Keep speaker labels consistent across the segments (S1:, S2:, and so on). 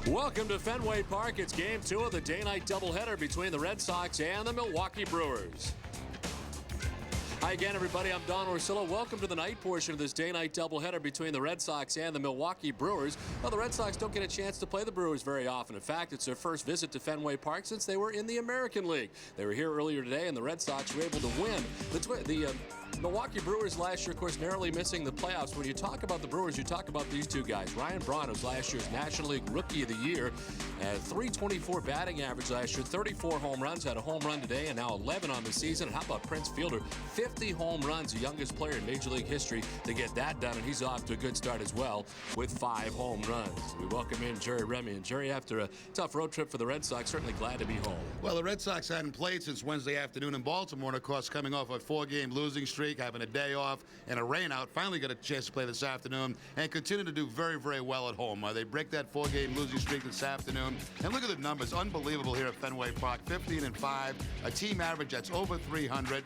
S1: Welcome to Fenway Park. It's game 2 of the day-night doubleheader between the Red Sox and the Milwaukee Brewers. Hi again, everybody. I'm Don Orsillo. Welcome to the night portion of this day-night doubleheader between the Red Sox and the Milwaukee Brewers. Well, the Red Sox don't get a chance to play the Brewers very often. In fact, it's their first visit to Fenway Park since they were in the American League. They were here earlier today, and the Red Sox were able to win. The Milwaukee Brewers last year, of course, narrowly missing the playoffs. When you talk about the Brewers, you talk about these two guys. Ryan Braun was last year's National League Rookie of the Year. At .324 batting average last year, 34 home runs, had a home run today, and now 11 on the season. And how about Prince Fielder? 50 home runs, the youngest player in Major League history to get that done, and he's off to a good start as well with 5 home runs. We welcome in Jerry Remy. And Jerry, after a tough road trip for the Red Sox, certainly glad to be home.
S2: Well, the Red Sox hadn't played since Wednesday afternoon in Baltimore, and of course, coming off a 4-game losing streak, having a day off and a rainout, finally got a chance to play this afternoon and continue to do very, very well at home. They break that 4-game losing streak this afternoon, and look at the numbers. Unbelievable here at Fenway Park. 15-5, a team average that's over 300,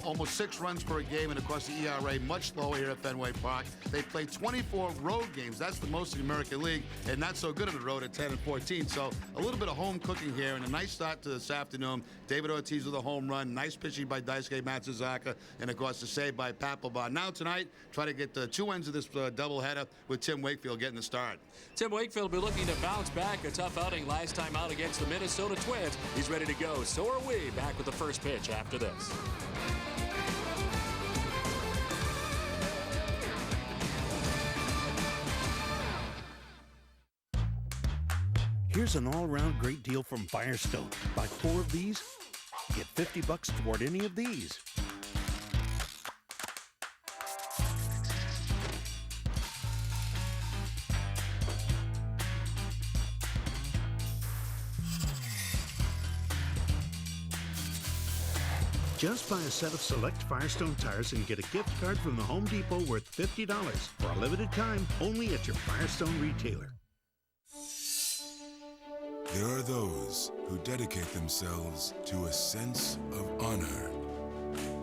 S2: almost 6 runs per game, and of course the ERA much lower here at Fenway Park. They play 24 road games. That's the most in the American League, and not so good on the road at 10-14. So a little bit of home cooking here, and a nice start to this afternoon. David Ortiz with a home run, nice pitching by Daisuke Matsuzaka, and of course the save by Papelbon. Now tonight, try to get the 2 ends of this doubleheader with Tim Wakefield getting the start.
S1: Tim Wakefield will be looking to bounce back. A tough outing last time out against the Minnesota Twins. He's ready to go. So are we. Back with the first pitch after this.
S3: Here's an all-around great deal from Firestone. Buy 4 of these, get $50 toward any of these. Just buy a set of select Firestone tires and get a gift card from the Home Depot worth $50 for a limited time only at your Firestone retailer.
S4: There are those who dedicate themselves to a sense of honor,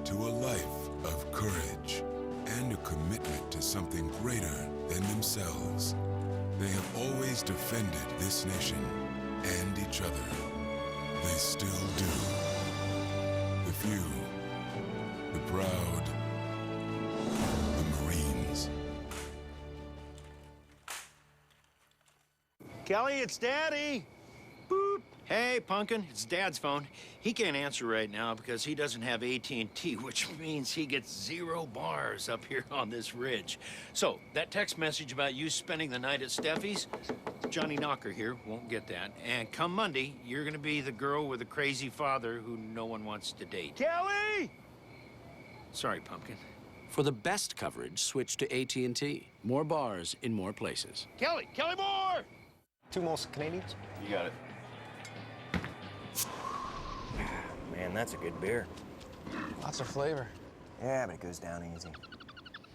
S4: to a life of courage, and a commitment to something greater than themselves. They have always defended this nation and each other. They still do. The few, the proud, the Marines.
S5: Kelly, it's Daddy. Boop. Hey, Pumpkin, it's Dad's phone. He can't answer right now because he doesn't have AT&T, which means he gets 0 bars up here on this ridge. So, that text message about you spending the night at Steffi's, Johnny Knocker here won't get that. And come Monday, you're gonna be the girl with a crazy father who no one wants to date. Kelly! Sorry, Pumpkin.
S6: For the best coverage, switch to AT&T. More bars in more places.
S5: Kelly Moore!
S7: 2 Molson Canadians?
S5: You got it.
S7: Man, that's a good beer.
S8: Lots of flavor.
S7: Yeah, but it goes down easy.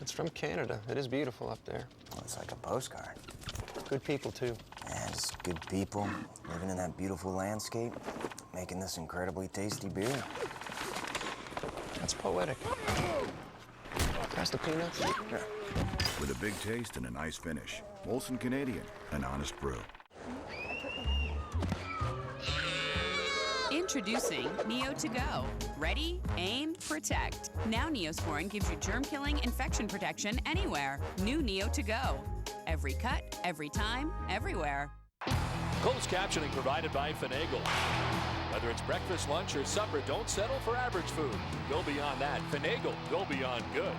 S8: It's from Canada. It is beautiful up there.
S7: Well, it's like a postcard.
S8: Good people, too.
S7: Yeah, just good people living in that beautiful landscape, making this incredibly tasty beer.
S8: That's poetic. Pass the peanuts?
S7: Yeah.
S9: With a big taste and a nice finish. Molson Canadian, an honest brew.
S10: Introducing Neo to Go. Ready, aim, protect. Now Neosporin gives you germ-killing infection protection anywhere. New Neo to Go. Every cut, every time, everywhere.
S1: Closed captioning provided by Finagle. Whether it's breakfast, lunch, or supper, don't settle for average food. Go beyond that. Finagle, go beyond good.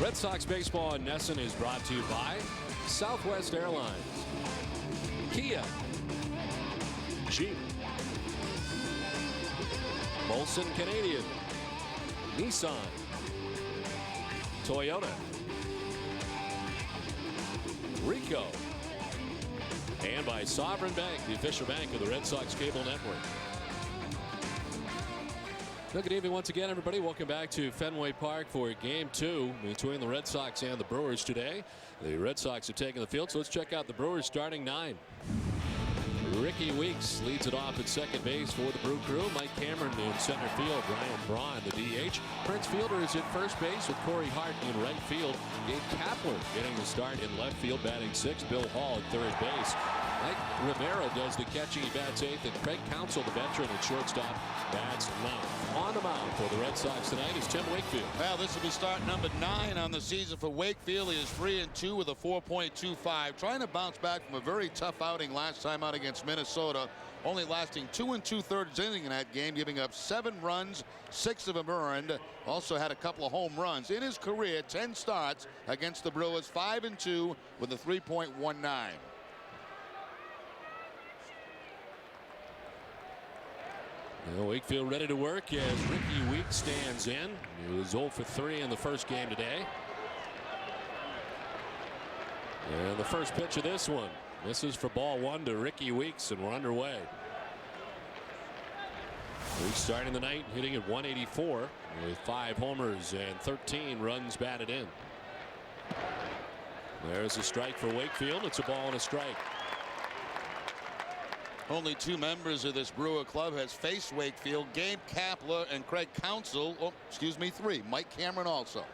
S1: Red Sox baseball in Nesson is brought to you by Southwest Airlines, Kia, Jeep, Molson Canadian, Nissan, Toyota, Ricoh, and by Sovereign Bank, the official bank of the Red Sox Cable Network. Good evening once again, everybody. Welcome back to Fenway Park for Game 2 between the Red Sox and the Brewers today. The Red Sox have taken the field, so let's check out the Brewers starting 9. Ricky Weeks leads it off at second base for the Brew Crew. Mike Cameron in center field. Ryan Braun, the DH. Prince Fielder is at first base with Corey Hart in right field. Gabe Kapler getting the start in left field, batting sixth. Bill Hall at third base. Mike Rivera does the catching. He bats eighth. And Craig Counsell, the veteran at shortstop, bats ninth. On the mound for the Red Sox tonight is Tim Wakefield.
S2: Well, this will be start number 9 on the season for Wakefield. He is 3-2 with a 4.25. Trying to bounce back from a very tough outing last time out against Minnesota. Only lasting 2 2/3 innings in that game, giving up 7 runs, 6 of them earned. Also had a couple of home runs. In his career, 10 starts against the Brewers, 5-2 with a 3.19.
S1: Well, Wakefield ready to work as Ricky Weeks stands in. He was 0 for 3 in the first game today. And the first pitch of this one. This is for ball 1 to Ricky Weeks, and we're underway. Weeks starting the night hitting at 184 with 5 homers and 13 runs batted in. There's a strike for Wakefield. It's a ball and a strike.
S2: Only 2 members of this Brewer club has faced Wakefield. Gabe Kapler and Craig Counsell. Oh, excuse me, 3. Mike Cameron also.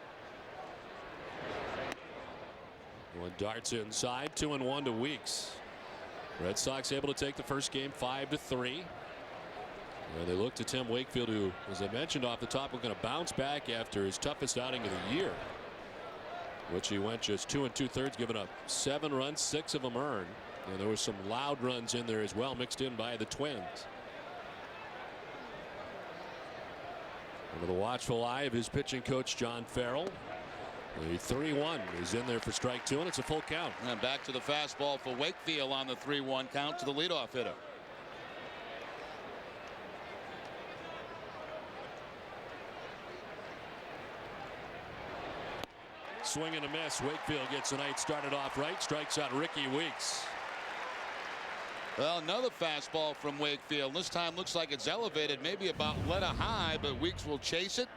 S1: One darts inside. 2-1 to Weeks. Red Sox able to take the first game 5-3. And they look to Tim Wakefield, who, as I mentioned off the top, was going to bounce back after his toughest outing of the year, which he went just 2 2/3, giving up 7 runs, 6 of them earned. And there were some loud runs in there as well, mixed in by the Twins. Under the watchful eye of his pitching coach, John Farrell. The 3-1 is in there for strike 2, and it's a full count.
S2: And back to the fastball for Wakefield on the 3-1 count to the leadoff hitter.
S1: Swing and a miss. Wakefield gets the night started off right. Strikes out Ricky Weeks.
S2: Well, another fastball from Wakefield. This time looks like it's elevated, maybe about letter high, but Weeks will chase it.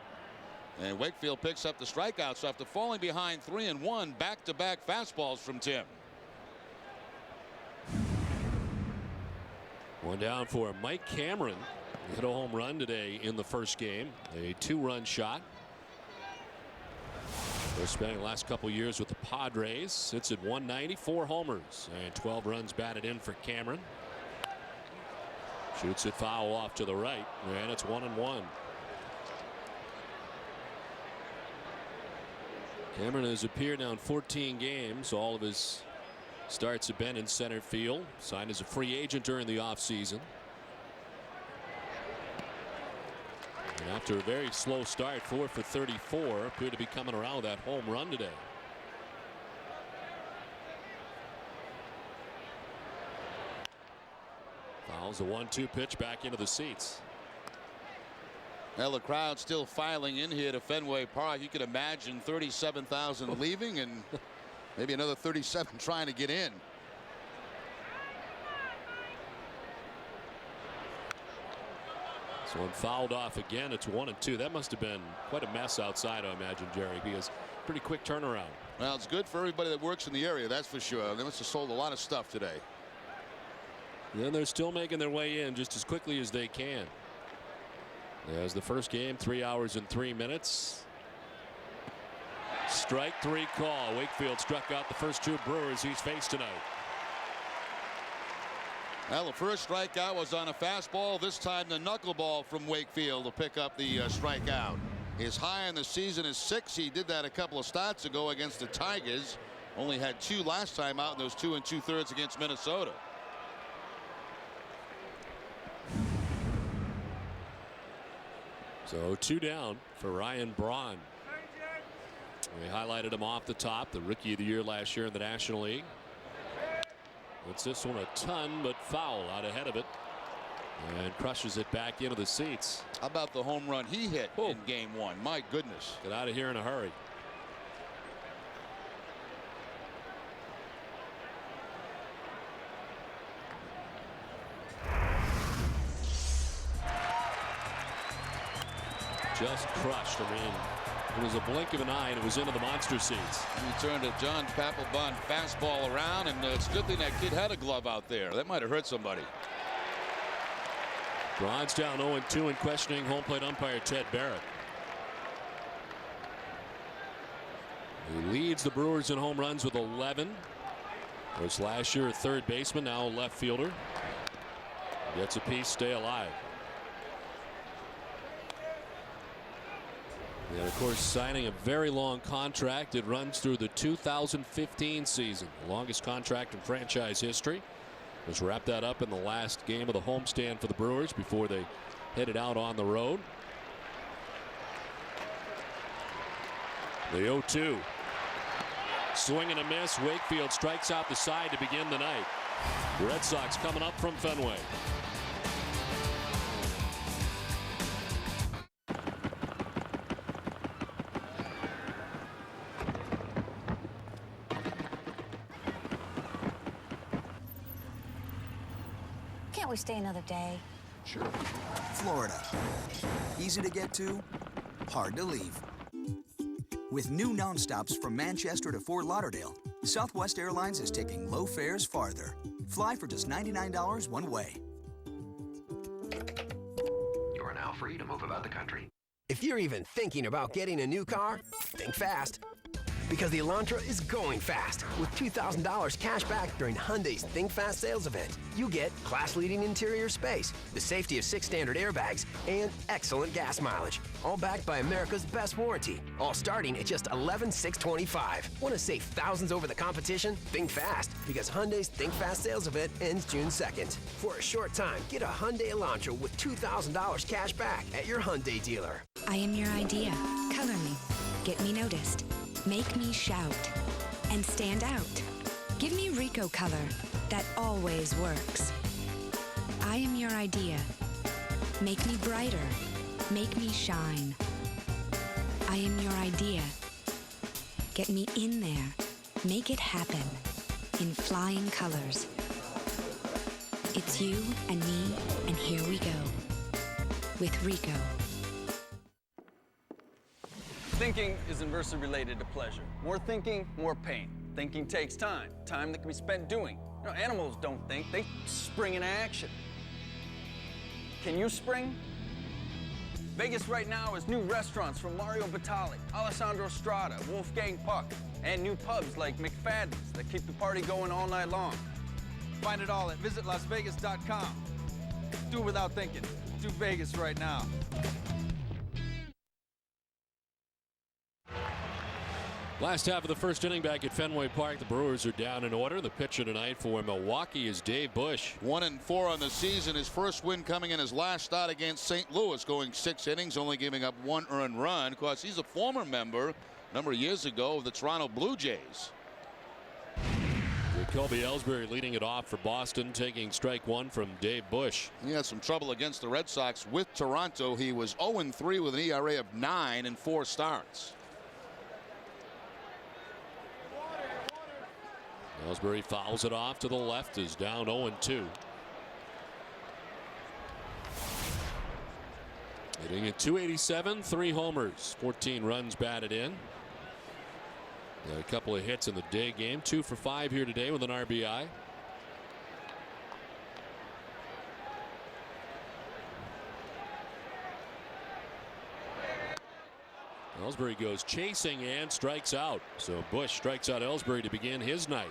S2: And Wakefield picks up the strikeout. So after falling behind 3-1, back-to-back fastballs from Tim.
S1: One down for Mike Cameron. He hit a home run today in the first game. A 2-run shot. They're spending the last couple years with the Padres. Sits at 194 homers and 12 runs batted in for Cameron. Shoots it foul off to the right, and it's 1-1. Cameron has appeared now in 14 games. All of his starts have been in center field. Signed as a free agent during the offseason. And after a very slow start, 4 for 34, appeared to be coming around with that home run today. Fouls a 1-2 pitch back into the seats.
S2: Well, the crowd still filing in here to Fenway Park. You could imagine 37,000 leaving and maybe another 37 trying to get in.
S1: So one fouled off again. It's 1-2. That must have been quite a mess outside, I imagine, Jerry, because pretty quick turnaround.
S2: Well, it's good for everybody that works in the area, that's for sure. They must have sold a lot of stuff today.
S1: And they're still making their way in just as quickly as they can. As the first game, 3 hours and 3 minutes. Strike 3 call. Wakefield struck out the first 2 Brewers he's faced tonight.
S2: Well, the first strikeout was on a fastball. This time the knuckleball from Wakefield to pick up the strikeout. His high in the season is 6. He did that a couple of starts ago against the Tigers. Only had 2 last time out in those 2 2/3 against Minnesota.
S1: So 2 down for Ryan Braun. We highlighted him off the top, the rookie of the year last year in the National League. It's this one a ton, but foul out ahead of it. And crushes it back into the seats.
S2: How about the home run he hit in game 1? My goodness.
S1: Get out of here in a hurry. Just crushed. I mean, It was a blink of an eye, and it was into the monster seats.
S11: He turned a John Papelbon fastball around, and it's a good thing that kid had a glove out there. That might have hurt somebody.
S1: Bronze down 0-2 and questioning home plate umpire Ted Barrett. He leads the Brewers in home runs with 11. Was last year a third baseman, now a left fielder. Gets a piece, stay alive. And of course, signing a very long contract. It runs through the 2015 season, the longest contract in franchise history. Just wrapped that up in the last game of the homestand for the Brewers before they headed out on the road. The 0-2. Swing and a miss. Wakefield strikes out the side to begin the night. The Red Sox coming up from Fenway.
S12: Can't we stay another day?
S13: Sure. Florida. Easy to get to, hard to leave. With new nonstops from Manchester to Fort Lauderdale, Southwest Airlines is taking low fares farther. Fly for just $99 one way.
S14: You're now free to move about the country.
S15: If you're even thinking about getting a new car, think fast. Because the Elantra is going fast with $2,000 cash back during Hyundai's Think Fast sales event. You get class-leading interior space, the safety of 6 standard airbags, and excellent gas mileage. All backed by America's best warranty. All starting at just $11,625. Want to save thousands over the competition? Think fast, because Hyundai's Think Fast sales event ends June 2nd. For a short time, get a Hyundai Elantra with $2,000 cash back at your Hyundai dealer.
S12: I am your idea. Color me. Get me noticed. Make me shout and stand out. Give me Rico color that always works. I am your idea. Make me brighter. Make me shine. I am your idea. Get me in there. Make it happen in flying colors. It's you and me, and here we go. With Rico.
S16: Thinking is inversely related to pleasure. More thinking, more pain. Thinking takes time, time that can be spent doing. You know, animals don't think, they spring into action. Can you spring? Vegas right now is new restaurants from Mario Batali, Alessandro Strada, Wolfgang Puck, and new pubs like McFadden's that keep the party going all night long. Find it all at visitlasvegas.com. Do it without thinking. Do Vegas right now.
S1: Last half of the first inning back at Fenway Park. The Brewers are down in order. The pitcher tonight for Milwaukee is Dave Bush.
S11: 1-4 on the season. His first win coming in his last start against St. Louis, going 6 innings, only giving up 1 earned run. Of course, he's a former member a number of years ago of the Toronto Blue Jays.
S1: Jacoby Ellsbury leading it off for Boston, taking strike 1 from Dave Bush.
S11: He had some trouble against the Red Sox with Toronto. He was 0-3 with an ERA of 9 in 4 starts.
S1: Ellsbury fouls it off to the left, is down 0-2. Hitting at .287, 3 homers, 14 runs batted in. Got a couple of hits in the day game, 2 for 5 here today with an RBI. Ellsbury goes chasing and strikes out. So Bush strikes out Ellsbury to begin his night.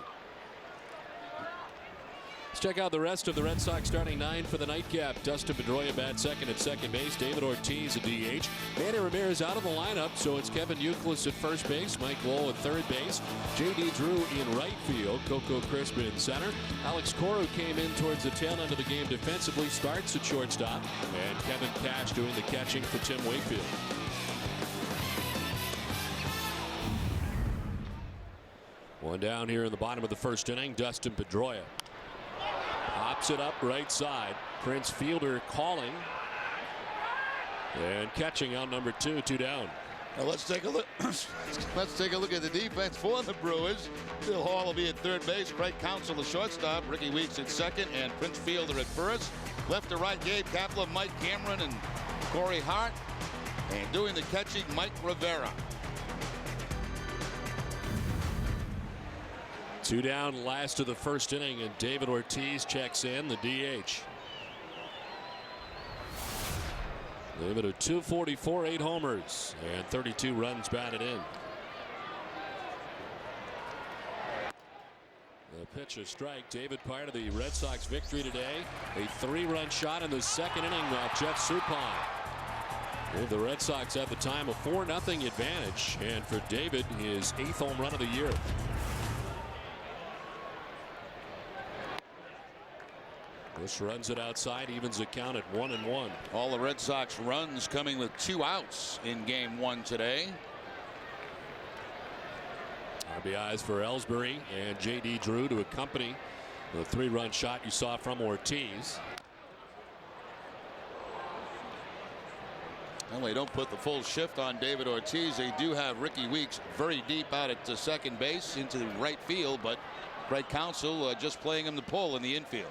S1: Let's check out the rest of the Red Sox starting 9 for the nightcap. Dustin Pedroia bats second at second base. David Ortiz at DH. Manny Ramirez out of the lineup, so it's Kevin Youkilis at first base. Mike Lowell at third base. J.D. Drew in right field. Coco Crispin in center. Alex Cora came in towards the tail end of the game defensively. Starts at shortstop. And Kevin Cash doing the catching for Tim Wakefield. One down here in the bottom of the first inning. Dustin Pedroia pops it up right side. Prince Fielder calling and catching out number 2 down.
S11: Now let's take a look. Let's take a look at the defense for the Brewers. Bill Hall will be at third base. Craig Counsell the shortstop. Ricky Weeks at second, and Prince Fielder at first. Left to right, Gabe Kapler, Mike Cameron, and Corey Hart. And doing the catching, Mike Rivera.
S1: 2 down, last of the first inning, and David Ortiz checks in, the DH. David at .244, 8 homers, and 32 runs batted in. The pitch, a strike. David, part of the Red Sox victory today. A 3-run shot in the second inning off Jeff Suppan. The Red Sox at the time a 4-0 advantage, and for David, his 8th home run of the year. Bush runs it outside, evens the count at 1-1.
S11: All the Red Sox runs coming with 2 outs in game 1 today.
S1: RBIs for Ellsbury and J.D. Drew to accompany the 3-run shot you saw from Ortiz.
S11: Well, they don't put the full shift on David Ortiz. They do have Ricky Weeks very deep out at second base into the right field, but Craig Counsell just playing him the pull in the infield.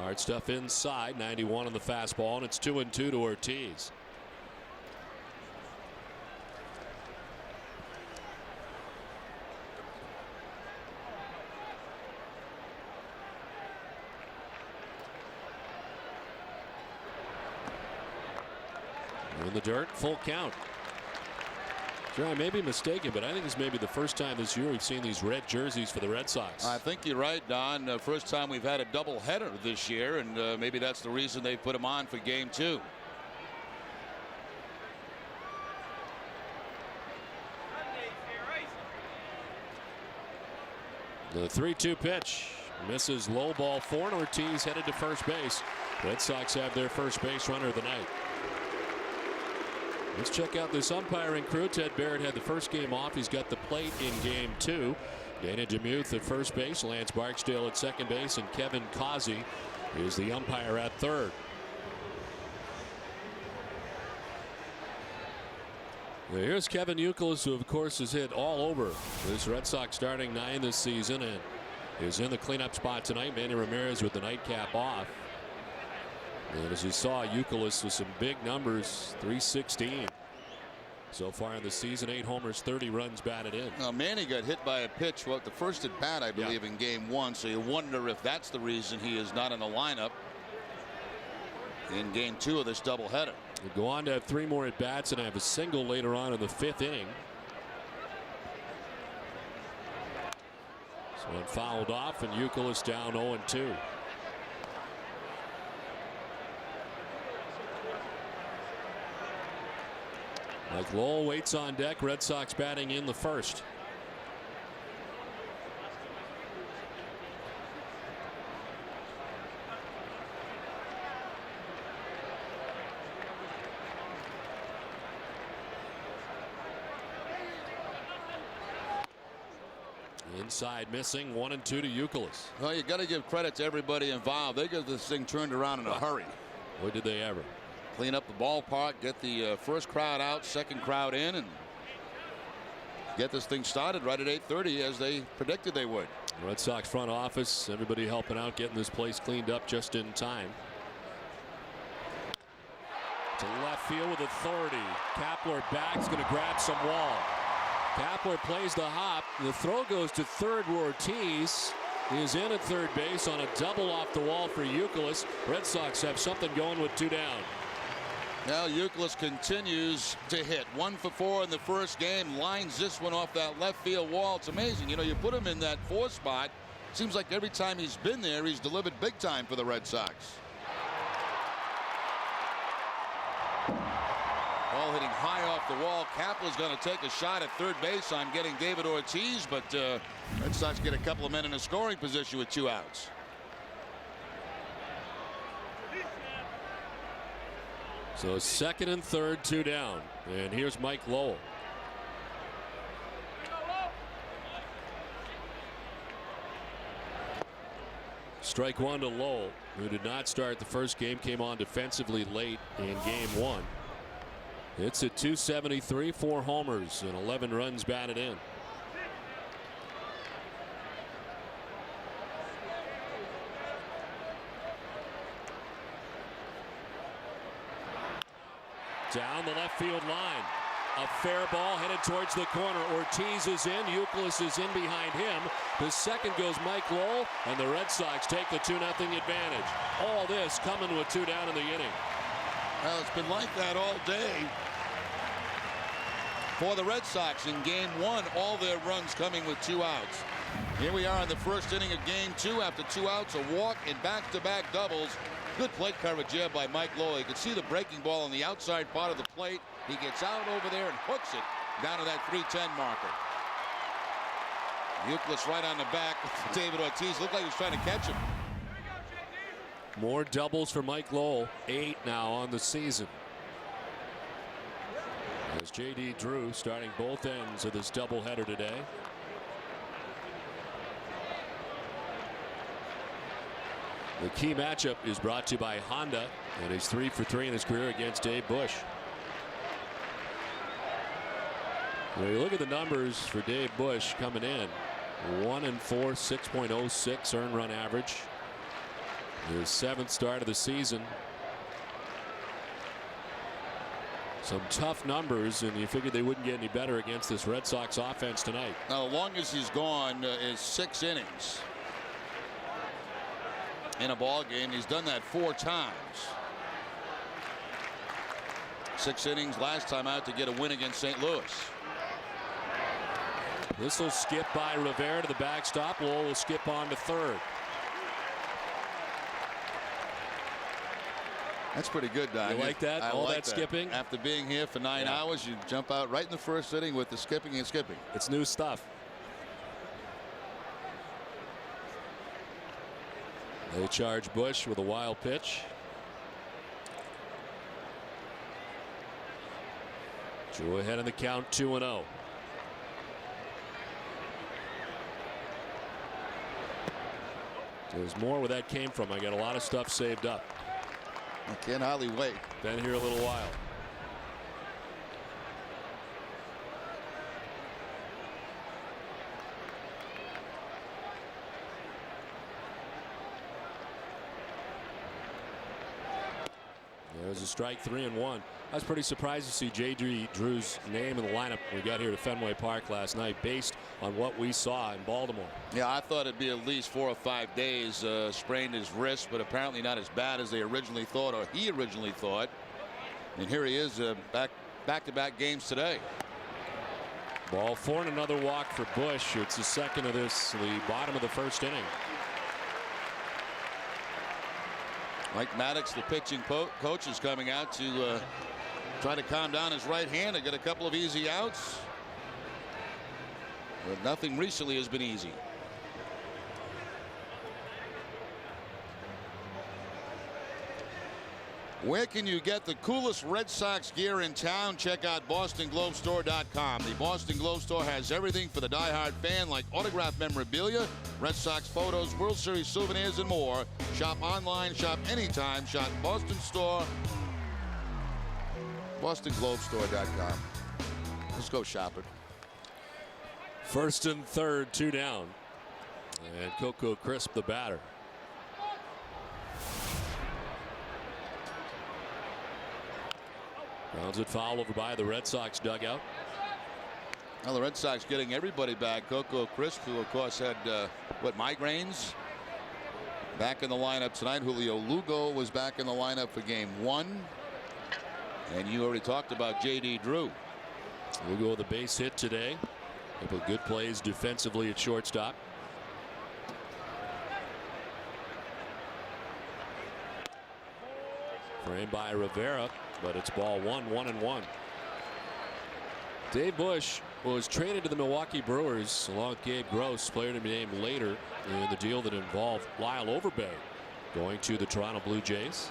S1: Hard stuff inside, 91 on the fastball, and it's 2-2 to Ortiz. In the dirt, full count. Sure, I may be mistaken, but I think this may be the first time this year we've seen these red jerseys for the Red Sox.
S11: I think you're right, Don. First time we've had a doubleheader this year, and maybe that's the reason they put them on for game 2.
S1: The 3-2 pitch misses, low ball 4, and Ortiz headed to first base. Red Sox have their first base runner of the night. Let's check out this umpiring crew. Ted Barrett had the first game off. He's got the plate in game 2. Dana DeMuth at first base, Lance Barksdale at second base, and Kevin Causey is the umpire at third. Well, here's Kevin Youkilis, who of course has hit all over this Red Sox starting 9 this season and is in the cleanup spot tonight. Manny Ramirez with the nightcap off. And as you saw, Youkilis with some big numbers, 316 so far in the season, 8 homers, 30 runs batted in.
S11: Now, Manny got hit by a pitch, the first at bat, I believe, in game 1. So you wonder if that's the reason he is not in the lineup in game 2 of this doubleheader.
S1: We'll go on to have 3 more at bats and have a single later on in the 5th inning. So it fouled off, and Youkilis down 0-2. Mike Lowell waits on deck. Red Sox batting in the first. Inside missing, 1-2 to Youkilis.
S11: Well, you got to give credit to everybody involved. They got this thing turned around in a hurry.
S1: Boy, did they ever.
S11: Clean up the ballpark, get the first crowd out, second crowd in, and get this thing started right at 8:30 as they predicted they would.
S1: Red Sox front office, everybody helping out, getting this place cleaned up just in time. To left field with authority. Kapler back's going to grab some wall. Kapler plays the hop. The throw goes to third where Ortiz is in at third base on a double off the wall for Youkilis. Red Sox have something going with 2 down.
S11: Now Youkilis continues to hit. 1 for 4 in the first game. Lines this one off that left field wall. It's amazing. You know, you put him in that 4 spot. Seems like every time he's been there, he's delivered big time for the Red Sox. Ball hitting high off the wall. Kapler's going to take a shot at third base on getting David Ortiz, but Red Sox get a couple of men in a scoring position with 2 outs.
S1: So second and third, 2 down. And here's Mike Lowell. Strike 1 to Lowell, who did not start the first game, came on defensively late in game 1. It's at 273, 4 homers and 11 runs batted in. Down the left field line. A fair ball headed towards the corner. Ortiz is in. Youkilis is in behind him. The second goes Mike Lowell, and the Red Sox take the 2-0 advantage. All this coming with 2 down in the inning.
S11: Well, it's been like that all day for the Red Sox in game 1. All their runs coming with 2 outs. Here we are in the first inning of game 2 after 2 outs, a walk and back-to-back doubles. Good plate coverage here by Mike Lowell. You can see the breaking ball on the outside part of the plate. He gets out over there and hooks it down to that 310 marker. Youkilis right on the back. David Ortiz looked like he was trying to catch him.
S1: More doubles for Mike Lowell. 8 now on the season. As J.D. Drew starting both ends of this doubleheader today. The key matchup is brought to you by Honda, and he's 3 for 3 in his career against Dave Bush. When you look at the numbers for Dave Bush coming in, 1-4, 6.06 earned run average. His 7th start of the season. Some tough numbers, and you figured they wouldn't get any better against this Red Sox offense tonight.
S11: Now, the longest he's gone is 6 innings. In a ball game. He's done that 4 times. 6 innings last time out to get a win against St. Louis.
S1: This will skip by Rivera to the backstop. Lowell will skip on to third.
S11: That's pretty good, Don.
S1: You like that?
S11: I
S1: All
S11: like
S1: that skipping?
S11: After being here for 9 hours, you jump out right in the first inning with the skipping and skipping.
S1: It's new stuff. They charge Bush with a wild pitch. Drew ahead in the count, 2-0. There's more where that came from. I got a lot of stuff saved up.
S11: I can't hardly wait.
S1: Been here a little while. There's a strike, 3-1. I was pretty surprised to see J.D. Drew's name in the lineup when we got here to Fenway Park last night, based on what we saw in Baltimore.
S11: Yeah, I thought it'd be at least 4 or 5 days. Sprained his wrist, but apparently not as bad as they originally thought, or he originally thought. And here he is, back-to-back games today.
S1: Ball 4 and another walk for Bush. It's the second of this, the bottom of the first inning.
S11: Mike Maddox, the pitching coach, is coming out to try to calm down his right hand and get a couple of easy outs. But nothing recently has been easy. Where can you get the coolest Red Sox gear in town? Check out BostonGlobeStore.com. The Boston Globe Store has everything for the diehard fan, like autographed memorabilia, Red Sox photos, World Series souvenirs, and more. Shop online, shop anytime, shop Boston Store. BostonGlobeStore.com. Let's go shopping.
S1: First and third, 2 down. And Coco Crisp, the batter. Grounds it foul over by the Red Sox dugout.
S11: Now the Red Sox getting everybody back. Coco Crisp, who of course had migraines, back in the lineup tonight. Julio Lugo was back in the lineup for game 1. And you already talked about J.D. Drew.
S1: Lugo with a base hit today. Couple good plays defensively at shortstop. Framed by Rivera, but it's ball 1-1. Dave Bush was traded to the Milwaukee Brewers along with Gabe Gross, player to be named later in the deal that involved Lyle Overbay going to the Toronto Blue Jays.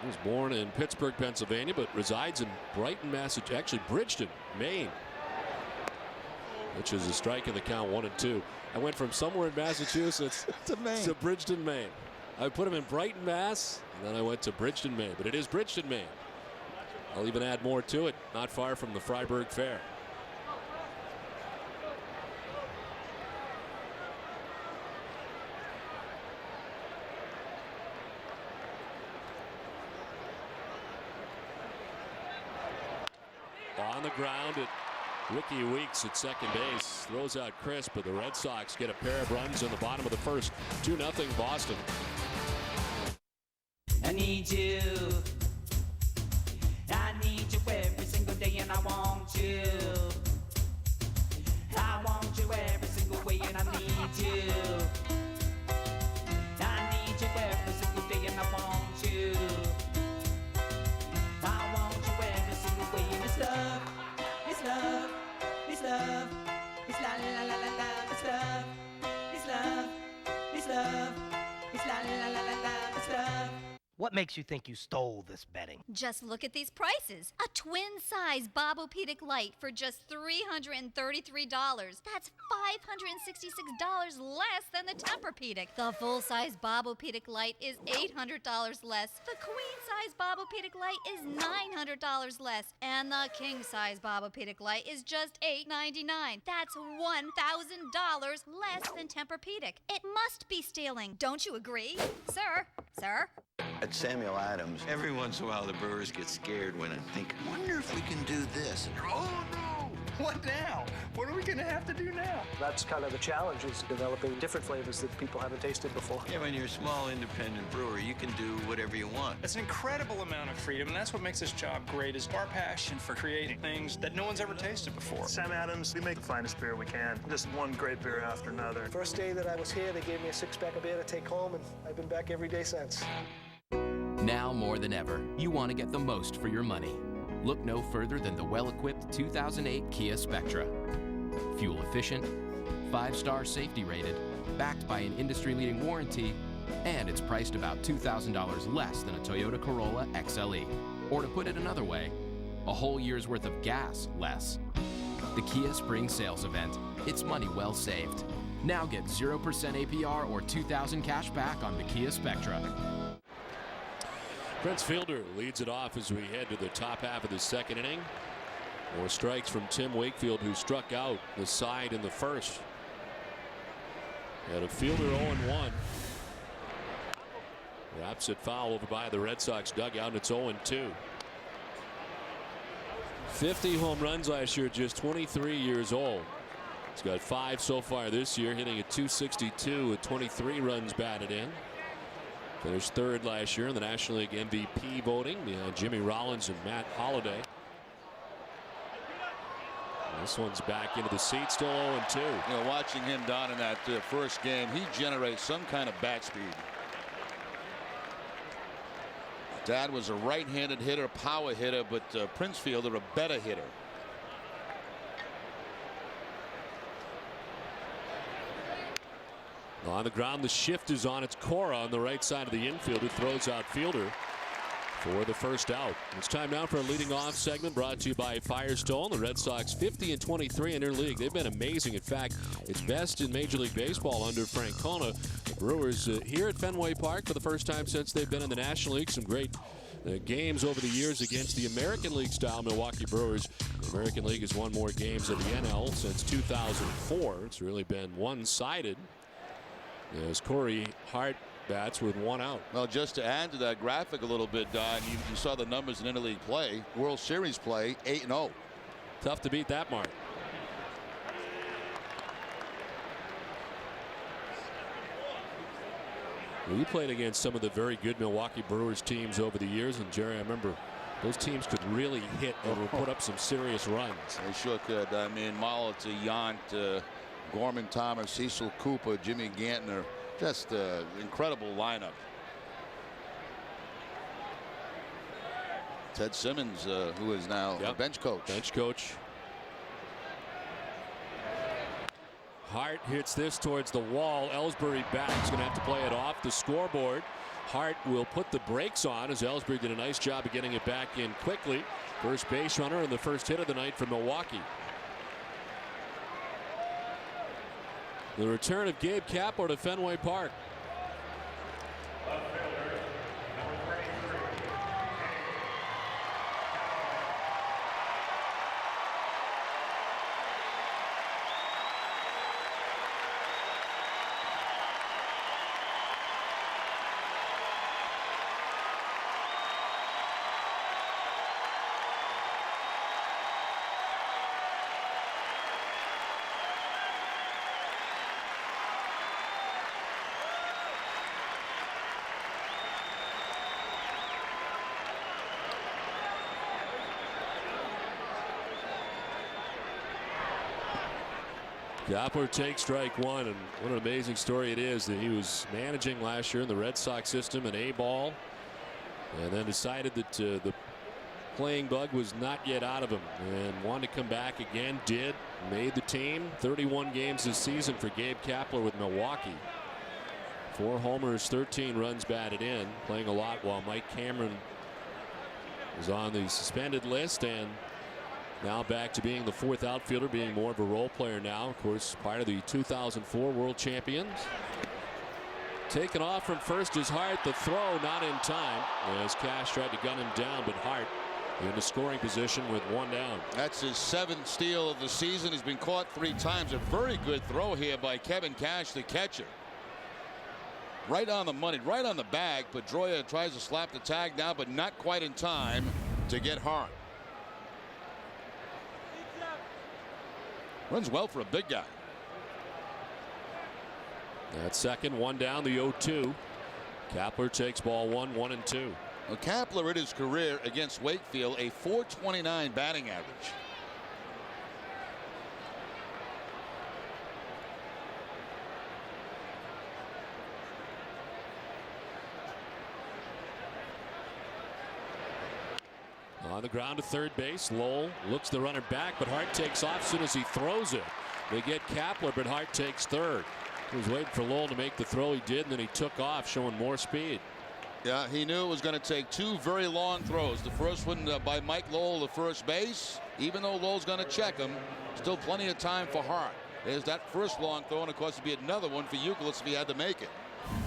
S1: He was born in Pittsburgh, Pennsylvania, but resides in Brighton, Massachusetts, actually Bridgeton, Maine, which is a strike in the count, 1-2. I went from somewhere in Massachusetts to Bridgeton, Maine. I put him in Brighton, Mass, and then I went to Bridgeton, Maine. But it is Bridgeton, Maine. I'll even add more to it. Not far from the Freiburg Fair. On the ground, Ricky Weeks at second base throws out crisp, but the Red Sox get a pair of runs in the bottom of the first. 2-0 Boston.
S17: I need you. I need you every single day, and I want you. I want you every single way, and I need you. I need you every single day, and I want you. I want you every single way, and it's love, it's love, it's love, it's la la la la la, it's love, it's love, it's love, it's la la la la la, it's love.
S18: What makes you think you stole this bedding?
S19: Just look at these prices. A twin-size Bobo-Pedic Light for just $333. That's $566 less than the Tempur-Pedic. The full-size Bobo-Pedic Light is $800 less. The queen-size Bobo-Pedic Light is $900 less. And the king-size Bobo-Pedic Light is just $899. That's $1,000 less than Tempur-Pedic. It must be stealing. Don't you agree? Sir? Sir?
S20: At Samuel Adams, every once in a while the Brewers get scared when I think, wonder if we can do this. And, oh no! What now? What are we going to have to do now?
S21: That's kind of the challenge, is developing different flavors that people haven't tasted before.
S20: Yeah, when you're a small independent brewer, you can do whatever you want.
S22: It's an incredible amount of freedom, and that's what makes this job great, is our passion for creating things that no one's ever tasted before.
S21: Sam Adams, we make the finest beer we can. Just one great beer after another. First day that I was here, they gave me a six-pack of beer to take home, and I've been back every day since.
S23: Now more than ever, you want to get the most for your money. Look no further than the well-equipped 2008 Kia Spectra. Fuel efficient, 5-star safety rated, backed by an industry-leading warranty, and it's priced about $2,000 less than a Toyota Corolla XLE. Or to put it another way, a whole year's worth of gas less. The Kia Spring Sales Event. It's money well saved. Now get 0% APR or $2,000 cash back on the Kia Spectra.
S1: Prince Fielder leads it off as we head to the top half of the second inning. More strikes from Tim Wakefield, who struck out the side in the first. Had a Fielder 0-1. Wraps it foul over by the Red Sox dugout, and it's 0-2. 50 home runs last year, just 23 years old. He's got 5 so far this year, hitting at .262 with 23 runs batted in. Finished third last year in the National League MVP voting behind Jimmy Rollins and Matt Holliday. This one's back into the seat, still 0-2.
S11: You know, watching him down in that first game, he generates some kind of bat speed. Dad was a right-handed hitter, power hitter, but Prince Fielder a better hitter.
S1: On the ground, the shift is on. It's Cora on the right side of the infield who throws out Fielder for the first out. It's time now for a leading off segment brought to you by Firestone. The Red Sox 50-23 in their league. They've been amazing. In fact, it's best in Major League Baseball under Francona. The Brewers here at Fenway Park for the first time since they've been in the National League. Some great games over the years against the American League style Milwaukee Brewers. The American League has won more games than the NL since 2004. It's really been one-sided. As Corey Hart bats with 1 out.
S11: Well, just to add to that graphic a little bit, Don, you saw the numbers in interleague play, World Series play, 8-0.
S1: Tough to beat that mark. We played against some of the very good Milwaukee Brewers teams over the years, and Jerry, I remember those teams could really hit and would put up some serious runs.
S11: They sure could. I mean, Molitor, Yount, Gorman Thomas, Cecil Cooper, Jimmy Gantner, just an incredible lineup. Ted Simmons, who is now a bench coach.
S1: Bench coach. Hart hits this towards the wall. Ellsbury back. He's going to have to play it off the scoreboard. Hart will put the brakes on as Ellsbury did a nice job of getting it back in quickly. First base runner and the first hit of the night for Milwaukee. The return of Gabe Kapler to Fenway Park. Kapler takes strike one, and what an amazing story it is that he was managing last year in the Red Sox system, an A ball, and then decided that the playing bug was not yet out of him and wanted to come back again. Did, made the team. 31 games this season for Gabe Kapler with Milwaukee. 4 homers, 13 runs batted in, playing a lot while Mike Cameron was on the suspended list, and now back to being the 4th outfielder, being more of a role player now. Of course, part of the 2004 world champions. Taken off from first is Hart. The throw not in time as Cash tried to gun him down, but Hart in the scoring position with 1 down.
S11: That's his 7th steal of the season. He's been caught 3 times. A very good throw here by Kevin Cash, the catcher. Right on the money, right on the bag. Pedroia tries to slap the tag now, but not quite in time to get Hart. Runs well for a big guy.
S1: That second, 1 down, the 0-2. Kapler takes ball 1, 1-2.
S11: Well, Kapler in his career against Wakefield, a .429 batting average.
S1: On the ground to third base. Lowell looks the runner back, but Hart takes off as soon as he throws it. They get Kapler, but Hart takes third. He was waiting for Lowell to make the throw. He did, and then he took off, showing more speed.
S11: Yeah, he knew it was going to take 2 very long throws. The first one by Mike Lowell to first base. Even though Lowell's going to check him, still plenty of time for Hart. There's that first long throw, and of course it'd be another one for Youkilis if he had to make it.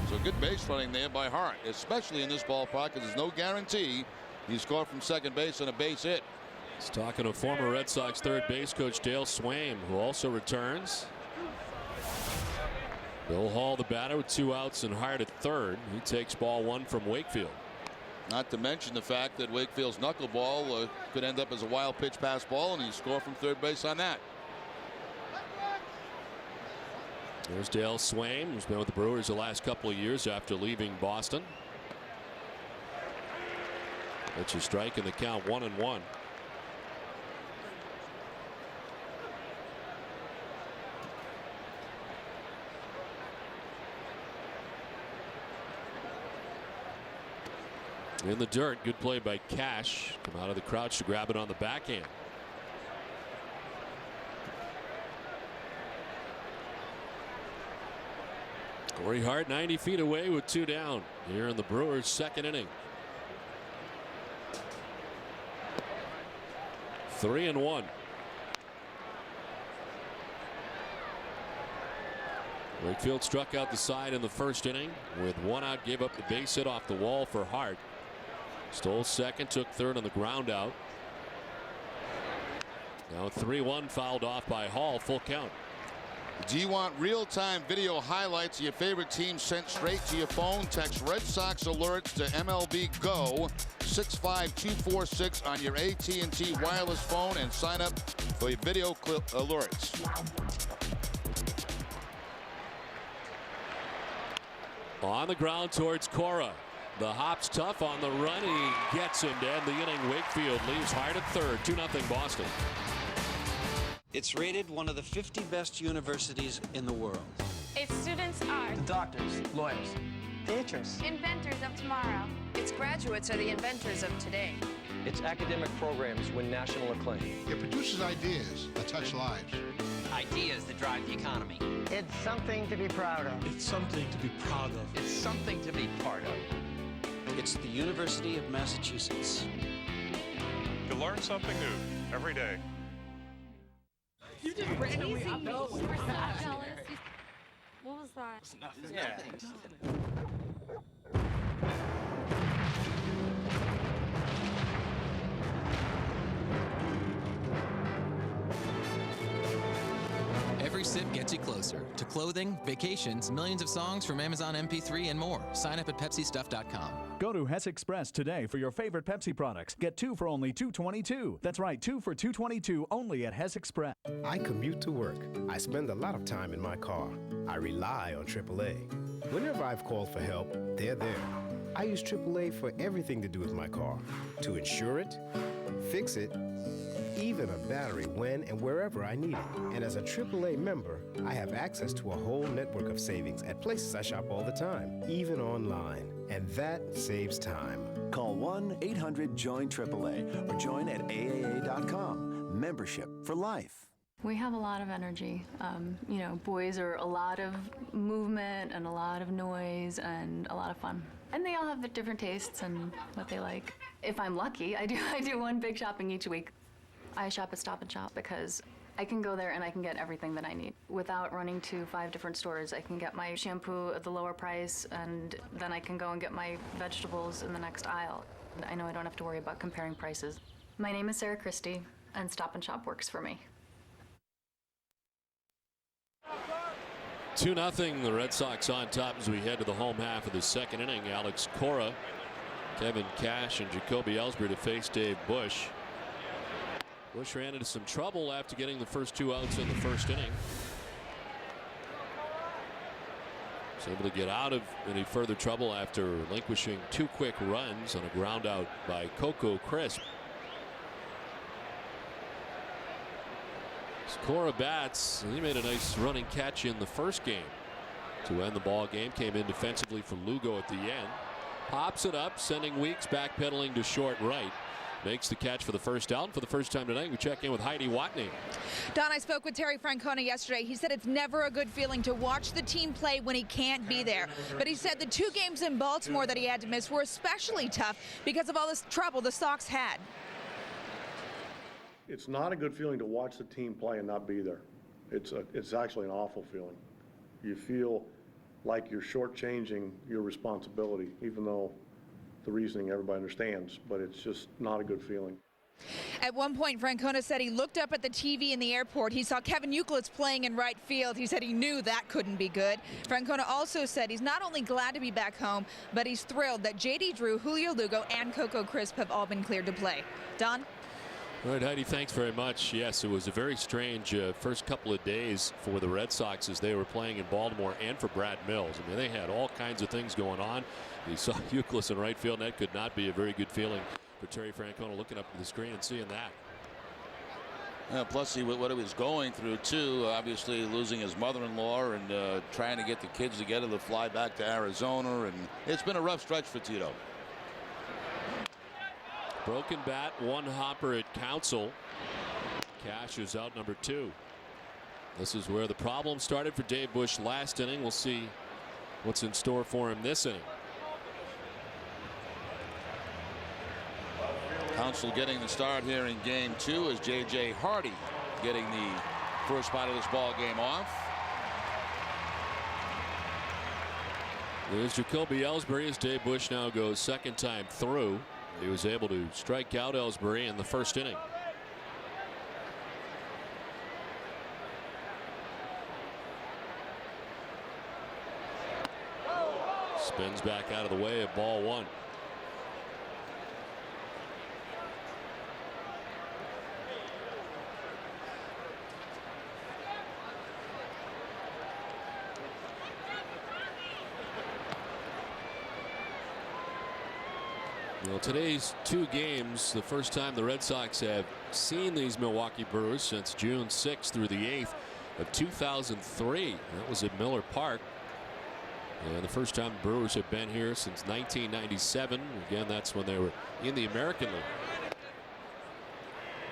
S11: So good base running there by Hart, especially in this ballpark, because there's no guarantee he scored from second base on a base hit.
S1: He's talking to former Red Sox third base coach Dale Swaim, who also returns. Bill Hall, the batter, with 2 outs and Hart at third. He takes ball 1 from Wakefield.
S11: Not to mention the fact that Wakefield's knuckleball could end up as a wild pitch pass ball, and he scored from third base on that.
S1: There's Dale Swaim, who's been with the Brewers the last couple of years after leaving Boston. That's a strike in the count, 1-1. In the dirt, good play by Cash. Come out of the crouch to grab it on the backhand. Corey Hart 90 feet away with 2 down here in the Brewers' second inning. 3-1. Wakefield struck out the side in the first inning with 1 out, gave up the base hit off the wall for Hart. Stole second, took third on the ground out. Now 3-1, fouled off by Hall, full count.
S11: Do you want real-time video highlights of your favorite team sent straight to your phone? Text Red Sox alerts to MLB Go 65246 on your AT&T wireless phone and sign up for your video clip alerts.
S1: On the ground towards Cora. The hop's tough on the run. He gets him to end the inning. Wakefield leaves Hart at third. 2-0 Boston.
S3: It's rated one of the 50 best universities in the world.
S4: Its students are
S16: The doctors, lawyers, teachers.
S4: inventors of tomorrow.
S6: Its graduates are the inventors of today.
S8: Its academic programs win national acclaim.
S24: It produces ideas that touch lives.
S25: Ideas that drive the economy.
S26: It's something to be proud of.
S27: It's something to be proud of.
S25: It's something to be part of.
S3: It's the University of Massachusetts.
S28: You learn something new every day.
S4: You did crazy. What was that?
S3: Yeah.
S23: Every sip gets you closer to clothing, vacations, millions of songs from Amazon MP3 and more. Sign up at PepsiStuff.com.
S29: Go to Hess Express today for your favorite Pepsi products. Get 2 for only $2.22. That's right, 2 for $2.22 only at Hess Express.
S30: I commute to work. I spend a lot of time in my car. I rely on AAA. Whenever I've called for help, they're there. I use AAA for everything to do with my car. To insure it, fix it, even a battery when and wherever I need it. And as a AAA member, I have access to a whole network of savings at places I shop all the time, even online. And that saves time.
S2: Call 1-800-JOIN-AAA or join at AAA.com. Membership for life.
S5: We have a lot of energy. Boys are a lot of movement and a lot of noise and a lot of fun. And they all have their different tastes and what they like. If I'm lucky, I do one big shopping each week. I shop at Stop & Shop because I can go there and I can get everything that I need. Without running to 5 different stores, I can get my shampoo at the lower price, and then I can go and get my vegetables in the next aisle. I know I don't have to worry about comparing prices. My name is Sarah Christie, and Stop & Shop works for me.
S1: 2-0, the Red Sox on top as we head to the home half of the second inning. Alex Cora, Kevin Cash, and Jacoby Ellsbury to face Dave Bush. Bush ran into some trouble after getting the first 2 outs in the first inning. Was able to get out of any further trouble after relinquishing 2 quick runs on a ground out by Coco Crisp. Cora bats, and he made a nice running catch in the first game to end the ball game. Came in defensively for Lugo at the end. Pops it up, sending Weeks backpedaling to short right. Makes the catch for the first out. And for the first time tonight, we check in with Heidi Watney.
S7: Don, I spoke with Terry Francona yesterday. He said it's never a good feeling to watch the team play when he can't be there. But he said the 2 games in Baltimore that he had to miss were especially tough because of all this trouble the Sox had.
S9: It's not a good feeling to watch the team play and not be there. It's actually an awful feeling. You feel like you're shortchanging your responsibility, even though the reasoning everybody understands, but it's just not a good feeling.
S7: At one point, Francona said he looked up at the TV in the airport. He saw Kevin Youkilis playing in right field. He said he knew that couldn't be good. Francona also said he's not only glad to be back home, but he's thrilled that J.D. Drew, Julio Lugo, and Coco Crisp have all been cleared to play. Don?
S1: All right, Heidi, thanks very much. Yes, it was a very strange first couple of days for the Red Sox as they were playing in Baltimore and for Brad Mills. I mean, they had all kinds of things going on. You saw Youkilis in right field, and that could not be a very good feeling for Terry Francona looking up at the screen and seeing that.
S11: Plus, what he was going through, too, obviously losing his mother-in-law and trying to get the kids together to fly back to Arizona. And it's been a rough stretch for Tito.
S1: Broken bat, 1 hopper at Council. Cash is out number 2. This is where the problem started for Dave Bush last inning. We'll see what's in store for him this inning.
S11: Council getting the start here in game 2 as J.J. Hardy getting the first part of this ball game off.
S1: There's Jacoby Ellsbury as Dave Bush now goes second time through. He was able to strike out Ellsbury in the first inning. Spins back out of the way at ball 1. Well, today's 2 games, the first time the Red Sox have seen these Milwaukee Brewers since June 6th through the 8th of 2003. That was at Miller Park. And the first time the Brewers have been here since 1997. Again, that's when they were in the American League.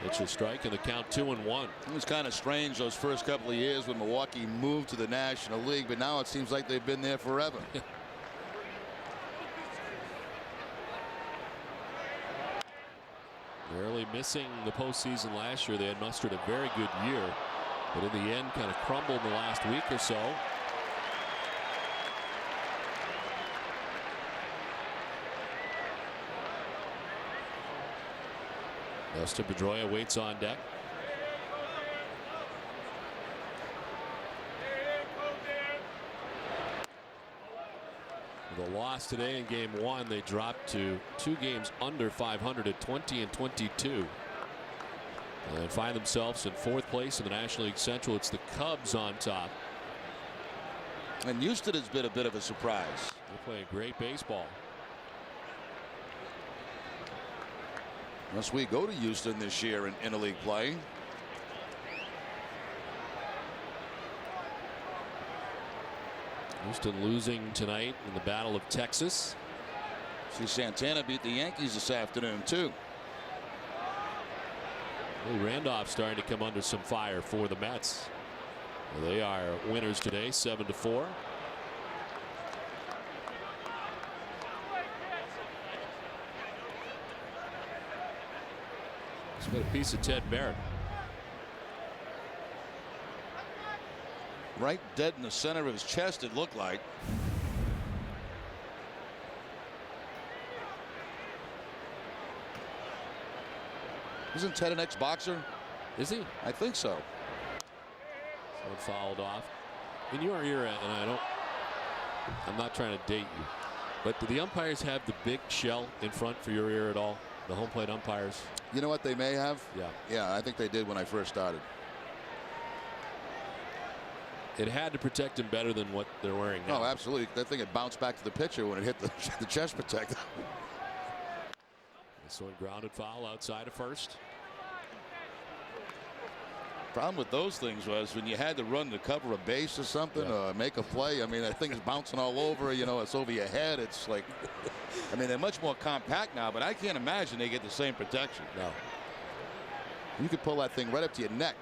S1: It's a strike and the count 2-1.
S11: It was kind of strange those first couple of years when Milwaukee moved to the National League, but now it seems like they've been there forever.
S1: Barely missing the postseason last year. They had mustered a very good year, but in the end kind of crumbled in the last week or so. Dustin Pedroia waits on deck. The loss today in game 1, they dropped to 2 games under 500 at 20-22. And find themselves in 4th place in the National League Central. It's the Cubs on top.
S11: And Houston has been a bit of a surprise.
S1: They're playing great baseball.
S11: Unless we go to Houston this year in interleague play.
S1: Houston losing tonight in the Battle of Texas.
S11: See, Santana beat the Yankees this afternoon, too.
S1: Well, Randolph starting to come under some fire for the Mets. Well, they are winners today, 7-4. He's got a piece of Ted Barrett.
S11: Right dead in the center of his chest, it looked like. Isn't Ted an ex-boxer?
S1: Is he?
S11: I think so.
S1: So fouled off. In your era, and I'm not trying to date you, but do the umpires have the big shell in front for your ear at all? The home plate umpires?
S11: You know what they may have?
S1: Yeah.
S11: Yeah, I think they did when I first started.
S1: It had to protect him better than what they're wearing now.
S11: Oh, absolutely. That thing had bounced back to the pitcher when it hit the chest protector.
S1: This one grounded foul outside of first.
S11: Problem with those things was when you had to run to cover a base or something or make a play. I mean, that thing is bouncing all over. You know, it's over your head. It's like, I mean, they're much more compact now, but I can't imagine they get the same protection.
S1: No.
S11: You could pull that thing right up to your neck.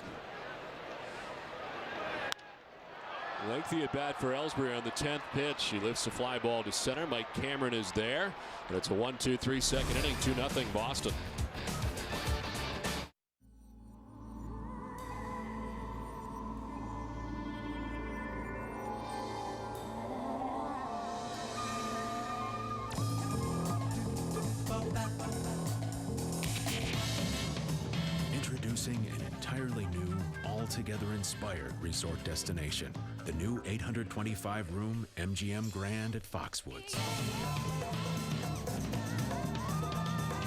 S1: Lengthy at bat for Ellsbury on the 10th pitch. He lifts the fly ball to center. Mike Cameron is there. And it's a 1-2-3 second inning, 2-0 Boston.
S10: Introducing an entirely new, altogether inspired resort destination. The new 825-room MGM Grand at Foxwoods.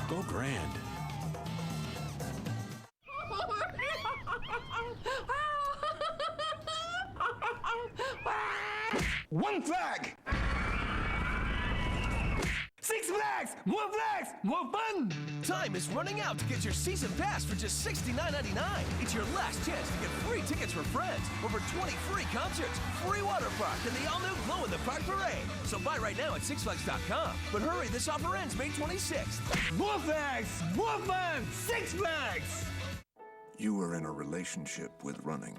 S10: Go Grand.
S12: One flag! 6 flags! More fun!
S13: Time is running out to get your season pass for just $69.99. It's your last chance to get free tickets for friends, over 20 free concerts, free water park, and the all-new Glow in the Park Parade. So buy right now at SixFlags.com. But hurry, this offer ends May 26th.
S12: More flags! More fun! 6 flags!
S14: You are in a relationship with running.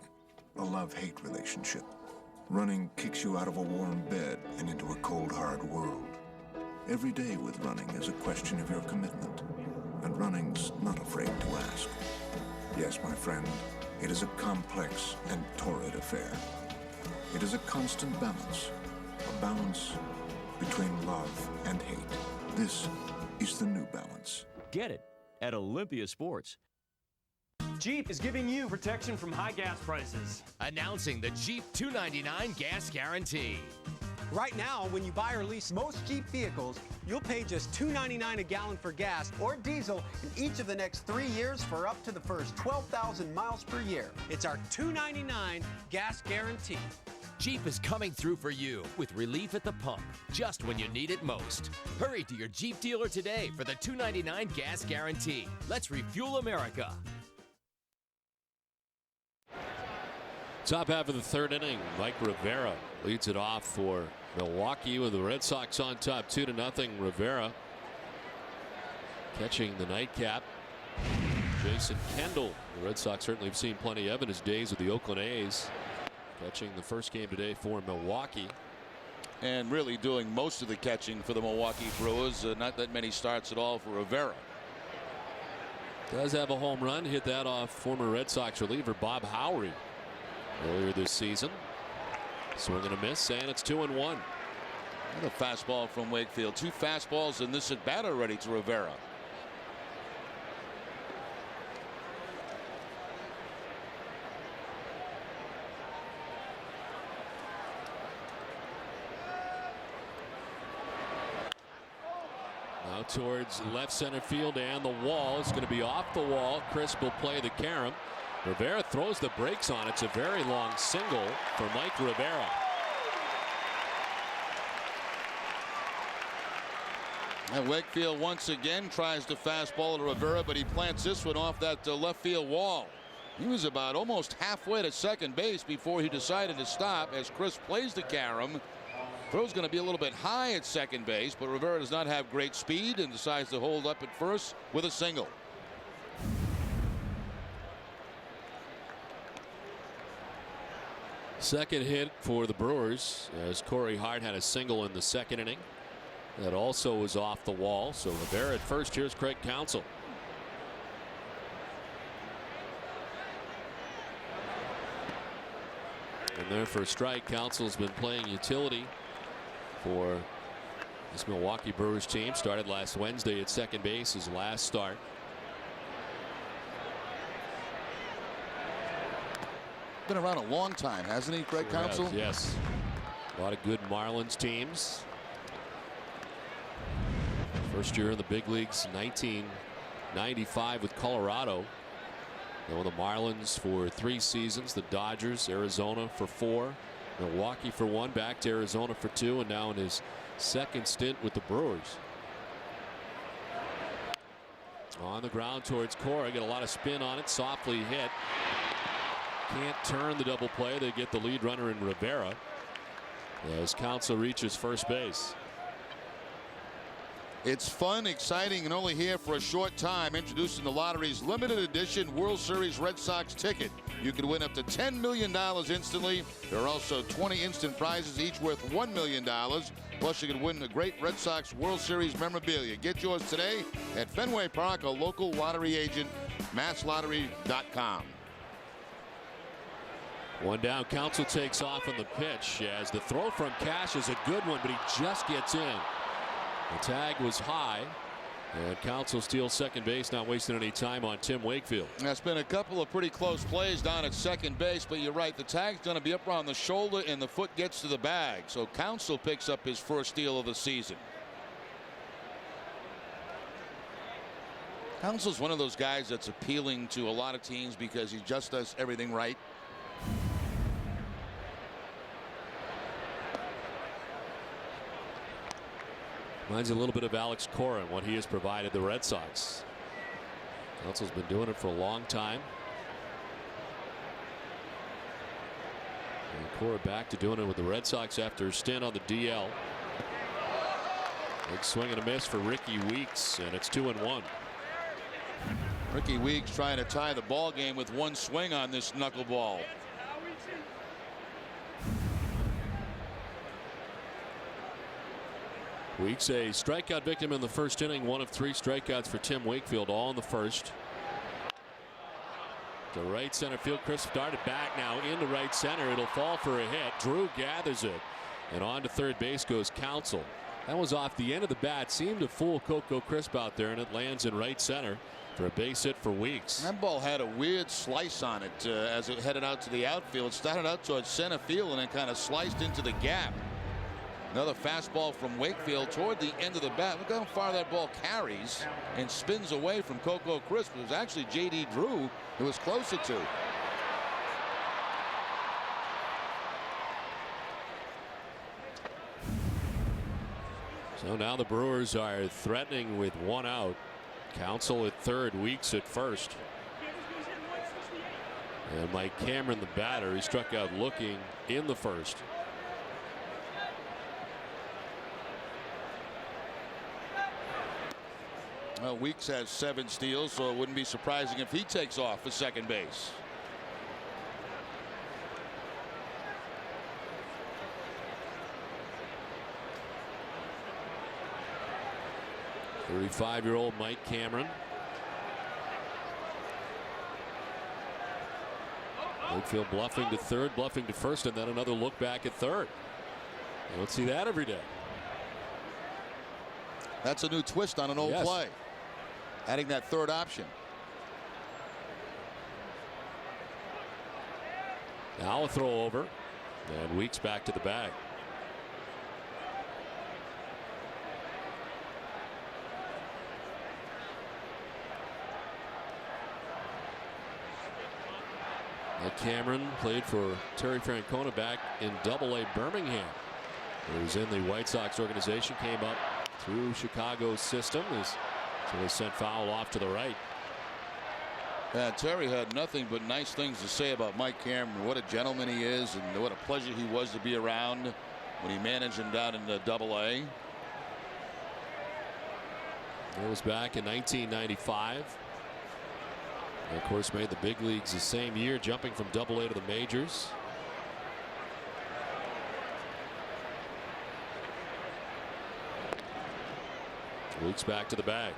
S14: A love-hate relationship. Running kicks you out of a warm bed and into a cold, hard world. Every day with running is a question of your commitment, and running's not afraid to ask. Yes, my friend, it is a complex and torrid affair. It is a constant balance, a balance between love and hate. This is the new balance.
S15: Get it at Olympia Sports.
S17: Jeep is giving you protection from high gas prices.
S18: Announcing the Jeep $299 gas guarantee.
S19: Right now, when you buy or lease most Jeep vehicles, you'll pay just $2.99 a gallon for gas or diesel in each of the next 3 years for up to the first 12,000 miles per year. It's our $2.99 gas guarantee.
S18: Jeep is coming through for you with relief at the pump, just when you need it most. Hurry to your Jeep dealer today for the $2.99 gas guarantee. Let's refuel America.
S1: Top half of the third inning, Mike Rivera leads it off for Milwaukee with the Red Sox on top 2-0. Rivera catching the nightcap. Jason Kendall, the Red Sox certainly have seen plenty of in his days with the Oakland A's. Catching the first game today for Milwaukee.
S11: And really doing most of the catching for the Milwaukee Brewers. Not that many starts at all for Rivera.
S1: Does have a home run, hit that off former Red Sox reliever Bob Howry earlier this season. Swing and a miss, and it's 2-1.
S11: Another fastball from Wakefield. 2 fastballs in this at bat already to Rivera.
S1: Now towards left center field, and the wall is going to be off the wall. Crisp will play the carom. Rivera throws the brakes on. It's a very long single for Mike Rivera.
S11: And Wakefield once again tries to fastball to Rivera, but he plants this one off that left field wall. He was about almost halfway to second base before he decided to stop as Chris plays to Karam. Throw's going to be a little bit high at second base, but Rivera does not have great speed and decides to hold up at first with a single.
S1: Second hit for the Brewers as Corey Hart had a single in the second inning. That also was off the wall. So Rivera at first. Here's Craig Counsell. And there for a strike. Counsell's been playing utility for this Milwaukee Brewers team. Started last Wednesday at second base, his last start.
S11: Been around a long time, hasn't he, Craig Counsell?
S1: Yes. A lot of good Marlins teams. First year in the big leagues, 1995 with Colorado. Then with the Marlins for 3 seasons, the Dodgers, Arizona for 4, Milwaukee for 1, back to Arizona for 2, and now in his second stint with the Brewers. On the ground towards Cora, get a lot of spin on it, softly hit. Can't turn the double play. They get the lead runner in Rivera as Counsell reaches first base.
S11: It's fun, exciting, and only here for a short time. Introducing the lottery's limited edition World Series Red Sox ticket. You can win up to $10 million instantly. There are also 20 instant prizes, each worth $1 million. Plus, you can win the great Red Sox World Series memorabilia. Get yours today at Fenway Park, a local lottery agent, masslottery.com.
S1: One down. Counsell takes off on the pitch as the throw from Cash is a good one, but he just gets in. The tag was high, and Counsell steals second base, not wasting any time on Tim Wakefield.
S11: That's been a couple of pretty close plays down at second base, but you're right, the tag's going to be up around the shoulder and the foot gets to the bag. So Counsell picks up his first steal of the season. Counsell's one of those guys that's appealing to a lot of teams because he just does everything right.
S1: Reminds you a little bit of Alex Cora and what he has provided the Red Sox. Counsell's been doing it for a long time. And Cora back to doing it with the Red Sox after a stint on the DL. Big swing and a miss for Ricky Weeks, and it's 2-1.
S11: Ricky Weeks trying to tie the ball game with one swing on this knuckleball.
S1: Weeks a strikeout victim in the first inning. 1 of 3 strikeouts for Tim Wakefield, all in the first. To right center field. Chris started back now into right center. It'll fall for a hit. Drew gathers it, and on to third base goes Counsell. That was off the end of the bat. Seemed to fool Coco Crisp out there, and it lands in right center for a base hit for Weeks.
S11: That ball had a weird slice on it as it headed out to the outfield. It started out towards center field and then kind of sliced into the gap. Another fastball from Wakefield toward the end of the bat. Look how far that ball carries and spins away from Coco Crisp. It was actually J.D. Drew who was closer to.
S1: So now the Brewers are threatening with 1 out. Counsell at third, Weeks at first. And Mike Cameron, the batter, he struck out looking in the first.
S11: Well, Weeks has 7 steals, so it wouldn't be surprising if he takes off for second base.
S1: .35-year-old Mike Cameron. Wakefield bluffing to third, bluffing to first, and then another look back at third. You don't see that every day.
S11: That's a new twist on an old play. Adding that third option.
S1: Now a throw over, and Weeks back to the bag. Cameron played for Terry Francona back in Double-A Birmingham. He was in the White Sox organization, came up through Chicago's system. So they sent foul off to the right.
S11: Terry had nothing but nice things to say about Mike Cameron. What a gentleman he is, and what a pleasure he was to be around when he managed him down in Double-A.
S1: It was back in 1995. And of course, made the big leagues the same year, jumping from Double-A to the majors. Weeks back to the bag.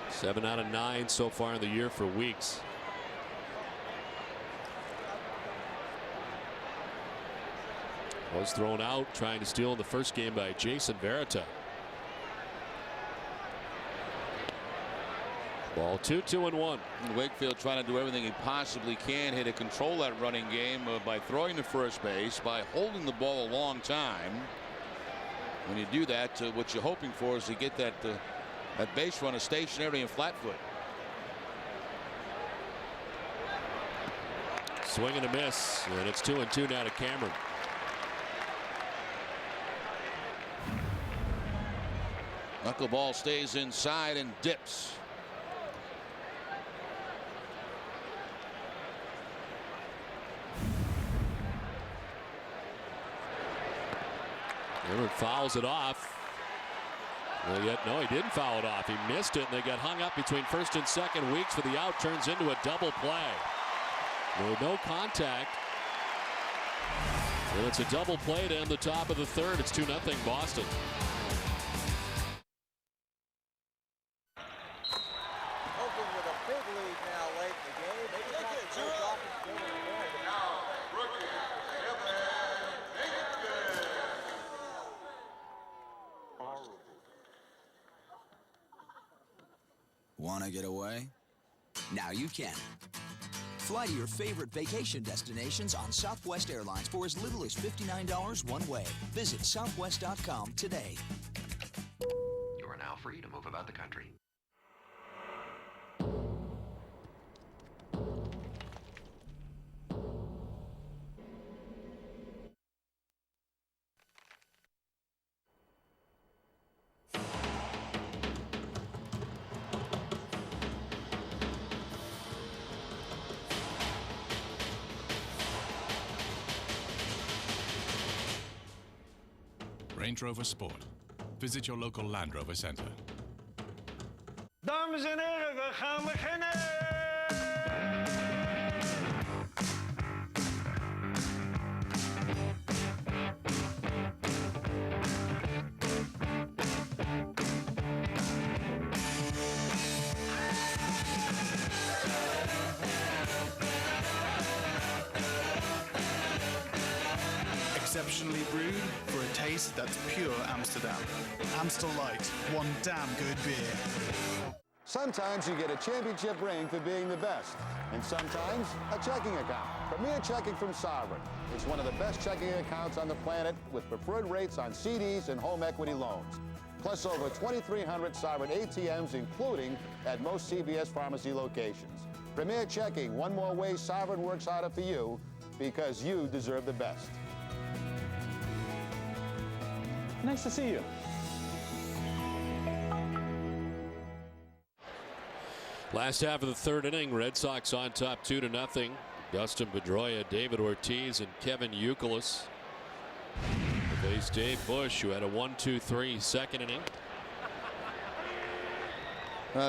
S1: Seven out of 9 so far in the year for Weeks. Was thrown out trying to steal in the first game by Jason Verita. Ball 2-2-1.
S11: Wakefield trying to do everything he possibly can here to control that running game by throwing to first base, by holding the ball a long time. When you do that, what you're hoping for is to get that base runner stationary and flat foot.
S1: Swing and a miss, and it's 2-2 now to Cameron.
S11: Knuckleball stays inside and dips.
S1: Cameron fouls it off. Well, yet no, he didn't foul it off. He missed it, and they got hung up between first and second. Weeks for the out, turns into a double play. With no contact. Well, it's a double play to end the top of the third. It's 2-0 Boston.
S6: Want to get away? Now you can. Fly to your favorite vacation destinations on Southwest Airlines for as little as $59 one way. Visit southwest.com today.
S8: You are now free to move about the country.
S16: Range Rover Sport. Visit your local Land Rover Center.
S12: Dames en heren, we gaan beginnen!
S20: Exceptionally brewed for a taste that's pure Amsterdam. Amstel Light, one damn good beer.
S21: Sometimes you get a championship ring for being the best, and sometimes a checking account. Premier Checking from Sovereign. It's one of the best checking accounts on the planet with preferred rates on CDs and home equity loans. Plus over 2,300 Sovereign ATMs, including at most CVS pharmacy locations. Premier Checking, one more way Sovereign works harder for you because you deserve the best.
S20: Nice to see you.
S1: Last half of the third inning, Red Sox on top 2-0. Dustin Pedroia, David Ortiz, and Kevin Youkilis. They faced Dave Bush, who had a 1-2-3 second inning.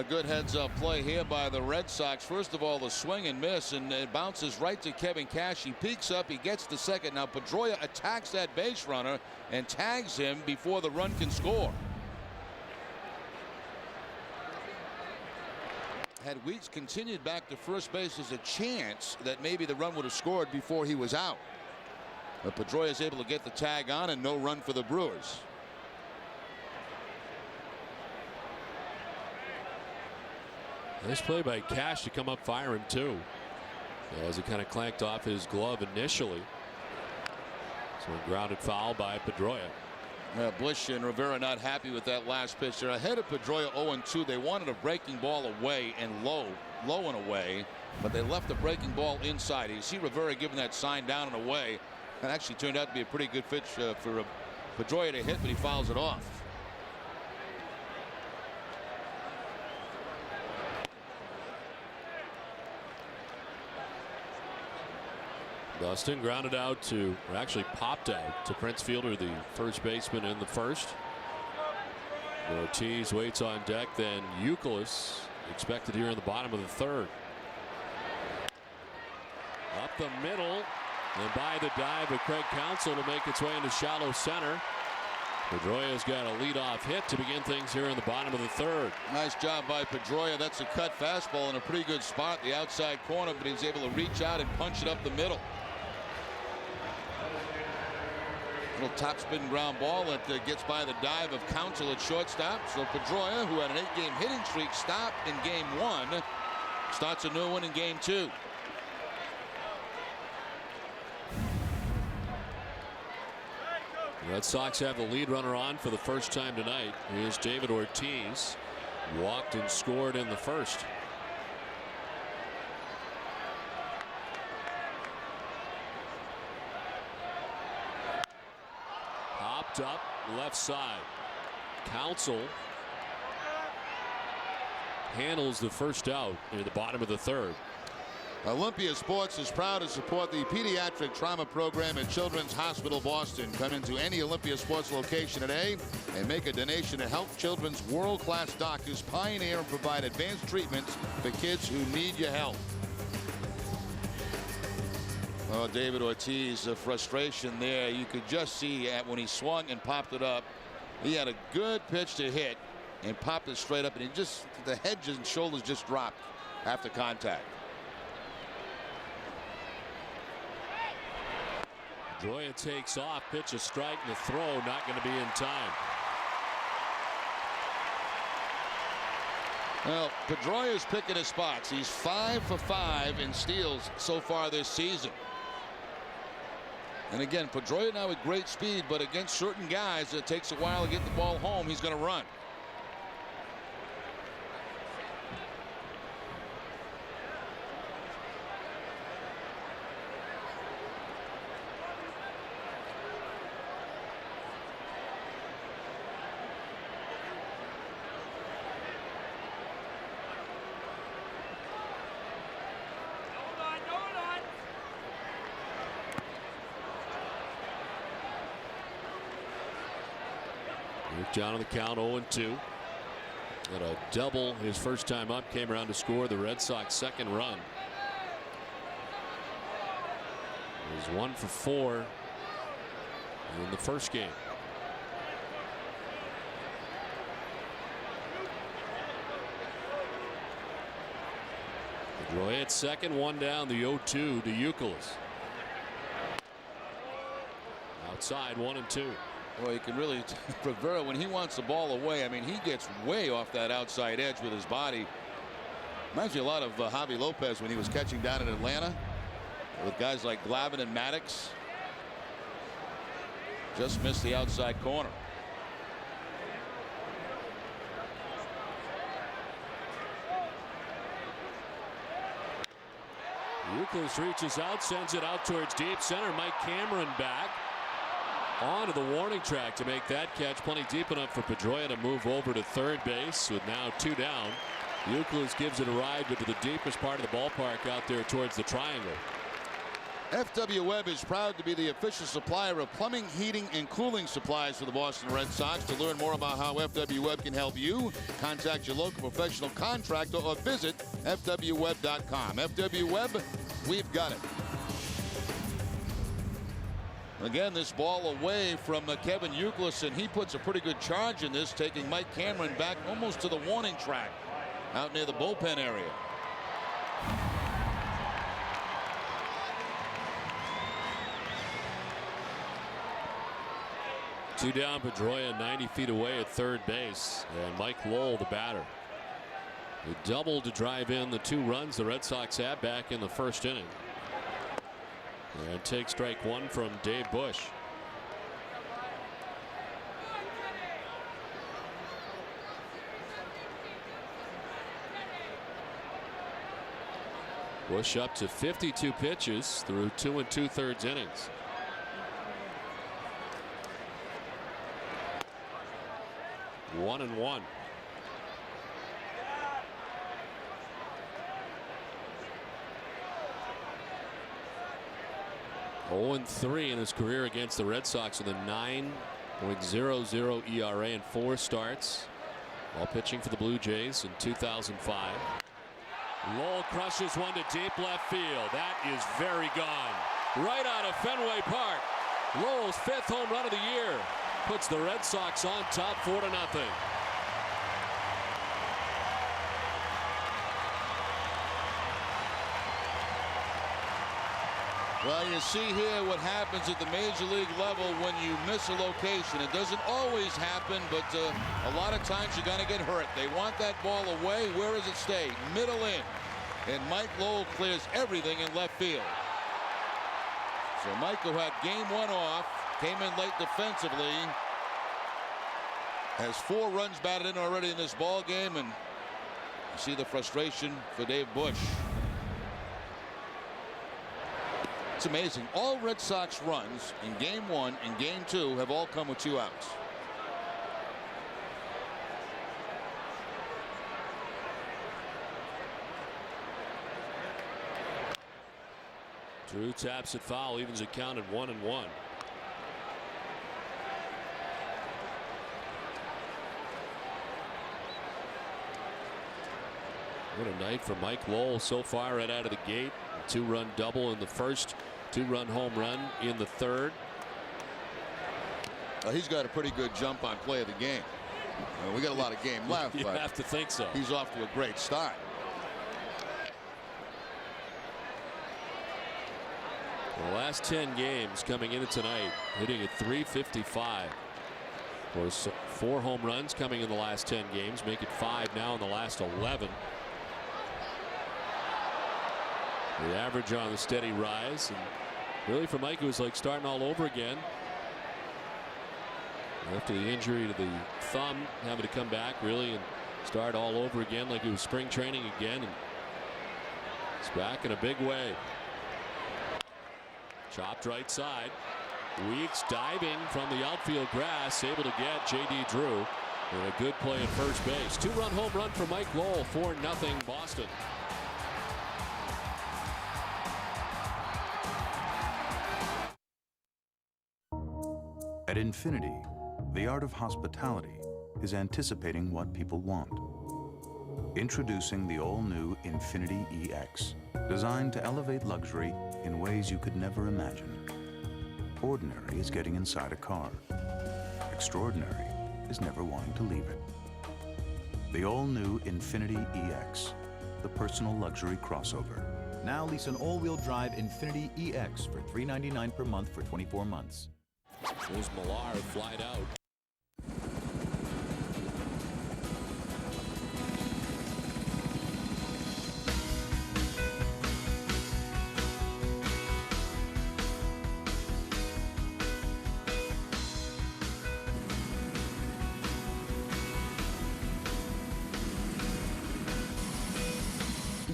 S11: Good heads-up play here by the Red Sox. First of all, the swing and miss, and it bounces right to Kevin Cash. He peeks up, he gets the second. Now Pedroia attacks that base runner and tags him before the run can score. Had Weeks continued back to first base, there's a chance that maybe the run would have scored before he was out. But Pedroia is able to get the tag on, and no run for the Brewers.
S1: Nice play by Cash to come up firing too, as he kind of clanked off his glove initially. So a grounded foul by Pedroia.
S11: Bush and Rivera not happy with that last pitch. They're ahead of Pedroia 0-2. They wanted a breaking ball away and low and away, but they left the breaking ball inside. You see Rivera giving that sign down and away. It actually turned out to be a pretty good pitch for Pedroia to hit, but he fouls it off.
S1: Dustin grounded out to, or actually popped out to Prince Fielder, the first baseman in the first. Ortiz waits on deck, then Youkilis expected here in the bottom of the third. Up the middle, and by the dive of Craig Counsell to make its way into shallow center. Pedroia's got a leadoff hit to begin things here in the bottom of the third.
S11: Nice job by Pedroia. That's a cut fastball in a pretty good spot, the outside corner, but he's able to reach out and punch it up the middle. Little top spin ground ball that gets by the dive of Counsell at shortstop. So Pedroia, who had an 8-game hitting streak, stopped in game 1, starts a new one in game 2.
S1: The Red Sox have the lead runner on for the first time tonight. Here's David Ortiz. Walked and scored in the first. Popped up left side. Counsell handles the first out near the bottom of the third.
S11: Olympia Sports is proud to support the pediatric trauma program at Children's Hospital Boston. Come into any Olympia Sports location today and make a donation to help children's world-class doctors pioneer and provide advanced treatments for kids who need your help. Oh, David Ortiz, the frustration there. You could just see when he swung and popped it up. He had a good pitch to hit and popped it straight up, and the head and shoulders just dropped after contact.
S1: Pedroia takes off, pitch a strike, and the throw not going to be in time.
S11: Well, Pedroia is picking his spots. He's 5 for 5 in steals so far this season. And again, Pedroia now with great speed, but against certain guys, it takes a while to get the ball home. He's going to run.
S1: Down on the count, 0-2. Got a double his first time up, came around to score the Red Sox second run. He was 1 for 4 in the first game. Pedroia at second, 1 down, the 0-2 to Youkilis. Outside, 1-2.
S11: Boy, you can really, Rivera, when he wants the ball away, I mean, he gets way off that outside edge with his body. Reminds me a lot of Javi Lopez when he was catching down in Atlanta with guys like Glavine and Maddox. Just missed the outside corner.
S1: Youkilis reaches out, sends it out towards deep center. Mike Cameron back onto the warning track to make that catch plenty deep enough for Pedroia to move over to third base with now 2 down. Youkilis gives it a ride, but to the deepest part of the ballpark out there towards the triangle.
S11: FW Webb is proud to be the official supplier of plumbing, heating, and cooling supplies for the Boston Red Sox. To learn more about how FW Webb can help you, contact your local professional contractor or visit fwwebb.com. FW Webb, we've got it. Again, this ball away from Kevin Youkilis, and he puts a pretty good charge in this, taking Mike Cameron back almost to the warning track out near the bullpen area.
S1: Two down, Pedroia 90 feet away at third base, and Mike Lowell, the batter. A double to drive in the 2 runs the Red Sox had back in the first inning. And take strike 1 from Dave Bush. Bush up to 52 pitches through 2 2/3 innings. 1-1. Oh, 0-3 in his career against the Red Sox with a 9.00 ERA and 4 starts, while pitching for the Blue Jays in 2005. Lowell crushes one to deep left field. That is very gone. Right out of Fenway Park. Lowell's 5th home run of the year puts the Red Sox on top 4-0.
S11: Well, you see here what happens at the major league level when you miss a location. It doesn't always happen, but a lot of times you're going to get hurt. They want that ball away. Where does it stay? Middle in. And Mike Lowell clears everything in left field. So Mike, who had game 1 off, came in late defensively, has 4 runs batted in already in this ball game, and you see the frustration for Dave Bush. It's amazing. All Red Sox runs in game 1 and game 2 have all come with 2 outs.
S1: Drew taps it foul, evens it count at 1-1. What a night for Mike Lowell so far right out of the gate. A 2-run double in the first, 2-run home run in the third.
S11: He's got a pretty good jump on play of the game. We got a lot of game left.
S1: You
S11: but
S1: have to think so.
S11: He's off to a great start.
S1: The last 10 games coming into tonight, hitting at .355. Of course, 4 home runs coming in the last 10 games, make it 5 now in the last 11. The average on the steady rise, and really for Mike it was like starting all over again. After the injury to the thumb, having to come back really and start all over again like it was spring training again, and it's back in a big way. Chopped right side. Weeks diving from the outfield grass, able to get J.D. Drew. And a good play at first base. 2-run home run for Mike Lowell, 4-0 Boston.
S3: At Infinity, the art of hospitality is anticipating what people want. Introducing the all-new Infinity EX, designed to elevate luxury in ways you could never imagine. Ordinary is getting inside a car. Extraordinary is never wanting to leave it. The all-new Infinity EX, the personal luxury crossover.
S4: Now lease an all-wheel drive Infinity EX for $399 per month for 24 months.
S1: There's Millar flied out.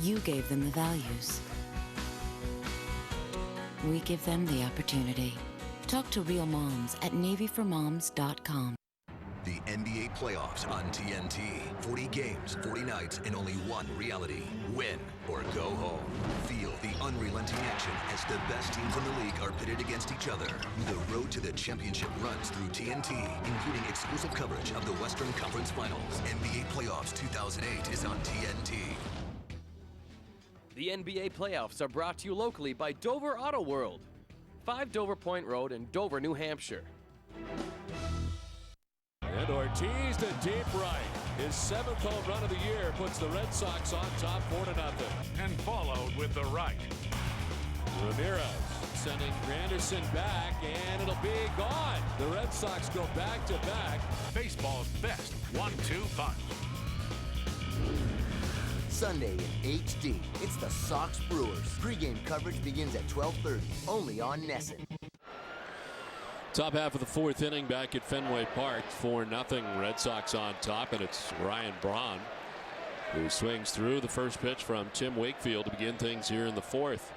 S22: You gave them the values. We give them the opportunity. Talk to real moms at NavyForMoms.com.
S23: The NBA playoffs on TNT. 40 games, 40 nights, and only one reality. Win or go home. Feel the unrelenting action as the best teams in the league are pitted against each other. The road to the championship runs through TNT, including exclusive coverage of the Western Conference Finals. NBA Playoffs 2008 is on TNT.
S24: The NBA playoffs are brought to you locally by Dover Auto World, 5 Dover Point Road in Dover, New Hampshire.
S1: And Ortiz to deep right. His 7th home run of the year puts the Red Sox on top 4-0.
S16: And followed with the right.
S1: Ramirez sending Granderson back, and it'll be gone. The Red Sox go back to back.
S16: Baseball's best 1-2 punch.
S25: Sunday in HD, it's the Sox Brewers. Pre-game coverage begins at 12:30, only on Nesson.
S1: Top half of the 4th inning back at Fenway Park, 4-0 Red Sox on top, and it's Ryan Braun who swings through the first pitch from Tim Wakefield to begin things here in the 4th.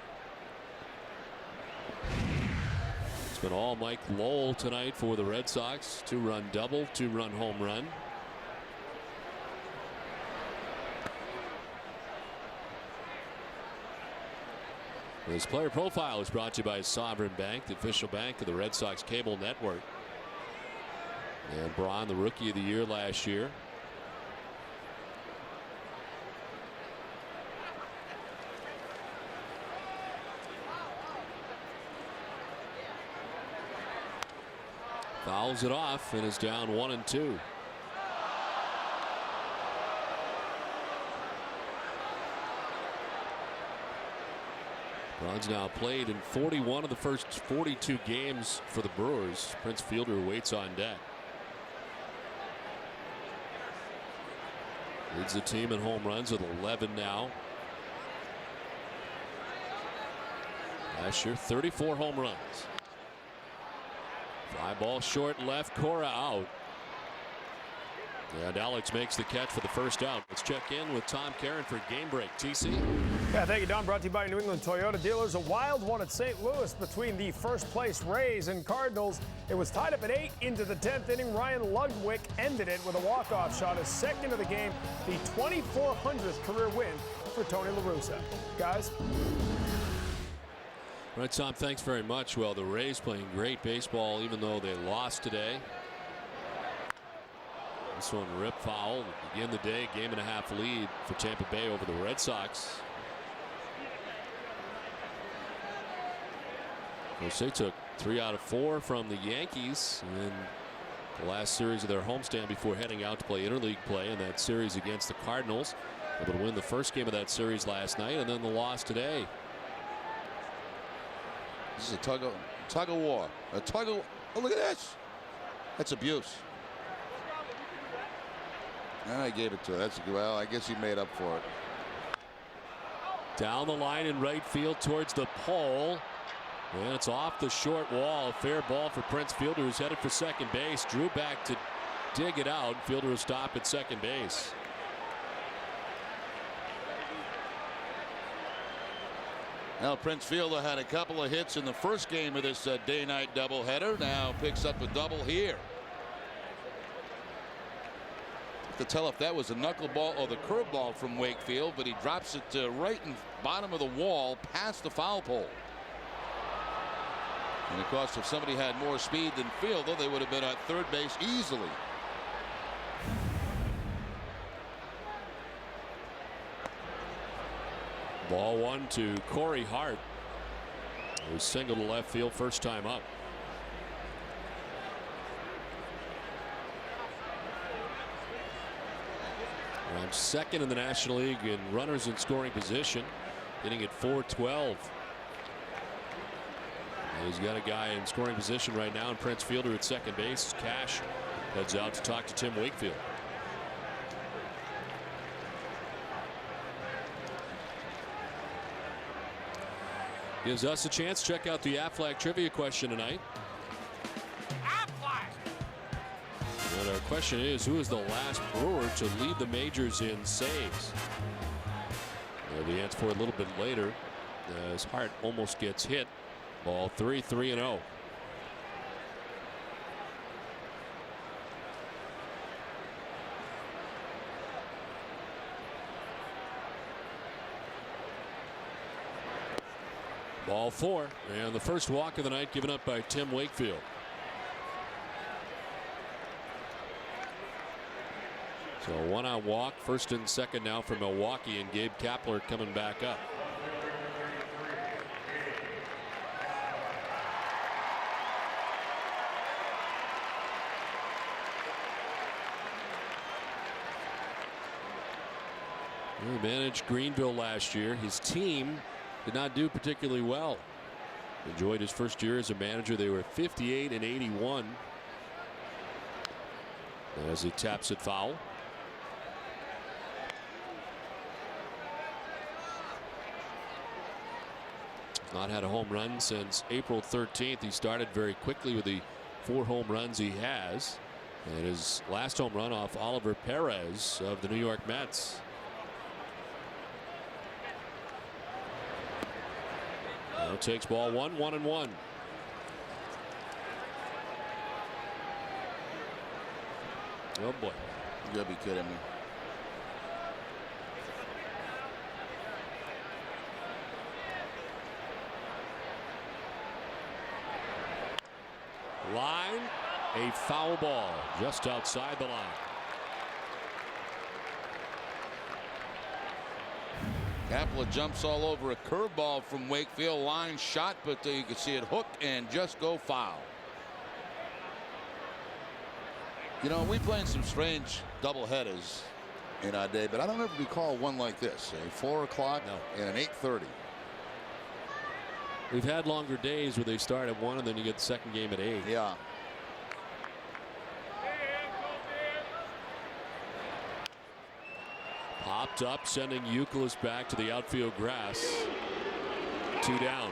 S1: It's been all Mike Lowell tonight for the Red Sox. 2-run double, 2-run home run. This player profile is brought to you by Sovereign Bank, the official bank of the Red Sox cable network. And Braun, the rookie of the year last year. Fouls it off and is down 1-2. Braun's now played in 41 of the first 42 games for the Brewers. Prince Fielder waits on deck. Leads the team in home runs with 11 now. Last year, 34 home runs. Fly ball short left, Cora out. And Alex makes the catch for the first out. Let's check in with Tom Caron for Game Break. TC?
S2: Yeah, thank you, Don. Brought to you by New England Toyota dealers. A wild one at St. Louis between the first place Rays and Cardinals. It was tied up at 8 into the 10th inning. Ryan Ludwig ended it with a walk-off shot, his second of the game, the 2,400th career win for Tony La Russa. Guys?
S1: All right, Tom, thanks very much. Well, the Rays playing great baseball even though they lost today. This one rip foul to begin the day. Game and a half lead for Tampa Bay over the Red Sox. Of course, they took 3 out of 4 from the Yankees in the last series of their homestand before heading out to play interleague play in that series against the Cardinals. Able to win the first game of that series last night and then the loss today.
S11: This is a tug of war. A tug of. Oh, look at this. That's abuse. And I gave it to her. That's well. I guess he made up for it.
S1: Down the line in right field towards the pole. And it's off the short wall. A fair ball for Prince Fielder, who's headed for second base. Drew back to dig it out. Fielder will stop at second base.
S11: Now Prince Fielder had a couple of hits in the first game of this day-night doubleheader. Now picks up a double here. To tell if that was a knuckleball or the curveball from Wakefield, but he drops it right in bottom of the wall past the foul pole. And of course, if somebody had more speed than Fielder, they would have been at third base easily.
S1: Ball one to Corey Hart, who singled to left field first time up. Ranked second in the National League in runners in scoring position, hitting at .412. He's got a guy in scoring position right now, and Prince Fielder at second base. Cash heads out to talk to Tim Wakefield. Gives us a chance to check out the Aflac trivia question tonight. And our question is, who is the last Brewer to lead the majors in saves? The answer for a little bit later, as Hart almost gets hit. Ball 3-0. Ball 4, and the first walk of the night given up by Tim Wakefield. So a one-out walk, first and second now for Milwaukee, and Gabe Kapler coming back up. He managed Greenville last year. His team did not do particularly well. Enjoyed his first year as a manager. They were 58-81. As he taps it foul. Not had a home run since April 13th. He started very quickly with the 4 home runs he has. And his last home run off Oliver Perez of the New York Mets. Now takes ball 1, 1-1. Oh boy.
S11: You gotta be kidding me.
S1: Line, a foul ball just outside the line.
S11: Kapler jumps all over a curveball from Wakefield. Line shot, but you can see it hook and just go foul. You know, we played some strange doubleheaders in our day, but I don't ever recall one like this. A 4 o'clock and an 8:30.
S1: We've had longer days where they start at 1 and then you get the second game at 8.
S11: Yeah.
S1: Popped up, sending Euclid back to the outfield grass. 2 down.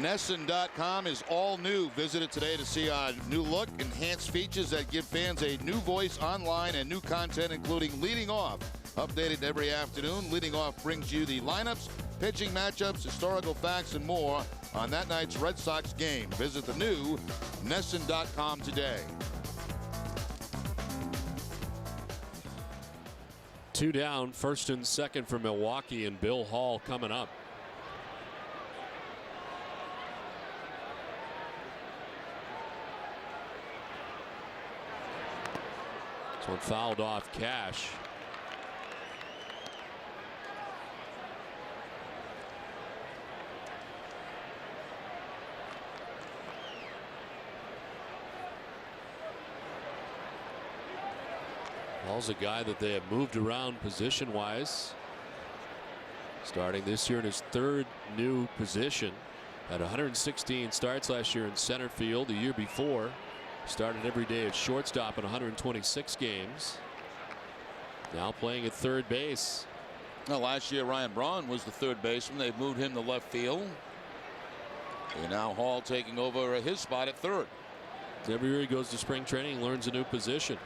S11: NESN.com is all new. Visit it today to see our new look, enhanced features that give fans a new voice online and new content, including Leading Off. Updated every afternoon, Leading Off brings you the lineups, pitching matchups, historical facts, and more on that night's Red Sox game. Visit the new NESN.com today.
S1: 2 down, first and second for Milwaukee, and Bill Hall coming up. This one fouled off Cash. Hall's a guy that they have moved around position-wise. Starting this year in his 3rd new position. Had 116 starts last year in center field. The year before, started every day at shortstop in 126 games. Now playing at third base.
S11: Now, last year Ryan Braun was the third baseman. They've moved him to left field. And now Hall taking over his spot at third.
S1: Every year he goes to spring training, learns a new position.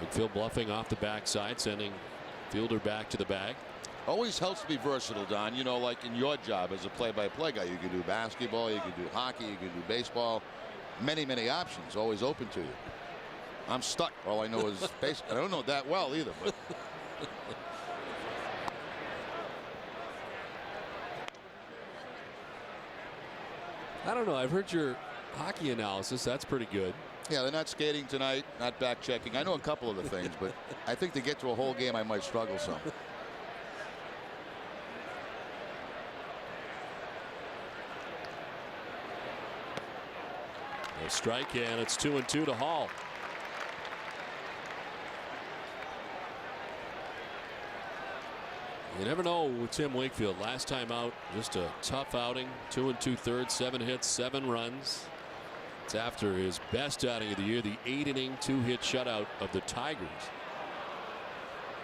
S1: Wakefield bluffing off the backside, sending fielder back to the bag.
S11: Always helps to be versatile, Don. You know, like in your job as a play-by-play guy, you can do basketball, you can do hockey, you can do baseball. Many, many options always open to you. I'm stuck. All I know is baseball. I don't know that well either. But
S1: I don't know. I've heard your hockey analysis. That's pretty good.
S11: yeah, they're not skating tonight, not back checking. I know a couple of the things, but I think to get to a whole game, I might struggle some.
S1: A strike, and it's 2-2 to Hall. You never know with Tim Wakefield. Last time out, just a tough outing. 2 2/3, 7 hits, 7 runs. It's after his best outing of the year, the 8-inning, 2-hit shutout of the Tigers.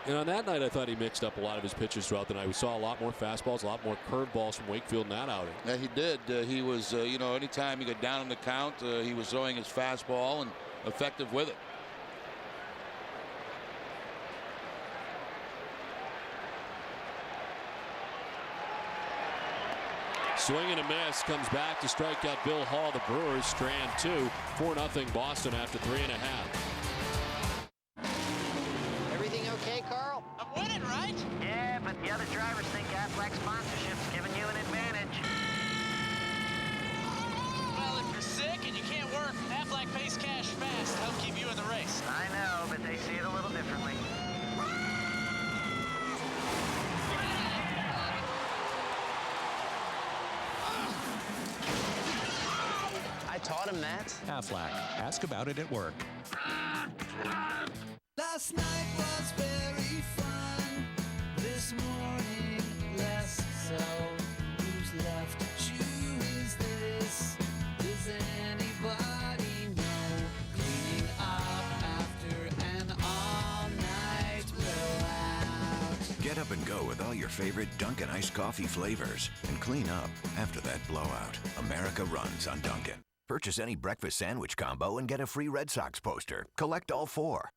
S1: And on that night, I thought he mixed up a lot of his pitches throughout the night. We saw a lot more fastballs, a lot more curveballs from Wakefield in that outing.
S11: Yeah, he did. He was, you know, anytime he got down in the count, he was throwing his fastball and effective with it.
S1: Swing and a miss, comes back to strike out Bill Hall. The Brewers strand 2, 4-0 Boston after 3.5.
S5: Everything okay, Carl? I'm winning, right? Yeah, but the other drivers think Aflac sponsorship's giving you an advantage.
S7: Well, if you're sick and you can't work, Aflac pays cash fast to help keep you in the race.
S5: I know, but they see it a little differently. I taught him that.
S9: Aflac. Ask about it at work.
S10: Last night was very fun. This morning, less so. Who's left? Who is this? Does anybody know? Cleaning up after an all-night blowout.
S23: Get up and go with all your favorite Dunkin' iced coffee flavors and clean up after that blowout. America runs on Dunkin'. Purchase any breakfast sandwich combo and get a free Red Sox poster. Collect all 4.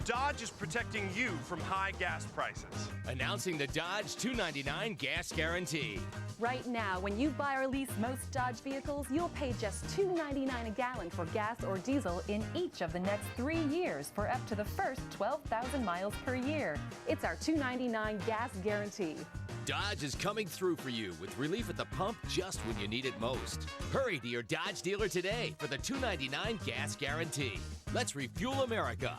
S13: Dodge is protecting you from high gas prices.
S18: Announcing the Dodge $2.99 gas guarantee.
S14: Right now, when you buy or lease most Dodge vehicles, you'll pay just $2.99 a gallon for gas or diesel in each of the next 3 years for up to the first 12,000 miles per year. It's our $2.99 gas guarantee.
S18: Dodge is coming through for you with relief at the pump just when you need it most. Hurry to your Dodge dealer today for the $2.99 gas guarantee. Let's refuel America.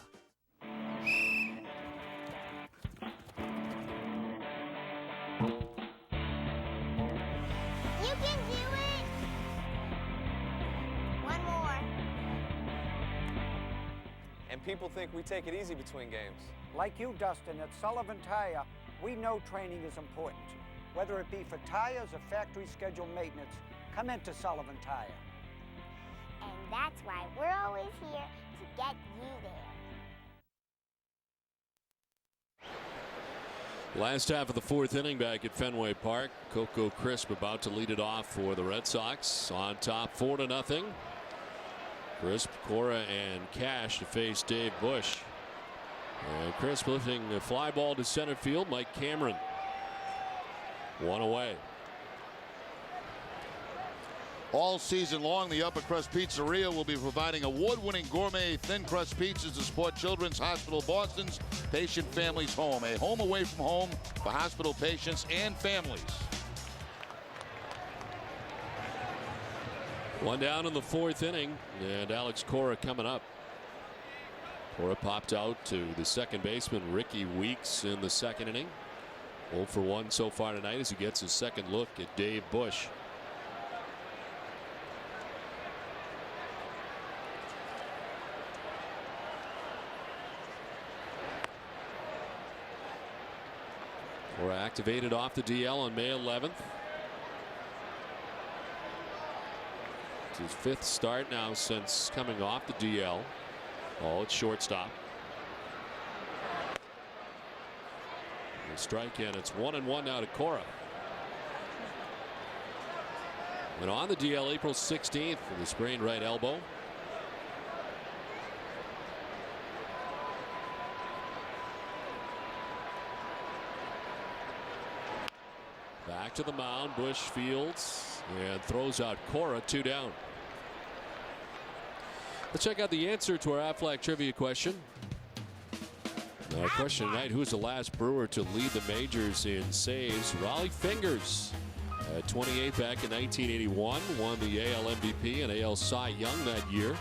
S15: You can do it! One more.
S17: And people think we take it easy between games.
S19: Like you, Dustin, at Sullivan Tire, we know training is important. Whether it be for tires or factory schedule maintenance, come into Sullivan Tire.
S15: And that's why we're always here to get you there.
S1: Last half of the fourth inning back at Fenway Park. Coco Crisp about to lead it off for the Red Sox. On top 4-0. Crisp, Cora, and Cash to face Dave Bush. And Crisp lifting a fly ball to center field. Mike Cameron. One away.
S11: All season long, the Upper Crust Pizzeria will be providing award-winning gourmet thin crust pizzas to support Children's Hospital Boston's Patient Families Home, a home away from home for hospital patients and families.
S1: One down in the fourth inning, and Alex Cora coming up. Cora popped out to the second baseman Ricky Weeks in the second inning. 0 for 1 so far tonight as he gets his second look at Dave Bush. Cora activated off the DL on May 11th. It's his fifth start now since coming off the DL. Oh, it's shortstop. A strike, and it's 1-1 now to Cora. And on the DL April 16th for the sprained right elbow. Back to the mound. Bush fields and throws out Cora. 2 down. Let's check out the answer to our Aflac trivia question. Our question tonight: who's the last Brewer to lead the majors in saves? Raleigh Fingers, at 28 back in 1981, won the AL MVP and AL Cy Young that year,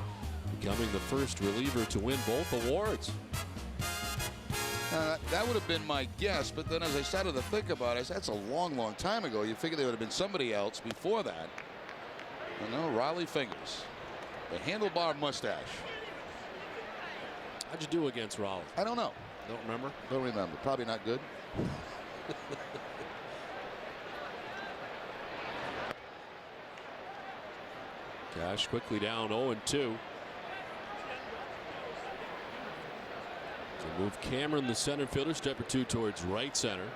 S1: becoming the first reliever to win both awards.
S11: That would have been my guess, but then as I started to think about it, I said, that's a long, long time ago. You figure there would have been somebody else before that. I know, Raleigh Fingers. The handlebar mustache.
S1: How'd you do against Raleigh?
S11: I don't know.
S1: Don't remember?
S11: Don't remember. Probably not good.
S1: Cash quickly down 0-2. To move Cameron, the center fielder, step or two towards right center.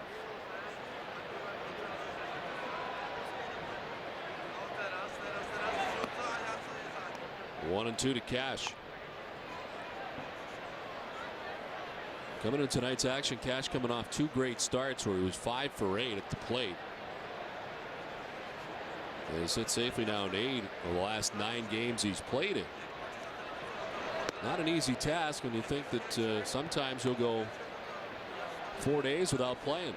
S1: One and 2 to Cash. Coming into tonight's action, Cash coming off 2 great starts where he was 5 for 8 at the plate. And he's hit safely now in 8 of the last 9 games he's played in. Not an easy task when you think that sometimes he'll go 4 days without playing.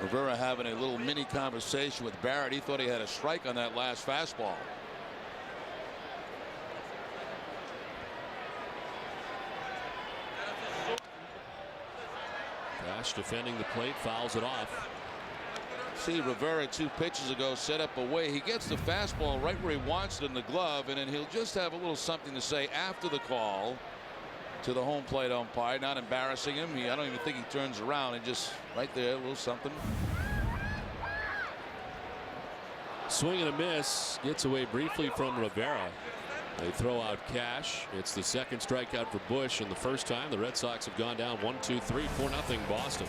S11: Rivera having a little mini conversation with Barrett. He thought he had a strike on that last fastball.
S1: Cash defending the plate, fouls it off.
S11: See, Rivera 2 pitches ago set up a way. He gets the fastball right where he wants it in the glove, and then he'll just have a little something to say after the call to the home plate umpire, not embarrassing him. I don't even think he turns around, and just right there, a little something.
S1: Swing and a miss, gets away briefly from Rivera. They throw out Cash. It's the second strikeout for Bush, and the first time the Red Sox have gone down 1-2-3, 4-0 Boston.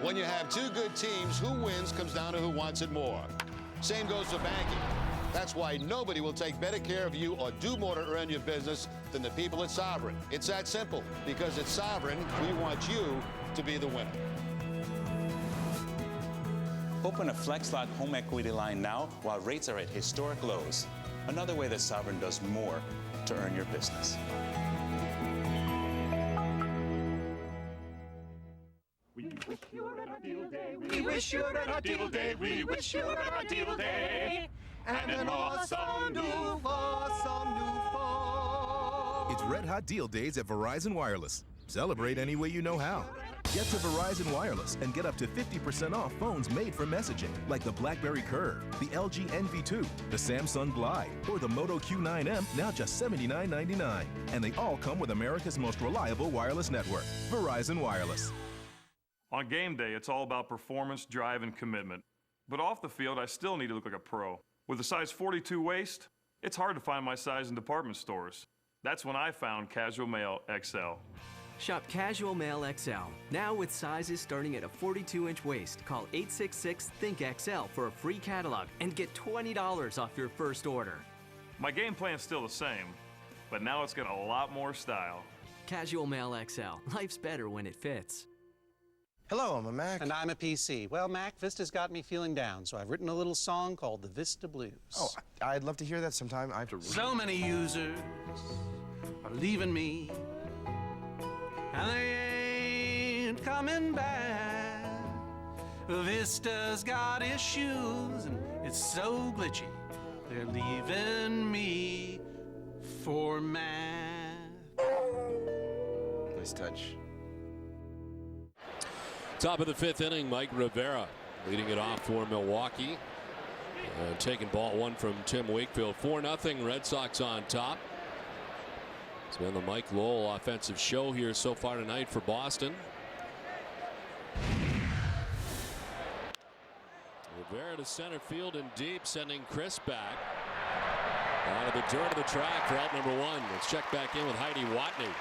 S21: When you have 2 good teams, who wins comes down to who wants it more. Same goes for banking. That's why nobody will take better care of you or do more to earn your business than the people at Sovereign. It's that simple. Because at Sovereign, we want you to be the winner.
S3: Open a FlexLock home equity line now while rates are at historic lows. Another way that Sovereign does more to earn your business.
S10: We wish you were at our deal day. We wish you were at our deal day. We wish you were at our deal day. And an awesome new fall.
S6: It's Red Hot Deal Days at Verizon Wireless. Celebrate any way you know how. Get to Verizon Wireless and get up to 50% off phones made for messaging, like the BlackBerry Curve, the LG NV2, the Samsung Glide, or the Moto Q9M, now just $79.99. And they all come with America's most reliable wireless network, Verizon Wireless.
S13: On game day, it's all about performance, drive, and commitment. But off the field, I still need to look like a pro. With a size 42 waist, it's hard to find my size in department stores. That's when I found Casual Male XL.
S8: Shop Casual Male XL, now with sizes starting at a 42-inch waist. Call 866-THINK-XL for a free catalog and get $20 off your first order.
S13: My game plan's still the same, but now it's got a lot more style.
S8: Casual Male XL, life's better when it fits.
S12: Hello, I'm a Mac.
S20: And I'm a PC. Well, Mac, Vista's got me feeling down, so I've written a little song called the Vista Blues.
S12: Oh, I'd love to hear that sometime. I have to.
S20: So many users are leaving me, and they ain't coming back. Vista's got issues, and it's so glitchy. They're leaving me for Mac.
S12: Nice touch.
S1: Top of the fifth inning, Mike Rivera leading it off for Milwaukee. Taking ball one from Tim Wakefield. 4-0 Red Sox on top. It's been the Mike Lowell offensive show here so far tonight for Boston. Rivera to center field and deep, sending Chris back. Out of the dirt of the track for out number one. Let's check back in with Heidi Watney.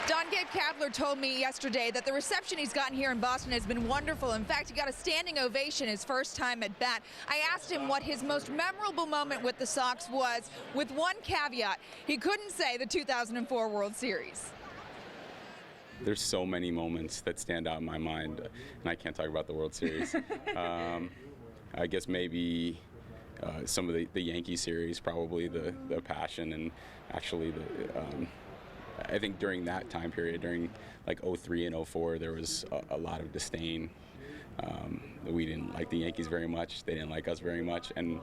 S26: Don Gabe Kapler told me yesterday that the reception he's gotten here in Boston has been wonderful. In fact, he got a standing ovation his first time at bat. I asked him what his most memorable moment with the Sox was, with one caveat. He couldn't say the 2004 World Series.
S27: There's so many moments that stand out in my mind, and I can't talk about the World Series. I guess maybe some of the Yankee series, probably the passion, and actually I think during that time period, during like 03 and 04, there was a lot of disdain. We didn't like the Yankees very much. They didn't like us very much, and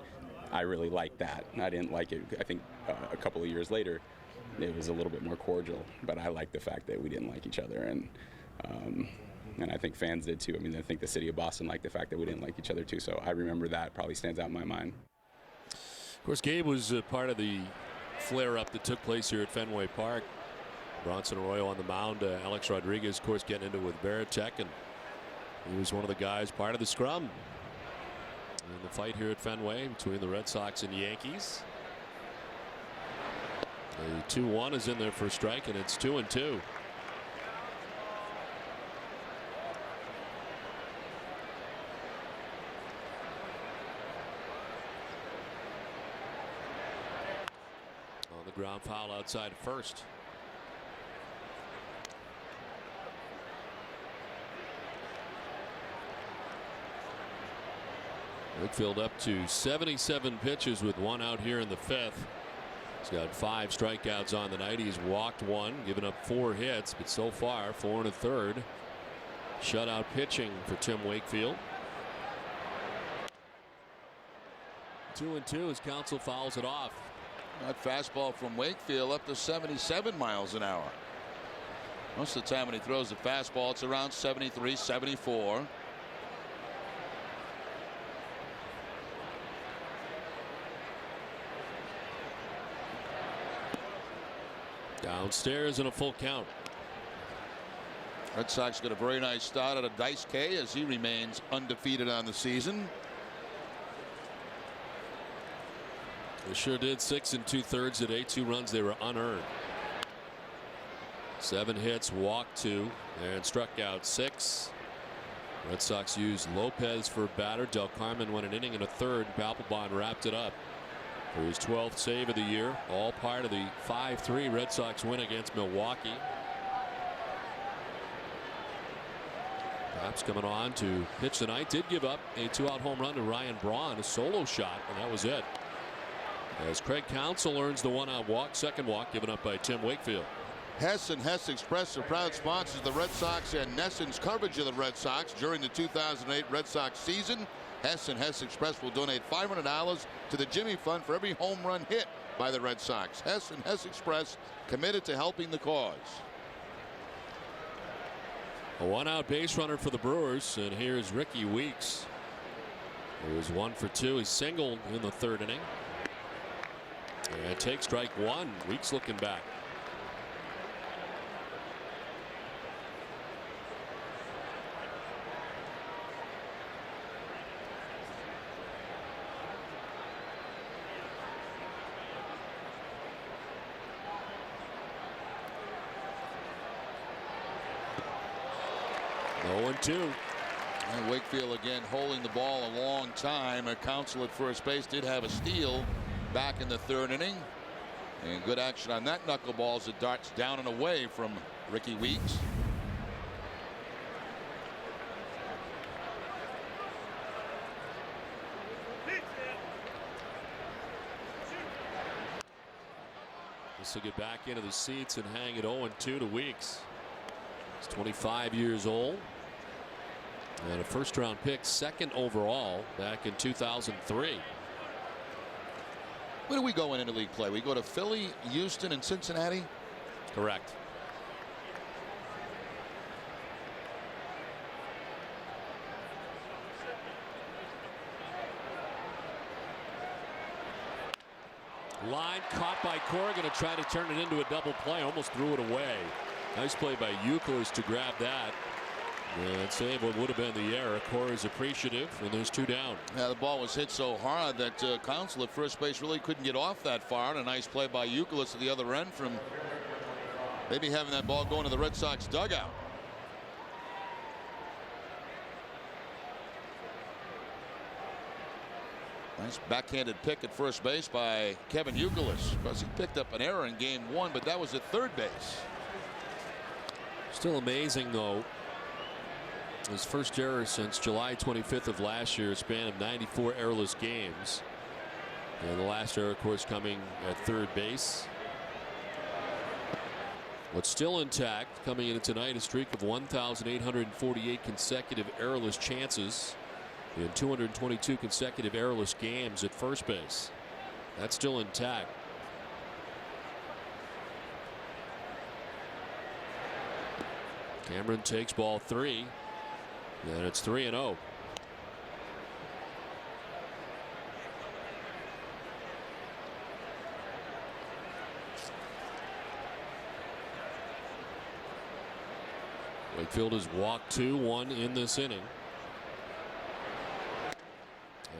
S27: I really liked that. I didn't like it. I think a couple of years later, it was a little bit more cordial, but I liked the fact that we didn't like each other, and I think fans did too. I mean, I think the city of Boston liked the fact that we didn't like each other too, so I remember that. Probably stands out in my mind.
S1: Of course, Gabe was part of the flare-up that took place here at Fenway Park. Bronson Arroyo on the mound. Alex Rodriguez, of course, getting into it with Veritek, and he was one of the guys part of the scrum in the fight here at Fenway between the Red Sox and Yankees. The 2-1 is in there for a strike, and it's 2-2. On the ground foul outside first. Wakefield up to 77 pitches with one out here in the fifth. He's got 5 strikeouts on the night. He's walked one, given up 4 hits, but so far 4 1/3 shutout pitching for Tim Wakefield. 2-2 as Counsell fouls it off.
S11: That fastball from Wakefield up to 77 miles an hour. Most of the time when he throws the fastball, it's around 73, 74.
S1: Downstairs and a full count.
S11: Red Sox got a very nice start out of Dice K as he remains undefeated on the season.
S1: They sure did. 6 2/3 at 8. 2 runs. They were unearned. 7 hits, walked 2, and struck out 6. Red Sox used Lopez for batter. Del Carmen went an inning and a third. Papelbon wrapped it up for his 12th save of the year. All part of the 5-3 Red Sox win against Milwaukee. Perhaps coming on to pitch tonight. Did give up a 2-out home run to Ryan Braun, a solo shot, and that was it. As Craig Counsell earns the 1-out walk, second walk given up by Tim Wakefield.
S11: Hess and Hess Express are proud sponsors of the Red Sox and Nesson's coverage of the Red Sox during the 2008 Red Sox season. Hess and Hess Express will donate $500 to the Jimmy Fund for every home run hit by the Red Sox. Hess and Hess Express committed to helping the cause.
S1: A 1-out base runner for the Brewers, and here's Ricky Weeks. He was 1 for 2. He singled in the third inning. And take strike one. Weeks looking back. And 2.
S11: And Wakefield again holding the ball a long time. A Counsell at first base did have a steal back in the third inning. And good action on that knuckleball as it darts down and away from Ricky Weeks.
S1: This will get back into the seats and hang it 0-2 to Weeks. He's 25 years old. And a first-round pick, second overall back in 2003.
S11: Where do we go in interleague play? We go to Philly, Houston, and Cincinnati?
S1: Correct. Line caught by Corrigan to try to turn it into a double play. Almost threw it away. Nice play by Euclid to grab that. And save what would have been the error. Corey's appreciative, and there's 2 down.
S11: Yeah, the ball was hit so hard that Counsell at first base really couldn't get off that far. And a nice play by Euclid to the other end from maybe having that ball going to the Red Sox dugout. Nice backhanded pick at first base by Kevin Euclid. Because he picked up an error in game 1, but that was at third base.
S1: Still amazing, though. His first error since July 25th of last year, a span of 94 errorless games. And the last error, of course, coming at third base. What's still intact coming into tonight, a streak of 1,848 consecutive errorless chances in 222 consecutive errorless games at first base. That's still intact. Cameron takes ball 3. And it's 3-0. Wakefield has walked 2-1 in this inning.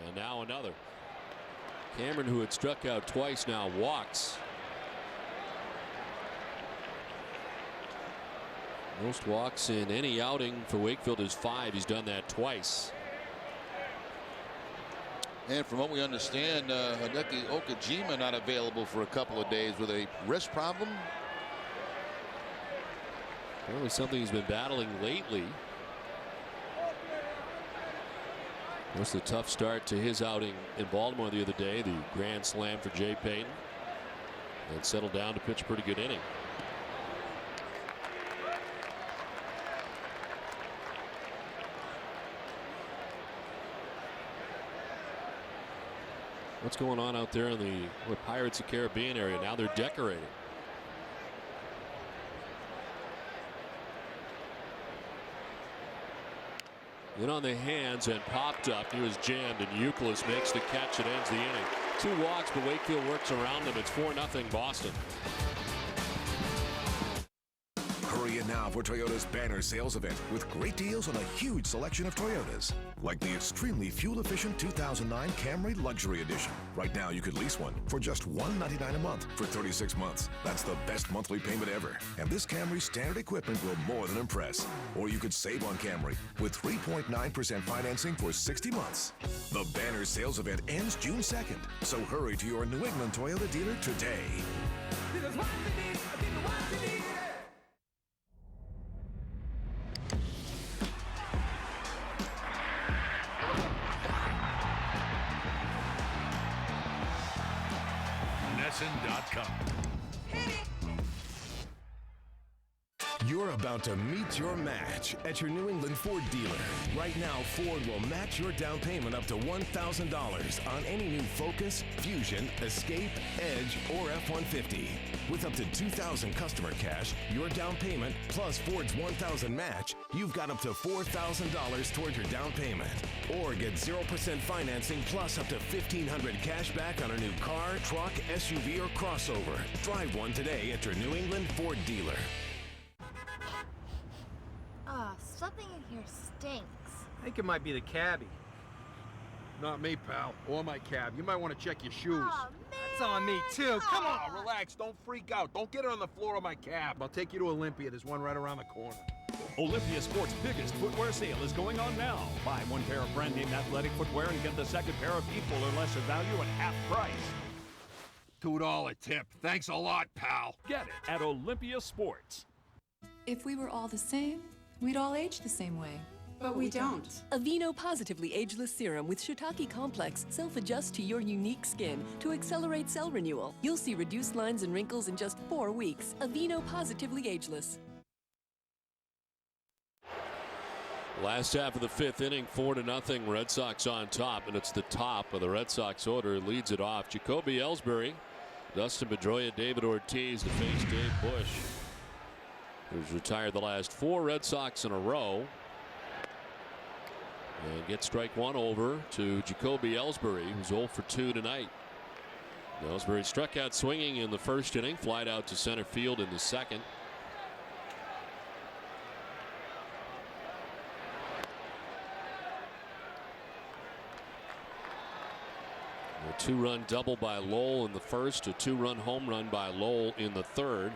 S1: And now another. Cameron, who had struck out twice, now walks. Most walks in any outing for Wakefield is 5. He's done that twice.
S11: And from what we understand, Hideki Okajima not available for a couple of days with a wrist problem.
S1: Apparently something he's been battling lately. That's the tough start to his outing in Baltimore the other day. The grand slam for Jay Payton. And settled down to pitch a pretty good inning. What's going on out there in the Pirates of the Caribbean area? Now they're decorating. In on the hands and popped up. He was jammed, and Euclid makes the catch and ends the inning. 2 walks, but Wakefield works around them. It's 4-0 Boston.
S6: Hurry in now for Toyota's banner sales event with great deals on a huge selection of Toyotas.
S2: like the extremely fuel-efficient 2009 Camry Luxury Edition. Right now, you could lease one for just $199 a month for 36 months. That's the best monthly payment ever. And this Camry's standard equipment will more than impress. Or you could save on Camry with 3.9% financing for 60 months. The banner sales event ends June 2nd, so hurry to your New England Toyota dealer today.
S4: NESN.com.
S6: You're about to meet your match at your New England Ford dealer. Right now, Ford will match your down payment up to $1,000 on any new Focus, Fusion, Escape, Edge, or F-150. With up to $2,000 customer cash, your down payment plus Ford's $1,000 match, you've got up to $4,000 towards your down payment. Or get 0% financing plus up to $1,500 cash back on a new car, truck, SUV, or crossover. Drive one today at your New England Ford dealer.
S7: Something in here stinks.
S16: I think it might be the cabbie. Not me, pal, or my cab. You might want to check your shoes.
S7: Oh, man.
S16: That's on me, too. Come on, relax. Don't freak out. Don't get it on the floor of my cab. I'll take you to Olympia. There's one right around the corner.
S9: Olympia Sports' biggest footwear sale is going on now. Buy one pair of brand name athletic footwear and get the second pair of equal or lesser value at half price.
S16: $2 tip. Thanks a lot, pal.
S9: Get it at Olympia Sports.
S22: If we were all the same, we'd all age the same way.
S24: But we don't.
S25: Aveeno Positively Ageless Serum with Shiitake Complex self-adjusts to your unique skin to accelerate cell renewal. You'll see reduced lines and wrinkles in just 4 weeks. Aveeno Positively Ageless.
S1: Last half of the 5th inning, 4-0. Red Sox on top, and it's the top of the Red Sox order who leads it off. Jacoby Ellsbury, Dustin Pedroia, David Ortiz to face Dave Bush, who's retired the last 4 Red Sox in a row. And get strike one over to Jacoby Ellsbury, who's 0 for 2 tonight. Ellsbury struck out swinging in the first inning, flied out to center field in the second. A 2-run double by Lowell in the first, a 2-run home run by Lowell in the third.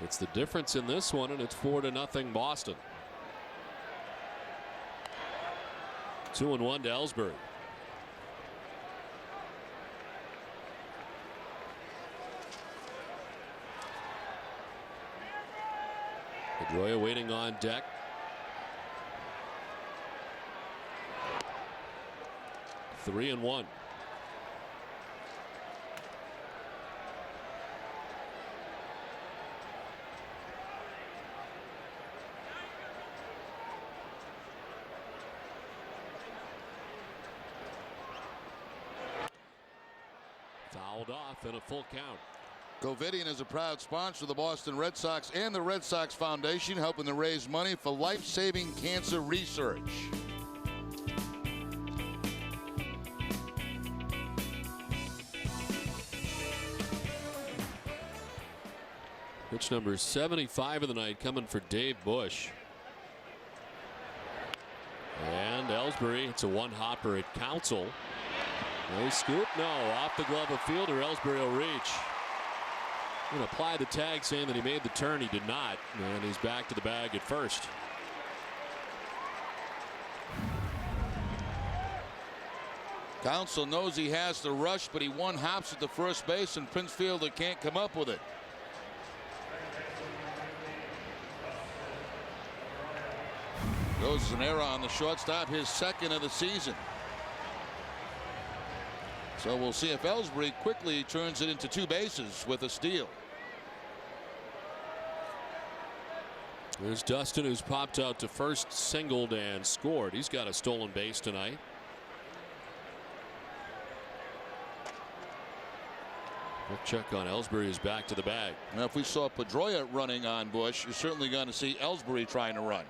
S1: It's the difference in this one, and it's 4-0 Boston. 2-1 to Ellsbury. Pedroia waiting on deck. Three and one. Fouled off and a full count.
S11: Covidien is a proud sponsor of the Boston Red Sox and the Red Sox Foundation, helping to raise money for life-saving cancer research.
S1: Pitch number 75 of the night coming for Dave Bush. And Ellsbury, it's a one-hopper at Council. Nice scoop, no, off the glove of fielder. Ellsbury will reach. Going to apply the tag saying that he made the turn. He did not, and he's back to the bag at first.
S11: Council knows he has to rush, but he one-hops at the first base, and Prince Fielder can't come up with it. Goes an error on the shortstop, his second of the season. So we'll see if Ellsbury quickly turns it into 2 bases with a steal.
S1: There's Dustin, who's popped out to first, singled, and scored. He's got a stolen base tonight. Quick check on Ellsbury, who's back to the bag.
S11: Now, if we saw Pedroia running on Bush, you're certainly going to see Ellsbury trying to run.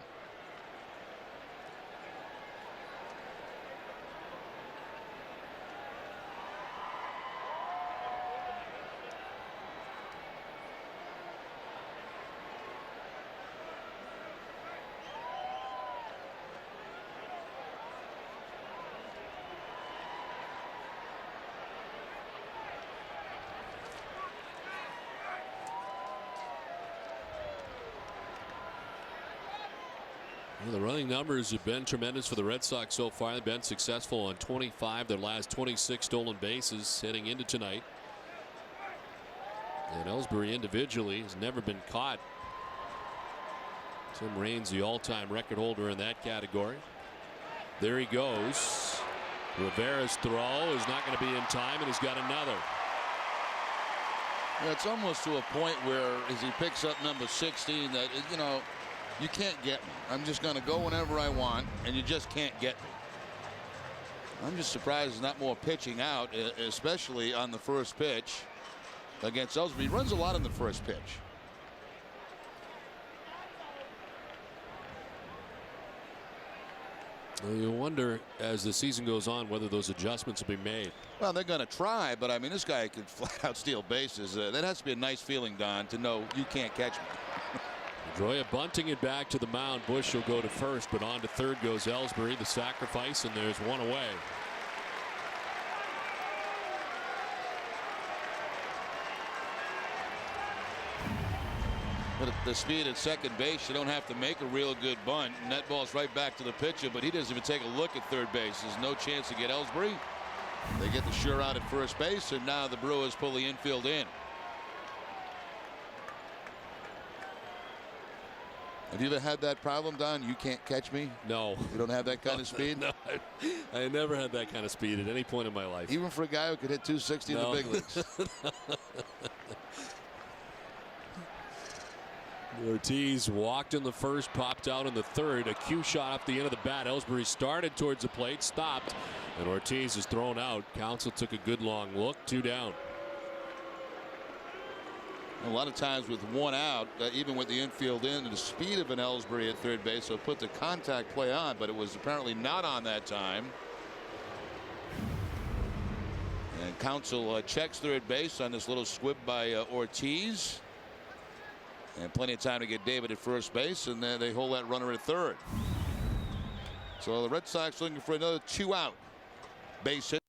S1: Well, the running numbers have been tremendous for the Red Sox so far. They've been successful on 25 their last 26 stolen bases heading into tonight. And Ellsbury individually has never been caught. Tim Raines, the all-time record holder in that category. There he goes. Rivera's throw is not going to be in time, and he's got another.
S11: Yeah, it's almost to a point where as he picks up number 16 that, you know, you can't get me. I'm just going to go whenever I want, and you just can't get me. I'm just surprised there's not more pitching out, especially on the first pitch against Ellsbury. He runs a lot in the first pitch.
S1: Well, you wonder as the season goes on whether those adjustments will be made.
S11: Well, they're going to try, but I mean, this guy could flat out steal bases. That has to be a nice feeling, Don, to know you can't catch me.
S1: Pedroia bunting it back to the mound. Bush will go to first, but on to third goes Ellsbury. The sacrifice, and there's one away.
S11: But at the speed at second base, you don't have to make a real good bunt. And that ball's right back to the pitcher, but he doesn't even take a look at third base. There's no chance to get Ellsbury. They get the sure out at first base, and now the Brewers pull the infield in. Have you ever had that problem, Don? You can't catch me?
S1: No.
S11: You don't have that kind of speed?
S1: No, I never had that kind of speed at any point in my life.
S11: Even for a guy who could hit 260 in the big leagues.
S1: Ortiz walked in the first, popped out in the third. A cue shot up the end of the bat. Ellsbury started towards the plate, stopped, and Ortiz is thrown out. Counsell took a good long look. 2 down.
S11: A lot of times with one out, even with the infield in, the speed of an Ellsbury at third base, so put the contact play on, but it was apparently not on that time. And Counsell checks third base on this little squib by Ortiz. And plenty of time to get David at first base, and then they hold that runner at third. So the Red Sox looking for another 2-out base hit.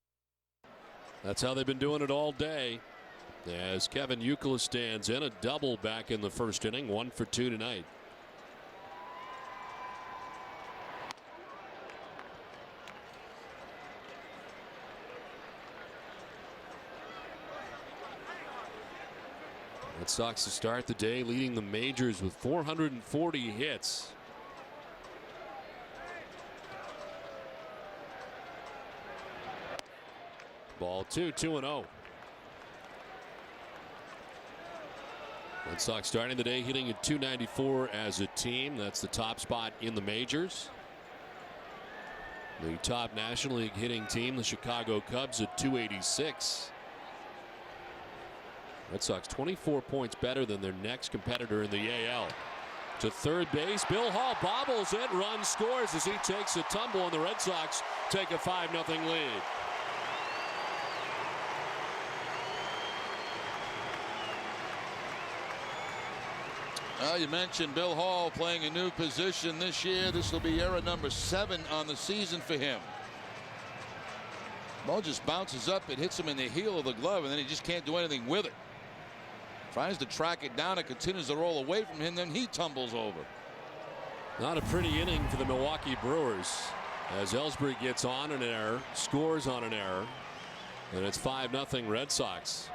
S1: That's how they've been doing it all day. As Kevin Youkilis stands in, a double back in the first inning, 1 for 2 tonight. Red Sox to start the day leading the majors with 440 hits. Ball 2-0. Red Sox starting the day hitting at 294 as a team. That's the top spot in the majors. The top National League hitting team, the Chicago Cubs, at 286. Red Sox 24 points better than their next competitor in the AL. To third base, Bill Hall bobbles it, runs, scores as he takes a tumble, and the Red Sox take a 5-0 lead.
S11: You mentioned Bill Hall playing a new position this year. This will be error number 7 on the season for him. Ball just bounces up, it hits him in the heel of the glove, and then he just can't do anything with it. Tries to track it down, it continues to roll away from him, then he tumbles over.
S1: Not a pretty inning for the Milwaukee Brewers as Ellsbury gets on an error, scores on an error, and it's 5-0 Red Sox.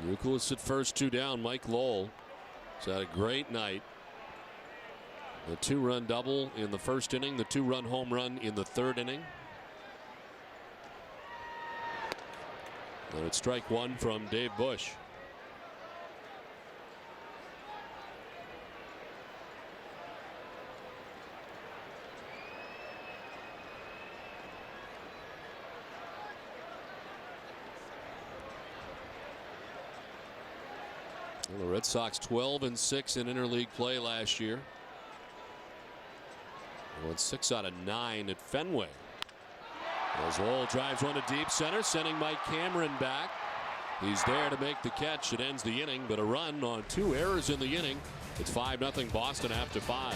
S1: Youkilis at first, 2 down. Mike Lowell has had a great night. The 2-run double in the first inning, the 2-run home run in the third inning. And it's strike 1 from Dave Bush. Well, the Red Sox 12-6 in interleague play last year. Well, it's 6 out of 9 at Fenway. As Lowell drives one to deep center, sending Mike Cameron back. He's there to make the catch. It ends the inning, but a run on 2 errors in the inning. It's 5-0 Boston after 5.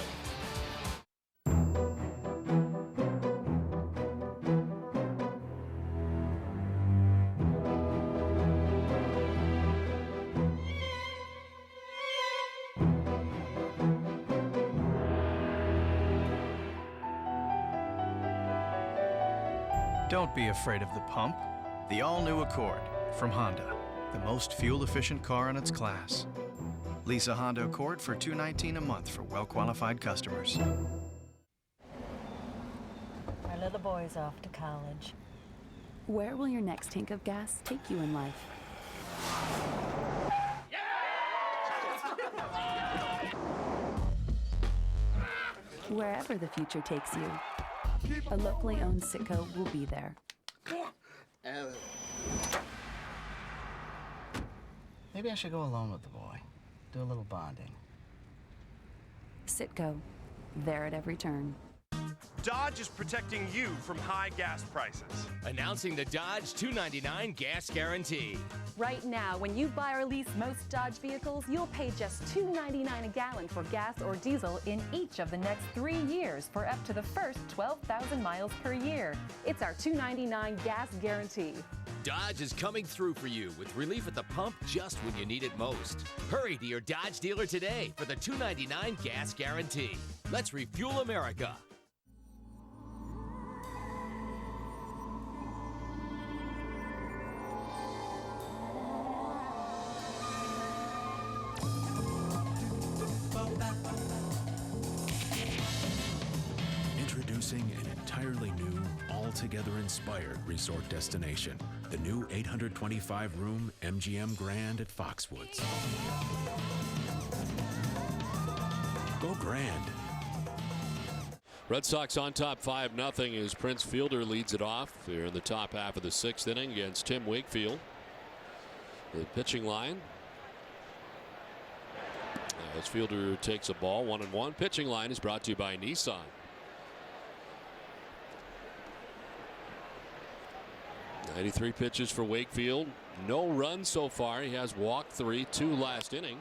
S4: Don't be afraid of the pump. The all-new Accord from Honda, the most fuel-efficient car in its class. Lease a Honda Accord for $219 a month for well-qualified customers.
S5: Our little boy's off to college.
S14: Where will your next tank of gas take you in life? Wherever the future takes you, a locally owned Citgo will be there.
S17: Maybe I should go alone with the boy. Do a little bonding.
S14: Citgo, there at every turn.
S18: Dodge is protecting you from high gas prices.
S23: Announcing the Dodge $2.99 gas guarantee.
S24: Right now, when you buy or lease most Dodge vehicles, you'll pay just $2.99 a gallon for gas or diesel in each of the next 3 years for up to the first 12,000 miles per year. It's our $2.99 gas guarantee.
S23: Dodge is coming through for you with relief at the pump just when you need it most. Hurry to your Dodge dealer today for the $2.99 gas guarantee. Let's refuel America.
S28: Introducing an entirely new, altogether inspired resort destination. The new 825-room MGM Grand at Foxwoods. Go Grand.
S1: Red Sox on top 5-0 as Prince Fielder leads it off here in the top half of the 6th inning against Tim Wakefield. The pitching line. As Fielder takes a ball, 1-1. Pitching line is brought to you by Nissan. 93 pitches for Wakefield. No runs so far. He has walked 3, 2 last inning.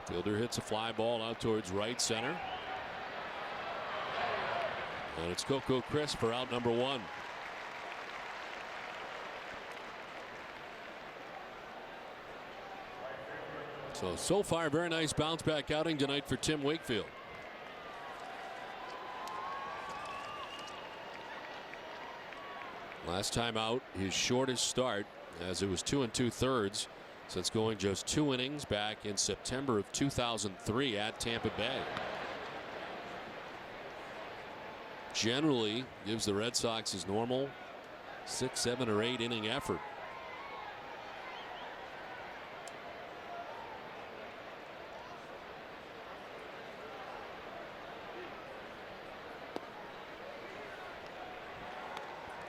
S1: Fielder hits a fly ball out towards right center. And it's Coco Crisp for out number 1. So far, very nice bounce back outing tonight for Tim Wakefield. Last time out, his shortest start, as it was 2 2/3 since going just 2 innings back in September of 2003 at Tampa Bay. Generally gives the Red Sox his normal 6, 7, or 8 inning effort.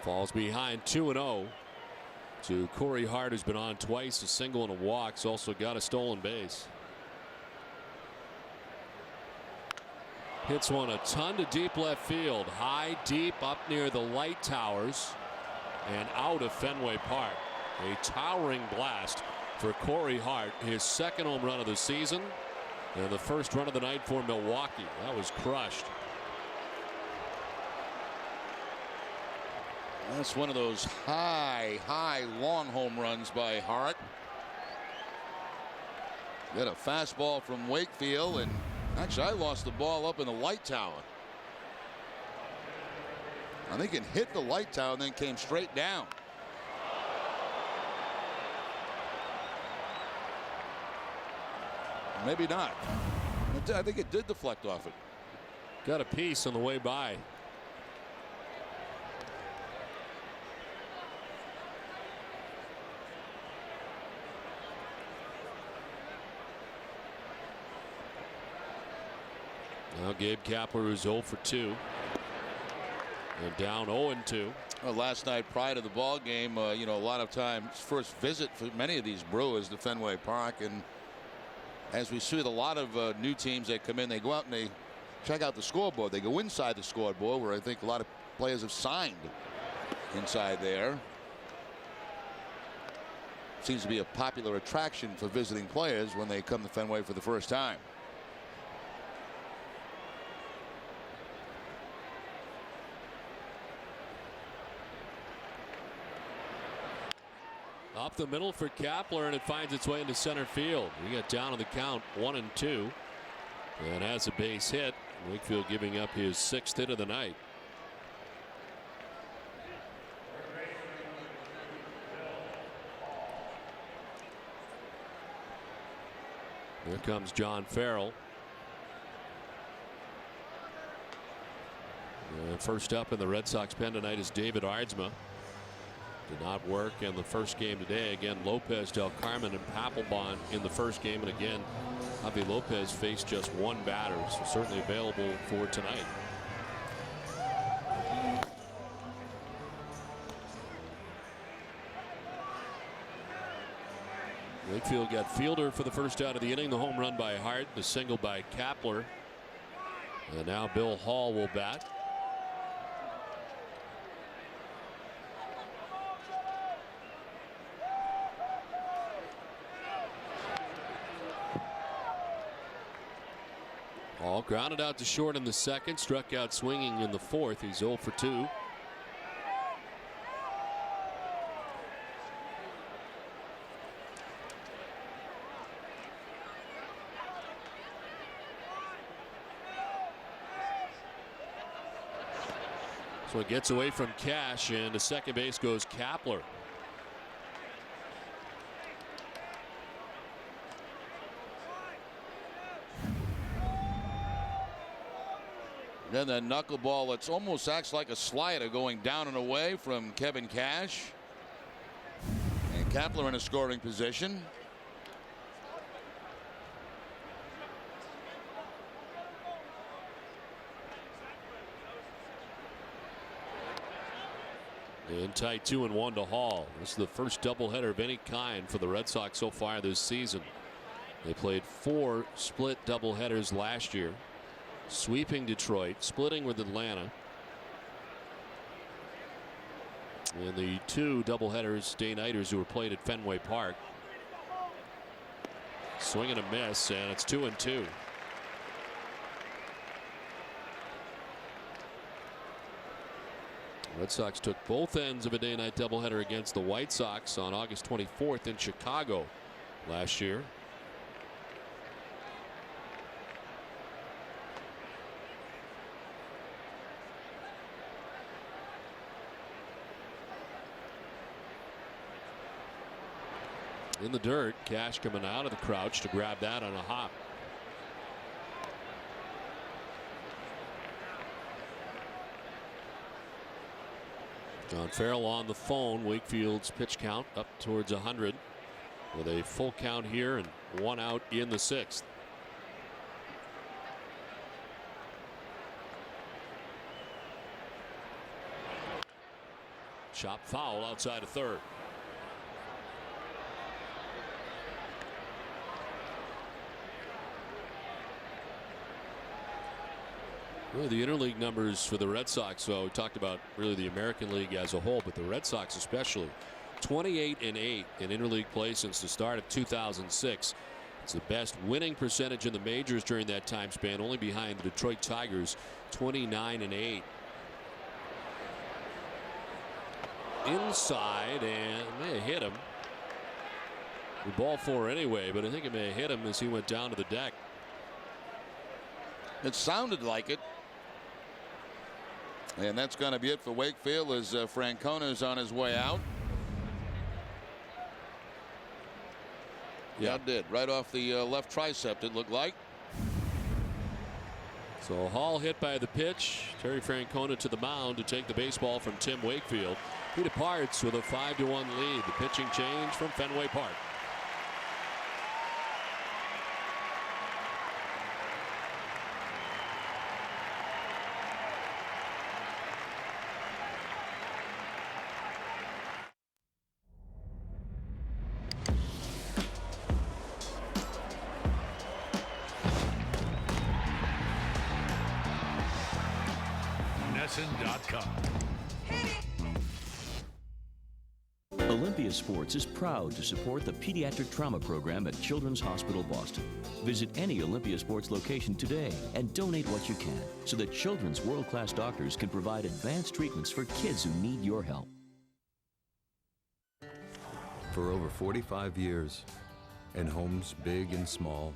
S1: Falls behind 2-0 to Corey Hart, who's been on twice, a single and a walk. He's also got a stolen base. Hits one a ton to deep left field. High, deep, up near the light towers and out of Fenway Park. A towering blast for Corey Hart, his second home run of the season and the first run of the night for Milwaukee. That was crushed.
S11: That's one of those high, long home runs by Hart. Got a fastball from Wakefield, and actually I lost the ball up in the light tower. I think it hit the light tower and then came straight down. Maybe not. I think it did deflect off it.
S1: Got a piece on the way by. Now Gabe Kapler is 0 for 2 and down 0-2.
S11: Well, last night prior to the ball game, you know, a lot of times first visit for many of these Brewers to Fenway Park, and as we see with a lot of new teams that come in, they go out and they check out the scoreboard. They go inside the scoreboard, where I think a lot of players have signed inside there. Seems to be a popular attraction for visiting players when they come to Fenway for the first time.
S1: Up the middle for Kapler, and it finds its way into center field. We got down on the count 1-2 and has a base hit. Wakefield giving up his 6th hit of the night. Here comes John Farrell. First up in the Red Sox pen tonight is David Aardsma. Did not work in the first game today. Again, Lopez, Del Carmen, and Papelbon in the first game. And again, Javi Lopez faced just one batter, so certainly available for tonight. Wakefield got fielder for the first out of the inning. The home run by Hart, the single by Kapler. And now Bill Hall will bat. Hall grounded out to short in the second, struck out swinging in the fourth. He's 0 for 2. So it gets away from Cash, and to second base goes Kapler.
S11: Then that knuckleball that's almost acts like a slider going down and away from Kevin Cash. And Kapler in a scoring position.
S1: In tight 2-1 to Hall. This is the first doubleheader of any kind for the Red Sox so far this season. They played 4 split doubleheaders last year, sweeping Detroit, splitting with Atlanta. And the 2 doubleheaders, day-nighters, who were played at Fenway Park. Swing and a miss, and it's 2-2. Red Sox took both ends of a day-night doubleheader against the White Sox on August 24th in Chicago last year. In the dirt, Cash coming out of the crouch to grab that on a hop. John Farrell on the phone. Wakefield's pitch count up towards 100 with a full count here and 1 out in the 6th. Chop foul outside of third. Really, the interleague numbers for the Red Sox, so we talked about really the American League as a whole, but the Red Sox especially, 28-8 in interleague play since the start of 2006. It's the best winning percentage in the majors during that time span, only behind the Detroit Tigers, 29-8. Inside, and may have hit him. The ball 4 anyway, but I think it may have hit him as he went down to the deck.
S11: It sounded like it. And that's going to be it for Wakefield as Francona is on his way out. Yeah, it did. Right off the left tricep, it looked like.
S1: So Hall hit by the pitch. Terry Francona to the mound to take the baseball from Tim Wakefield. He departs with a 5-1 lead. The pitching change from Fenway Park.
S3: Olympia Sports is proud to support the Pediatric Trauma Program at Children's Hospital Boston. Visit any Olympia Sports location today and donate what you can so that children's world-class doctors can provide advanced treatments for kids who need your help.
S8: For over 45 years, in homes big and small,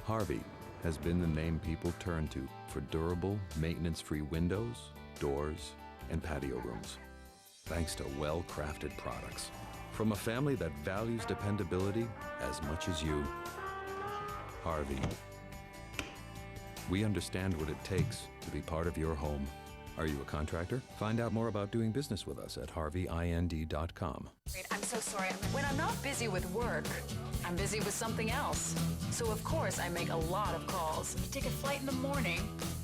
S8: Harvey has been the name people turn to for durable, maintenance-free windows, doors, and patio rooms. Thanks to well-crafted products from a family that values dependability as much as you. Harvey. We understand what it takes to be part of your home. Are you a contractor? Find out more about doing business with us at harveyind.com.
S10: I'm so sorry. When I'm not busy with work, I'm busy with something else. So of course I make a lot of calls. I take a flight in the morning.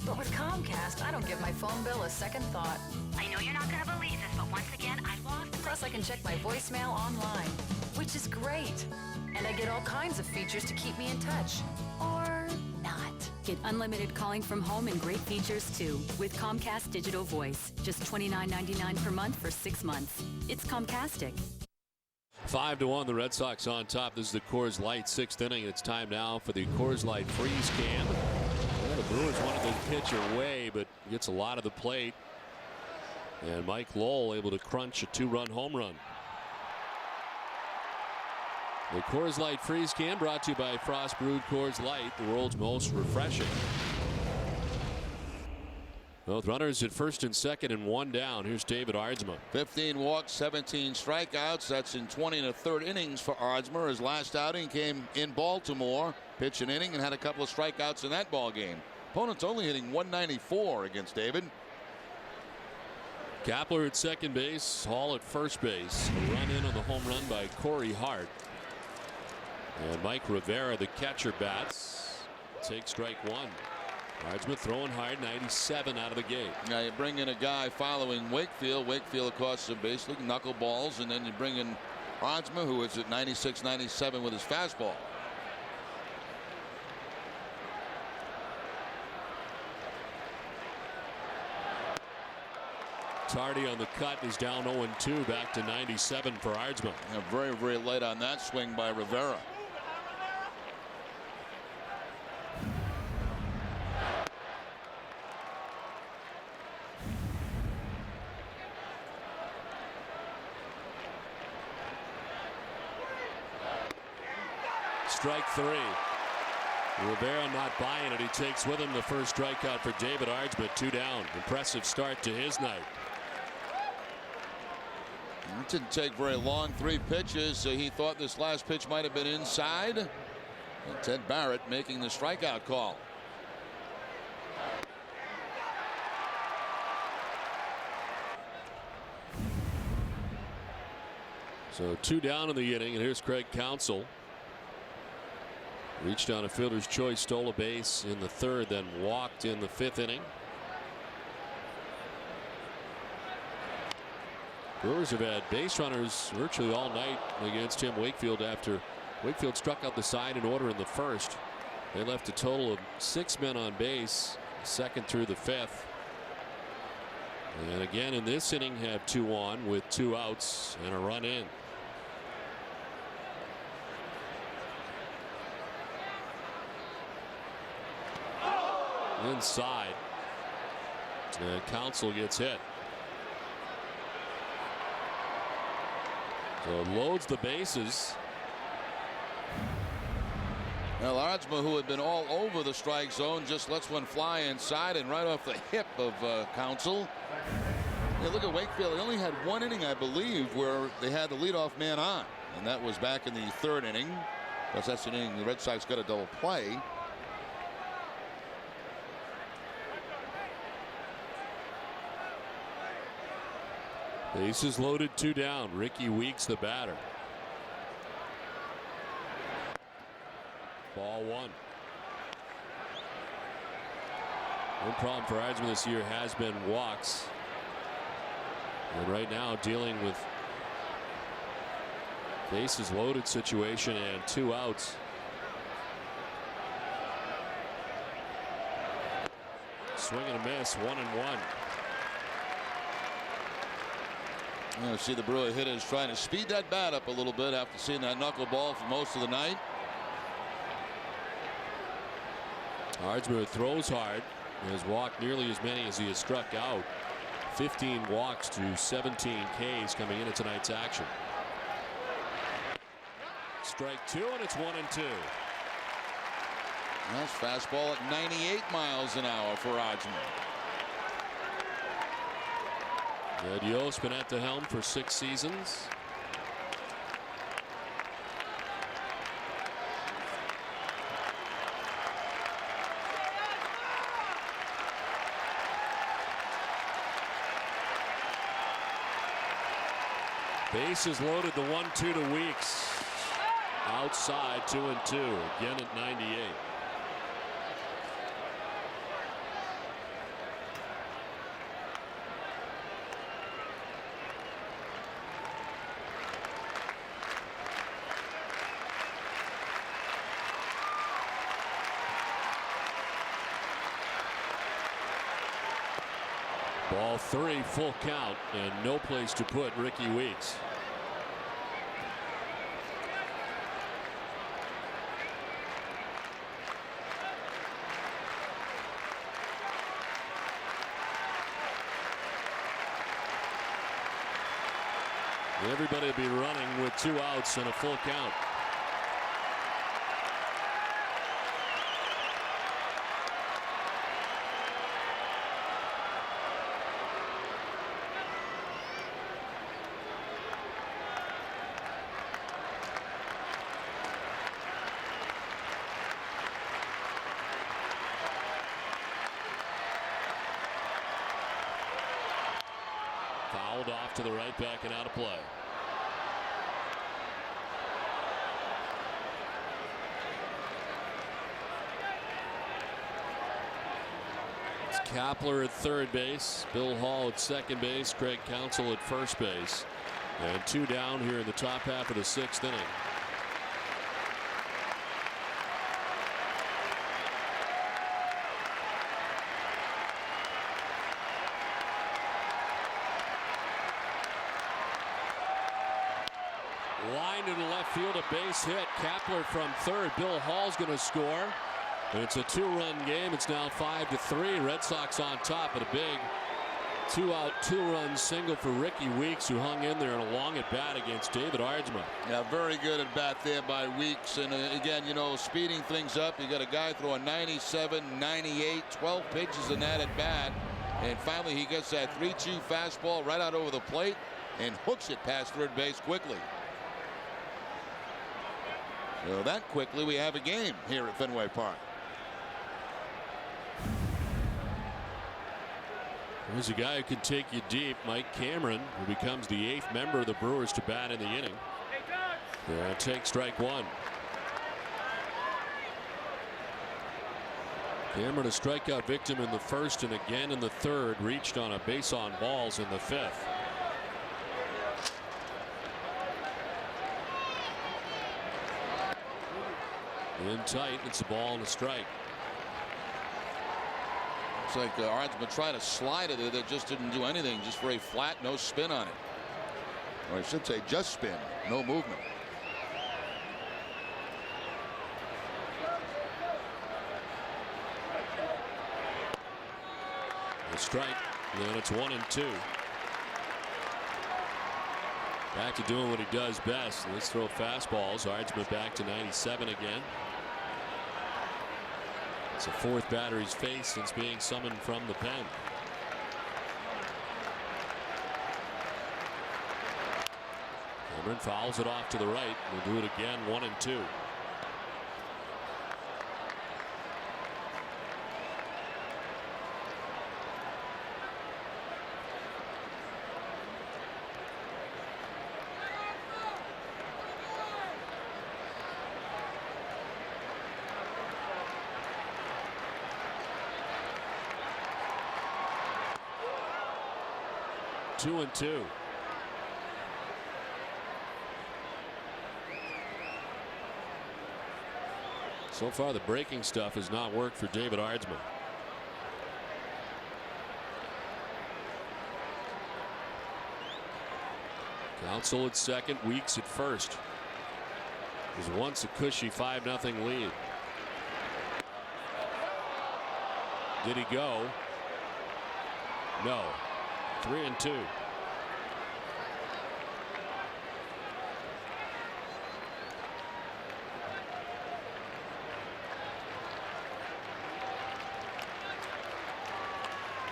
S10: But with Comcast, I don't give my phone bill a second thought. I know you're not going to believe this, but once again, I've lost. Plus I can check my voicemail online, which is great. And I get all kinds of features to keep me in touch. Or not.
S12: Get unlimited calling from home and great features too with Comcast Digital Voice. Just $29.99 per month for 6 months. It's Comcastic.
S1: 5-1, the Red Sox on top. This is the Coors Light 6th inning. It's time now for the Coors Light freeze can. Well, the Brewers wanted to pitch away, but gets a lot of the plate. And Mike Lowell able to crunch a 2-run home run. The Coors Light freeze can brought to you by Frost Brewed Coors Light, the world's most refreshing. Both runners at first and second and one down. Here's David Ardsma.
S11: 15 walks, 17 strikeouts. That's in 20 1/3 innings for Ardsma. His last outing came in Baltimore. Pitched an inning and had a couple of strikeouts in that ball game. Opponent's only hitting 194 against David.
S1: Kapler at second base, Hall at first base. A run in on the home run by Corey Hart. And Mike Rivera, the catcher, bats. Take strike one. Ardsma throwing hard, 97 out of the gate.
S11: Now you bring in a guy following Wakefield. Wakefield, of course, basically knuckleballs, and then you bring in Ardsma, who is at 96, 97 with his fastball.
S1: Tardy on the cut is down 0-2, back to 97 for Ardsma.
S11: Yeah, very, very late on that swing by Rivera.
S1: Strike three. Rivera not buying it. He takes with him the first strikeout for David Ardsma. 2 down. Impressive start to his night.
S11: It didn't take very long. 3 pitches. He thought this last pitch might have been inside. And Ted Barrett making the strikeout call.
S1: So 2 down in the inning, and here's Craig Counsell. Reached on a fielder's choice, stole a base in the 3rd, then walked in the 5th inning. Brewers have had base runners virtually all night against Tim Wakefield after Wakefield struck out the side in order in the 1st. They left a total of 6 men on base, 2nd through the 5th. And again in this inning have 2 on with 2 outs and a run in. Inside. Counsell gets hit. So loads the bases.
S11: Well, Ardsma, who had been all over the strike zone, just lets one fly inside and right off the hip of Counsell. Yeah, look at Wakefield. They only had 1 inning, I believe, where they had the leadoff man on, and that was back in the 3rd inning. Because that's an inning the Red Sox got a double play.
S1: Bases loaded, 2 down. Ricky Weeks the batter. Ball 1. One problem for Ardsma this year has been walks. And right now dealing with bases loaded situation and 2 outs. Swing and a miss, 1-1.
S11: You see the Brewer hitters trying to speed that bat up a little bit after seeing that knuckleball for most of the night.
S1: Ardsma throws hard. Has walked nearly as many as he has struck out. 15 walks to 17 Ks coming into tonight's action. Strike 2, and it's 1-2.
S11: That's fastball at 98 miles an hour for Ardsma.
S1: Ed Yost been at the helm for 6 seasons. Bases loaded, the 1-2 to Weeks. Outside, 2-2, again at 98. Ball 3, full count, and no place to put Ricky Weeks. Everybody will be running with 2 outs and a full count. Fouled off to the right back and out of play. It's Kapler at third base, Bill Hall at second base, Craig Counsell at first base, and 2 down here in the top half of the 6th inning. Line to the left field, a base hit. Kapler from third. Bill Hall's going to score. And it's a 2-run game. It's now 5-3. Red Sox on top, and a big 2-out, 2-run single for Ricky Weeks, who hung in there in a long at bat against David Ardsma.
S11: Yeah, very good at bat there by Weeks. And again, you know, speeding things up. You got a guy throwing 97, 98, 12 pitches in that at bat. And finally, he gets that 3-2 fastball right out over the plate and hooks it past third base quickly. So that quickly, we have a game here at Fenway Park.
S1: There's a guy who can take you deep, Mike Cameron, who becomes the 8th member of the Brewers to bat in the inning. Take strike 1. Cameron, a strikeout victim in the 1st and again in the 3rd, reached on a base on balls in the 5th. In tight, it's a ball and a strike.
S11: Looks like Ardsma tried to slide it. It just didn't do anything. Just very flat, no spin on it. Or I should say just spin, no movement.
S1: A strike, and it's 1-2. Back to doing what he does best. Let's throw fastballs. Ardsma back to 97 again. It's the 4th batter he's faced since being summoned from the pen. Cameron fouls it off to the right. We'll do it again, 1-2. Two and two. So far, the breaking stuff has not worked for David Ardsma. Counsell at second, Weeks at first. It was once a cushy 5-0 lead. Did he go? No. 3-2.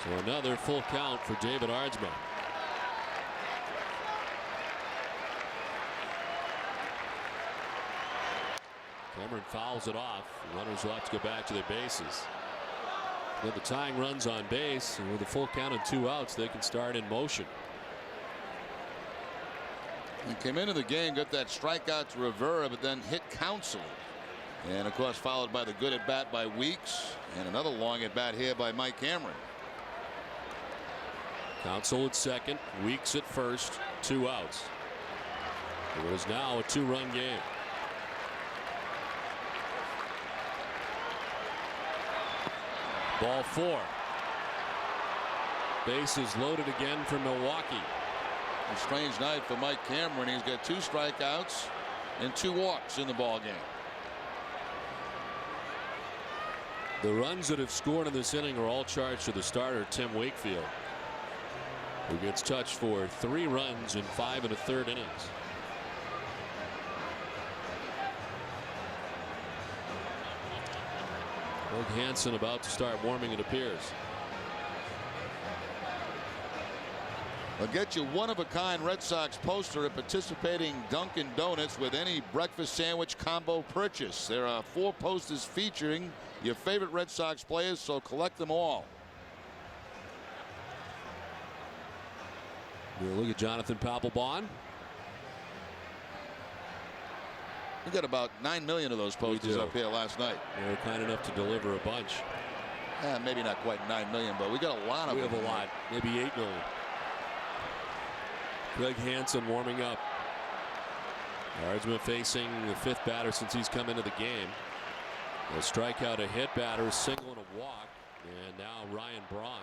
S1: So another full count for David Ardsma. Cameron fouls it off. Runners will have to go back to their bases. With the tying runs on base, and with a full count and 2 outs, they can start in motion.
S11: He came into the game, got that strikeout to Rivera, but then hit Counsell. And of course followed by the good at bat by Weeks and another long at bat here by Mike Cameron.
S1: Counsell at second, Weeks at first, 2 outs. It is now a 2-run game. Ball 4. Bases loaded again for Milwaukee.
S11: A strange night for Mike Cameron. He's got 2 strikeouts and 2 walks in the ball game.
S1: The runs that have scored in this inning are all charged to the starter, Tim Wakefield, who gets touched for 3 runs in 5 1/3 innings. Doug Hansen about to start warming, it appears.
S11: I'll get you one-of-a-kind Red Sox poster at participating Dunkin' Donuts with any breakfast sandwich combo purchase. There are 4 posters featuring your favorite Red Sox players, so collect them all.
S1: We'll look at Jonathan Papelbon.
S11: We got about 9 million of those posters up here last night.
S1: They were kind enough to deliver a bunch.
S11: Maybe not quite 9 million, but we got a lot of them.
S1: We have a lot, maybe 8 million. Greg Hansen warming up. Yardsman facing the 5th batter since he's come into the game. A strikeout, a hit batter, a single and a walk. And now Ryan Braun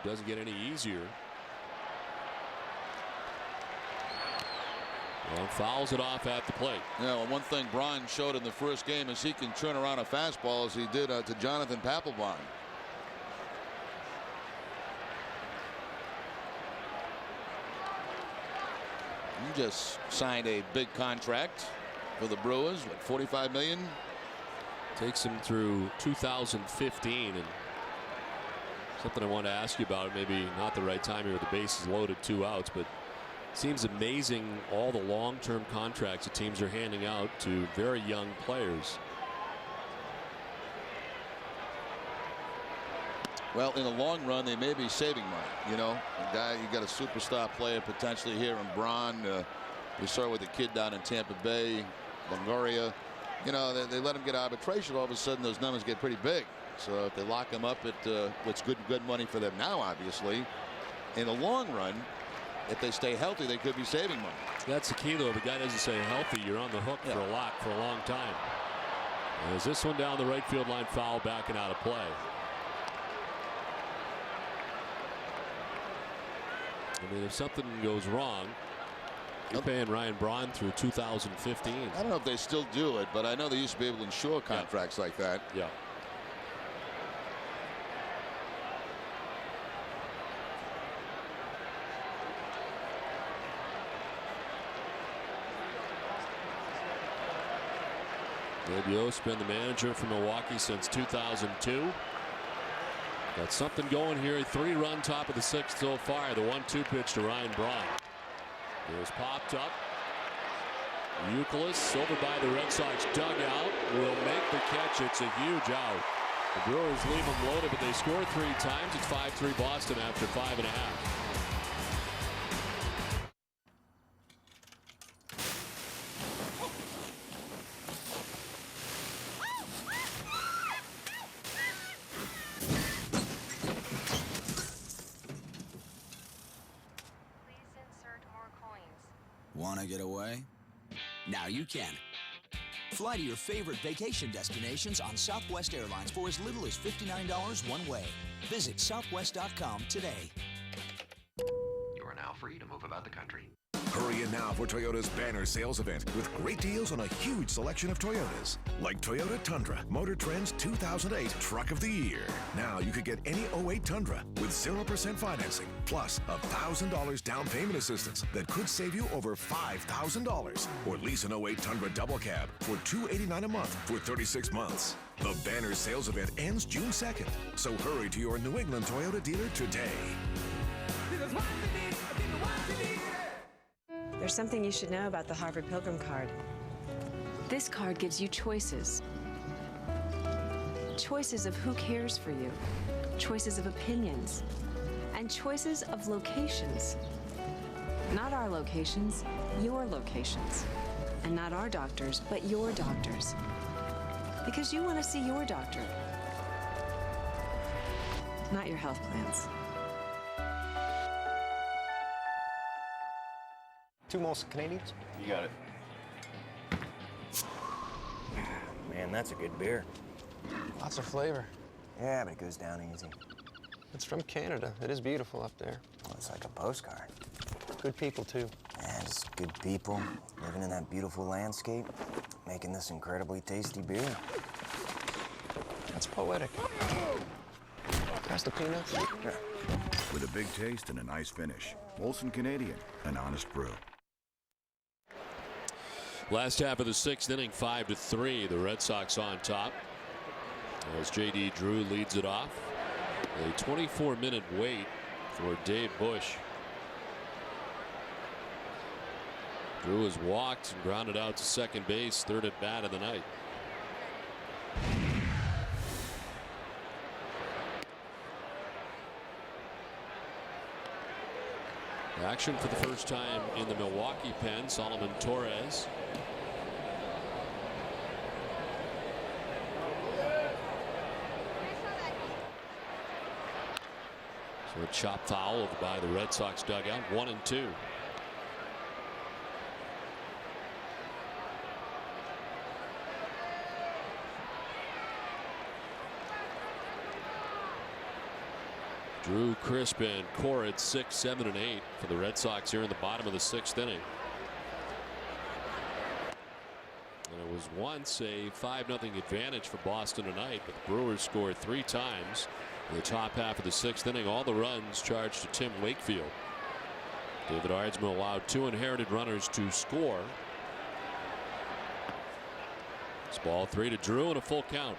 S1: doesn't get any easier. Well, fouls it off at the plate.
S11: Yeah, well, one thing Braun showed in the first game is he can turn around a fastball as he did to Jonathan Papelbon. He just signed a big contract for the Brewers, what, $45 million?
S1: Takes him through 2015. And something I want to ask you about, maybe not the right time here with the bases loaded, 2 outs, but it seems amazing all the long-term contracts that teams are handing out to very young players.
S11: Well, in the long run, they may be saving money. You know, a guy, you got a superstar player potentially here in Braun. We saw it with the kid down in Tampa Bay, Longoria. You know, they let him get arbitration. All of a sudden, those numbers get pretty big. So if they lock him up, it's good money for them now, obviously. In the long run, if they stay healthy, they could be saving money.
S1: That's the key, though. If a guy doesn't stay healthy, you're on the hook for a lot for a long time. As this one down the right field line, foul, backing out of play. I mean, if something goes wrong, you're paying Ryan Braun through 2015.
S11: I don't know if they still do it, but I know they used to be able to insure contracts like that.
S1: Yeah. Gabe Yost's been the manager for Milwaukee since 2002. Got something going here. A 3-run top of the 6th so far. The 1-2 pitch to Ryan Braun. It was popped up. Youkilis over by the Red Sox dugout will make the catch. It's a huge out. The Brewers leave them loaded, but they score 3 times. It's 5-3 Boston after 5.5.
S2: Want to get away? Now you can. Fly to your favorite vacation destinations on Southwest Airlines for as little as $59 one way. Visit southwest.com today.
S13: You are now free to move about the country.
S15: Hurry in now for Toyota's banner sales event with great deals on a huge selection of Toyotas. Like Toyota Tundra, Motor Trend's 2008 Truck of the Year. Now you could get any 08 Tundra with 0% financing, plus $1,000 down payment assistance that could save you over $5,000. Or lease an 08 Tundra Double Cab for $289 a month for 36 months. The banner sales event ends June 2nd, so hurry to your New England Toyota dealer today.
S19: There's something you should know about the Harvard Pilgrim card.
S14: This card gives you choices. Choices of who cares for you, choices of opinions, and choices of locations.
S19: Not our locations, your locations. And not our doctors, but your doctors. Because you want to see your doctor, not your health plans.
S6: 2 Molson Canadians?
S7: You got it.
S6: Man, that's a good beer. Lots of flavor. Yeah, but it goes down easy. It's from Canada. It is beautiful up there. Well, it's like a postcard. Good people, too. Yeah, just good people living in that beautiful landscape, making this incredibly tasty beer. That's poetic. Pass the peanuts. Yeah.
S9: With a big taste and a nice finish. Molson Canadian, an honest brew.
S1: Last half of the 6th inning, 5-3. The Red Sox on top. As J.D. Drew leads it off. A 24-minute wait for Dave Bush. Drew has walked and grounded out to second base, 3rd at bat of the night. Action for the first time in the Milwaukee pen. Solomon Torres. So a chop foul by the Red Sox dugout. 1-2. Drew, Crisp, and Corrid 6, 7, and 8 for the Red Sox here in the bottom of the 6th inning. And it was once a 5-0 advantage for Boston tonight, but the Brewers scored 3 times in the top half of the 6th inning. All the runs charged to Tim Wakefield. David Ardsman allowed 2 inherited runners to score. It's ball 3 to Drew and a full count.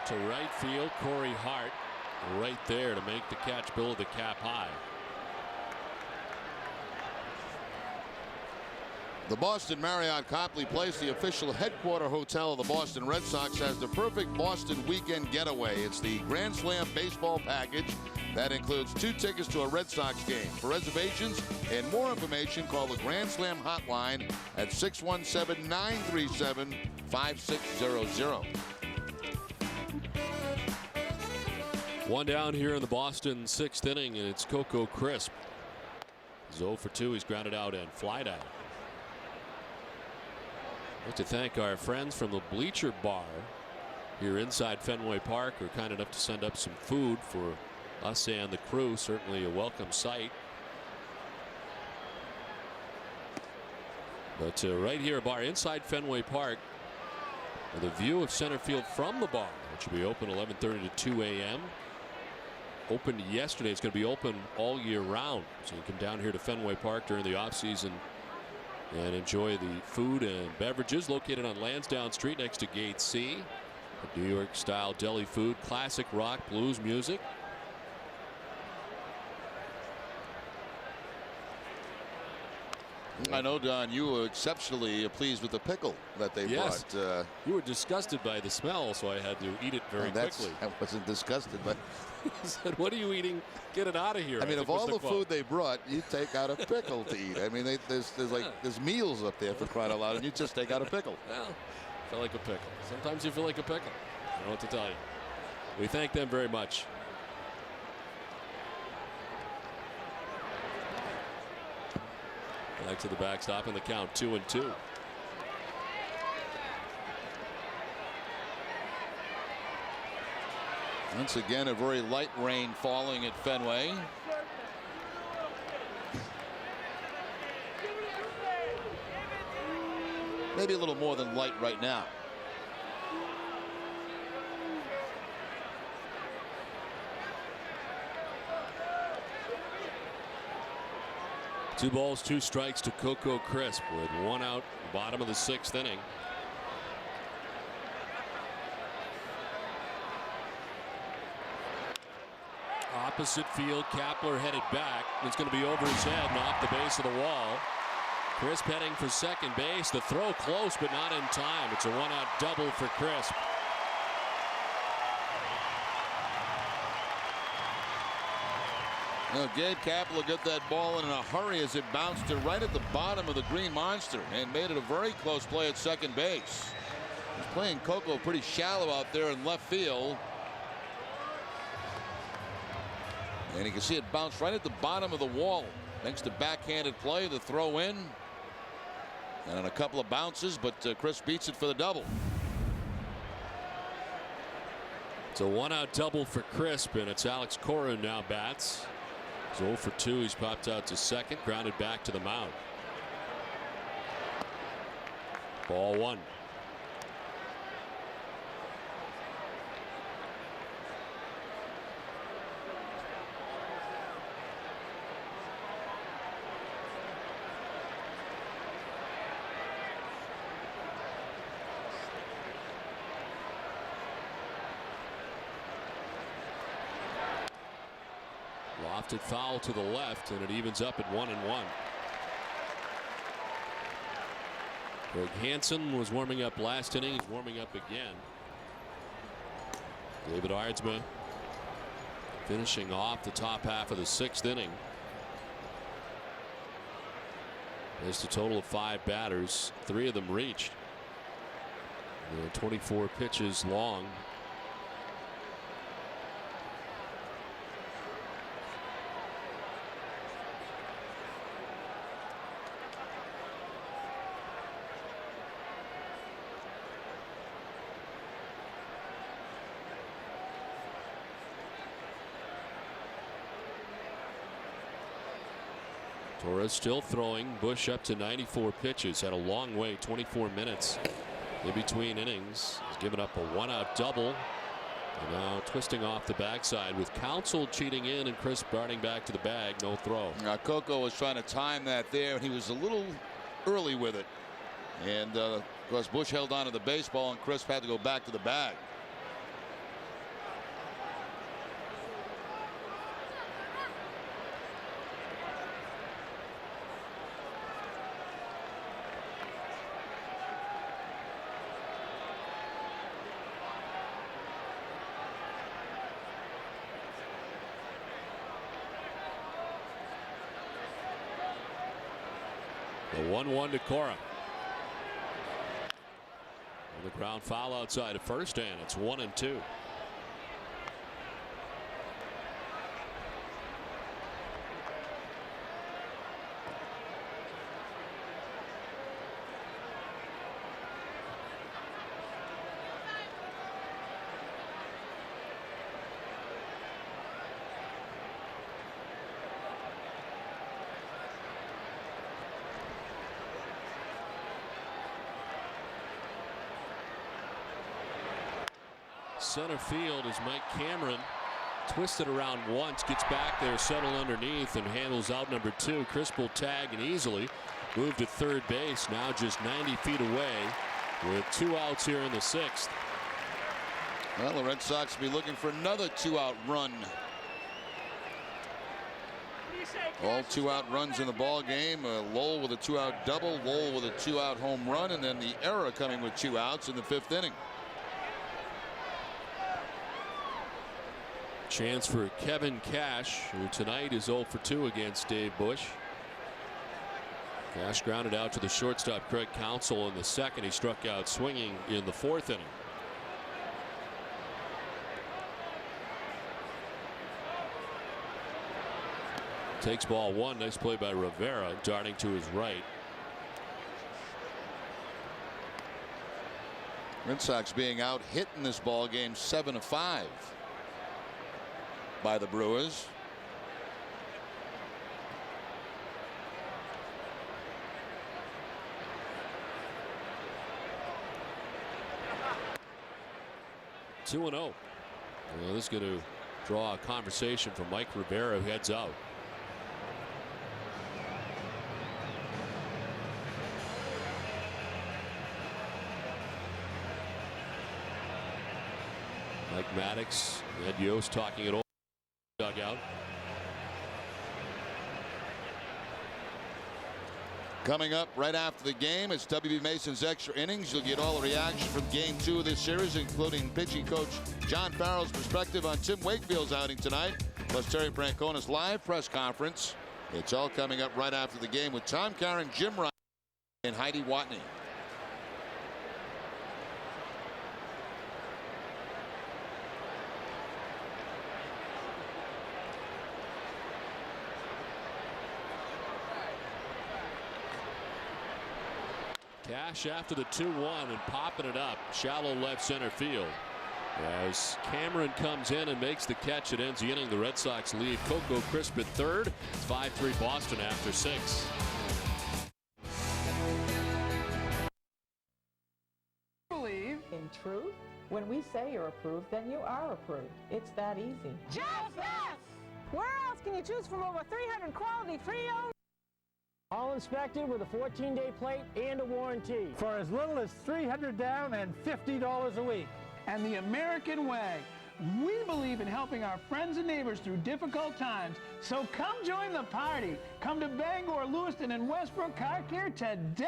S1: To right field, Corey Hart right there to make the catch below the cap high.
S11: The Boston Marriott Copley Place, the official headquarter hotel of the Boston Red Sox, has the perfect Boston weekend getaway. It's the Grand Slam baseball package that includes 2 tickets to a Red Sox game. For reservations and more information, call the Grand Slam hotline at 617-937-5600.
S1: One down here in the Boston 6th inning, and it's Coco Crisp. He's 0 for 2. He's grounded out and flied out. I'd like to thank our friends from the Bleacher Bar here inside Fenway Park, who are kind enough to send up some food for us and the crew. Certainly a welcome sight. But right here, a bar inside Fenway Park with a view of center field from the bar, which will be open 11:30 to 2 a.m. Opened yesterday. It's going to be open all year round. So you can come down here to Fenway Park during the off season and enjoy the food and beverages. Located on Lansdowne Street next to Gate C. New York style deli food, classic rock, blues music.
S11: I know, Don, you were exceptionally pleased with the pickle that they brought.
S1: You were disgusted by the smell, so I had to eat it very quickly.
S11: I wasn't disgusted, but
S1: he said, "What are you eating? Get it out of here."
S11: I mean, of all the food they brought, you take out a pickle to eat. I mean, there's meals up there, for crying out loud, and you just take out a pickle.
S1: Well, I feel like a pickle. Sometimes you feel like a pickle. I don't know what to tell you. We thank them very much. Back to the backstop and the count 2-2.
S11: Once again, a very light rain falling at Fenway. Maybe a little more than light right now.
S1: Two balls, 2 strikes to Coco Crisp with 1 out, bottom of the 6th inning. opposite field. Kapler headed back. It's going to be over his head and off the base of the wall. Crisp heading for second base. The throw close, but not in time. It's a one-out double for Crisp.
S11: Now, Gabe Kapler got that ball in a hurry as it bounced it right at the bottom of the green monster and made it a very close play at second base. He's playing Coco pretty shallow out there in left field. And you can see it bounce right at the bottom of the wall. Thanks to backhanded play, the throw in. And a couple of bounces, but Chris beats it for the double.
S1: It's a one-out double for Crisp, and it's Alex Cora who now bats. He's 0 for 2. He's popped out to second, grounded back to the mound. Ball one. Lofted foul to the left, and it evens up at 1-1. Greg Hansen was warming up last inning. He's warming up again. David Aardsma finishing off the top half of the 6th inning. There's a total of 5 batters. 3 of them reached. They're 24 pitches long. Torres still throwing. Bush up to 94 pitches. Had a long wait, 24 minutes in between innings. He's given up a one-out double. And now twisting off the backside with Counsell cheating in and Crisp darting back to the bag. No throw.
S11: Coco was trying to time that there, and he was a little early with it. And of course, Bush held on to the baseball, and Crisp had to go back to the bag.
S1: The 1-1 to Cora. On the ground foul outside of first, and it's 1-2. Center field is Mike Cameron. Twisted around once, gets back there, settled underneath, and handles out number 2. Crisp will tag and easily move to third base. Now just 90 feet away with 2 outs here in the 6th.
S11: Well, the Red Sox will be looking for another 2-out run. All 2-out runs in the ball game. Lowell with a 2-out double, Lowell with a 2-out home run, and then the error coming with 2 outs in the 5th inning.
S1: Chance for Kevin Cash, who tonight is 0 for 2 against Dave Bush. Cash grounded out to the shortstop Craig Counsell in the 2nd. He struck out swinging in the 4th inning. Takes ball 1. Nice play by Rivera, darting to his right.
S11: Red Sox being out hit in this ball game 7-5 by the Brewers.
S1: Two 2-0. Well, this is going to draw a conversation from Mike Rivera, who heads out. Mike Maddox, Ed Yost talking it over. Dugout. strikeout.
S11: Coming up right after the game, it's W.B. Mason's extra innings. You'll get all the reaction from Game 2 of this series, including pitching coach John Farrell's perspective on Tim Wakefield's outing tonight, plus Terry Francona's live press conference. It's all coming up right after the game with Tom Caron, Jim Wright, and Heidi Watney.
S1: Cash after the 2-1 and popping it up. Shallow left center field. As Cameron comes in and makes the catch, it ends the inning. The Red Sox lead. Coco Crisp at third. It's 5-3 Boston after 6.
S7: Believe in truth. When we say you're approved, then you are approved. It's that easy.
S16: Just this! Where else can you choose from over 300 quality pre-owned?
S20: All inspected with a 14-day plate and a warranty.
S21: For as little as $300 down and $50 a week.
S22: And the American way. We believe in helping our friends and neighbors through difficult times. So come join the party. Come to Bangor, Lewiston, and Westbrook Car Care today.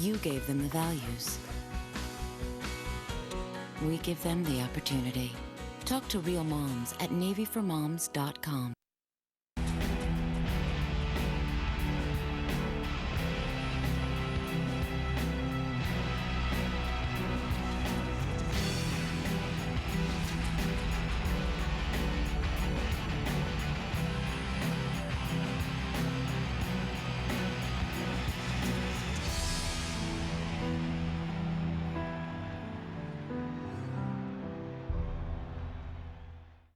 S25: You gave them the values. We give them the opportunity. Talk to real moms at NavyForMoms.com.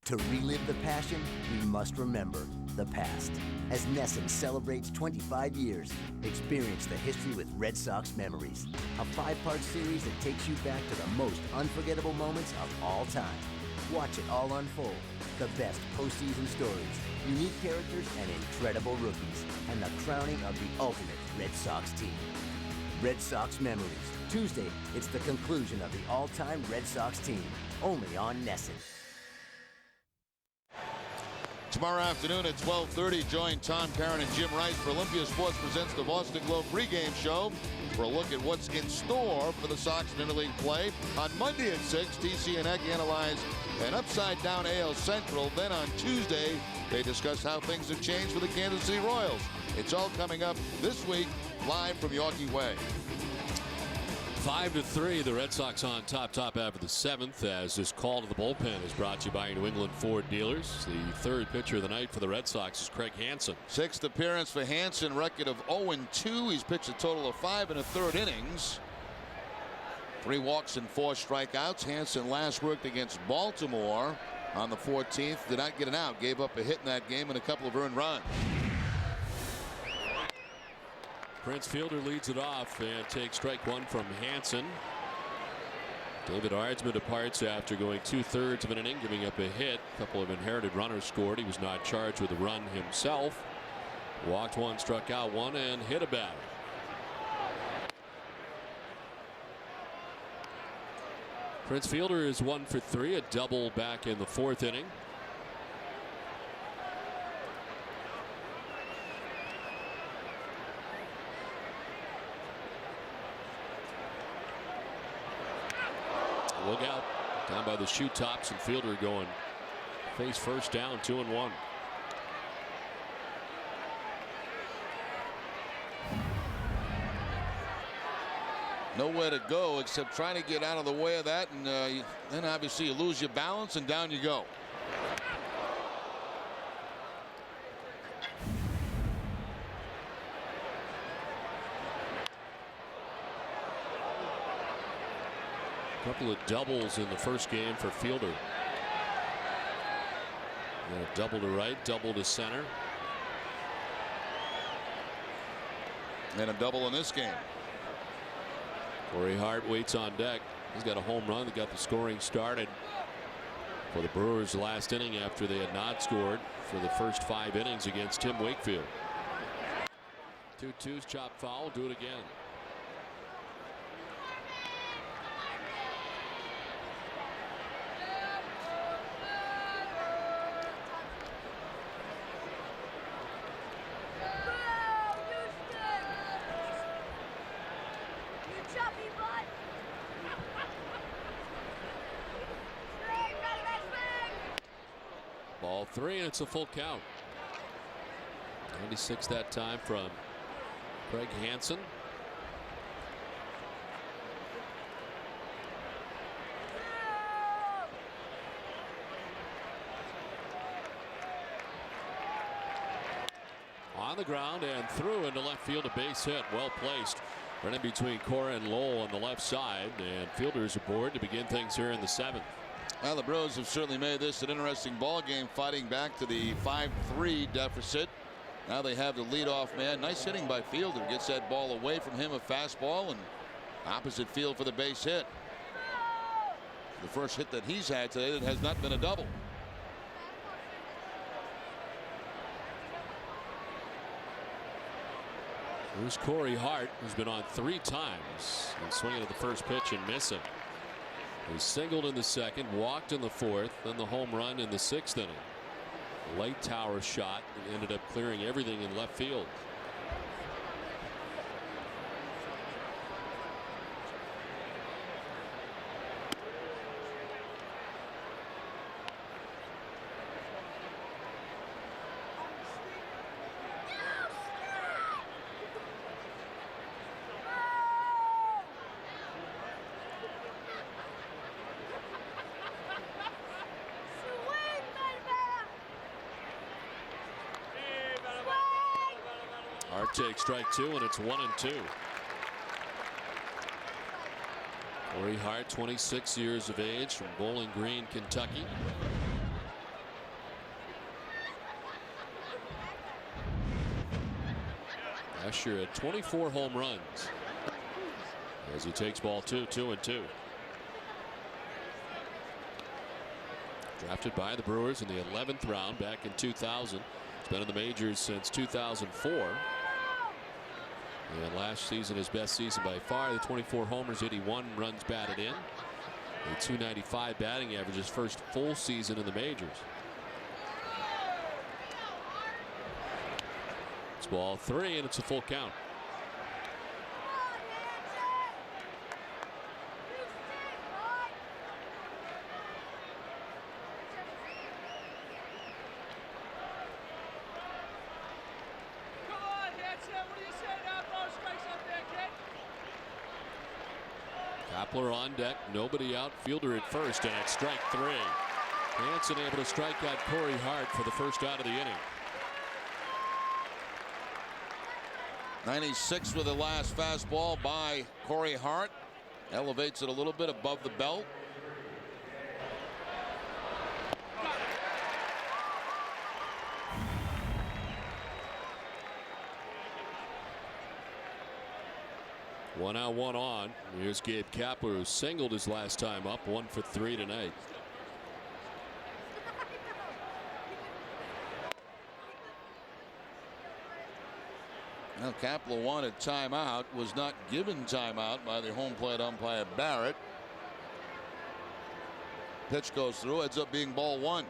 S26: To relive the passion, we must remember the past. As NESN celebrates 25 years, experience the history with Red Sox Memories, a 5-part series that takes you back to the most unforgettable moments of all time. Watch it all unfold. The best postseason stories, unique characters, and incredible rookies, and the crowning of the ultimate Red Sox team. Red Sox Memories. Tuesday, it's the conclusion of the all-time Red Sox team, only on NESN.
S11: Tomorrow afternoon at 12:30, join Tom Caron and Jim Wright for Olympia Sports presents the Boston Globe pregame show for a look at what's in store for the Sox in interleague play. On Monday at 6, TC and Eck analyze an upside-down AL Central. Then on Tuesday, they discuss how things have changed for the Kansas City Royals. It's all coming up this week, live from Milwaukee Way.
S1: 5-3, the Red Sox on top after the 7th, as this call to the bullpen is brought to you by your New England Ford dealers. The third pitcher of the night for the Red Sox is Craig Hansen.
S11: 6th appearance for Hansen, record of 0-2. He's pitched a total of 5 1/3 innings. 3 walks and 4 strikeouts. Hansen last worked against Baltimore on the 14th. Did not get an out. Gave up a hit in that game and a couple of earned runs.
S1: Prince Fielder leads it off and takes strike 1 from Hansen. David Ardsman departs after going 2/3 of an inning, giving up a hit. A couple of inherited runners scored. He was not charged with a run himself. Walked 1, struck out 1, and hit a batter. Prince Fielder is 1 for 3, a double back in the 4th inning. Look out down by the shoe tops, and Fielder going face first down, 2-1.
S11: Nowhere to go except trying to get out of the way of that, and then obviously you lose your balance and down you go.
S1: Couple of doubles in the first game for Fielder. And a double to right, double to center.
S11: And a double in this game.
S1: Corey Hart waits on deck. He's got a home run that got the scoring started for the Brewers last inning after they had not scored for the first 5 innings against Tim Wakefield. 2-2's chopped foul. Do it again. Ball 3, and it's a full count. 96 that time from Craig Hansen. On the ground and through into left field, a base hit, well placed. Right in between Cora and Lowell on the left side, and fielders aboard to begin things here in the 7th.
S11: Well, the Brewers have certainly made this an interesting ball game, fighting back to the 5-3 deficit. Now they have the leadoff man. Nice hitting by Fielder. Gets that ball away from him, a fastball, and opposite field for the base hit. The first hit that he's had today that has not been a double.
S1: Here's Corey Hart, who's been on 3 times and swinging at the first pitch and missing. He singled in the 2nd, walked in the 4th, then the home run in the 6th inning. Light tower shot that ended up clearing everything in left field. Hart takes strike 2, and it's 1-2. Corey Hart, 26 years of age, from Bowling Green, Kentucky. Last year had 24 home runs. As he takes ball 2, 2-2. Drafted by the Brewers in the 11th round back in 2000. He's been in the majors since 2004. And last season, his best season by far. The 24 homers, 81 runs batted in. A .295 batting average, his first full season in the majors. It's ball 3, and it's a full count. Kapler on deck, nobody out, fielder at first, and it's strike 3. Hansen able to strike out Corey Hart for the first out of the inning.
S11: 96 with the last fastball by Corey Hart. Elevates it a little bit above the belt.
S1: One out, one on. Here's Gabe Kapler, who singled his last time up, 1 for 3 tonight.
S11: Now Kapler wanted timeout, was not given timeout by the home plate umpire Barrett. Pitch goes through, ends up being ball 1.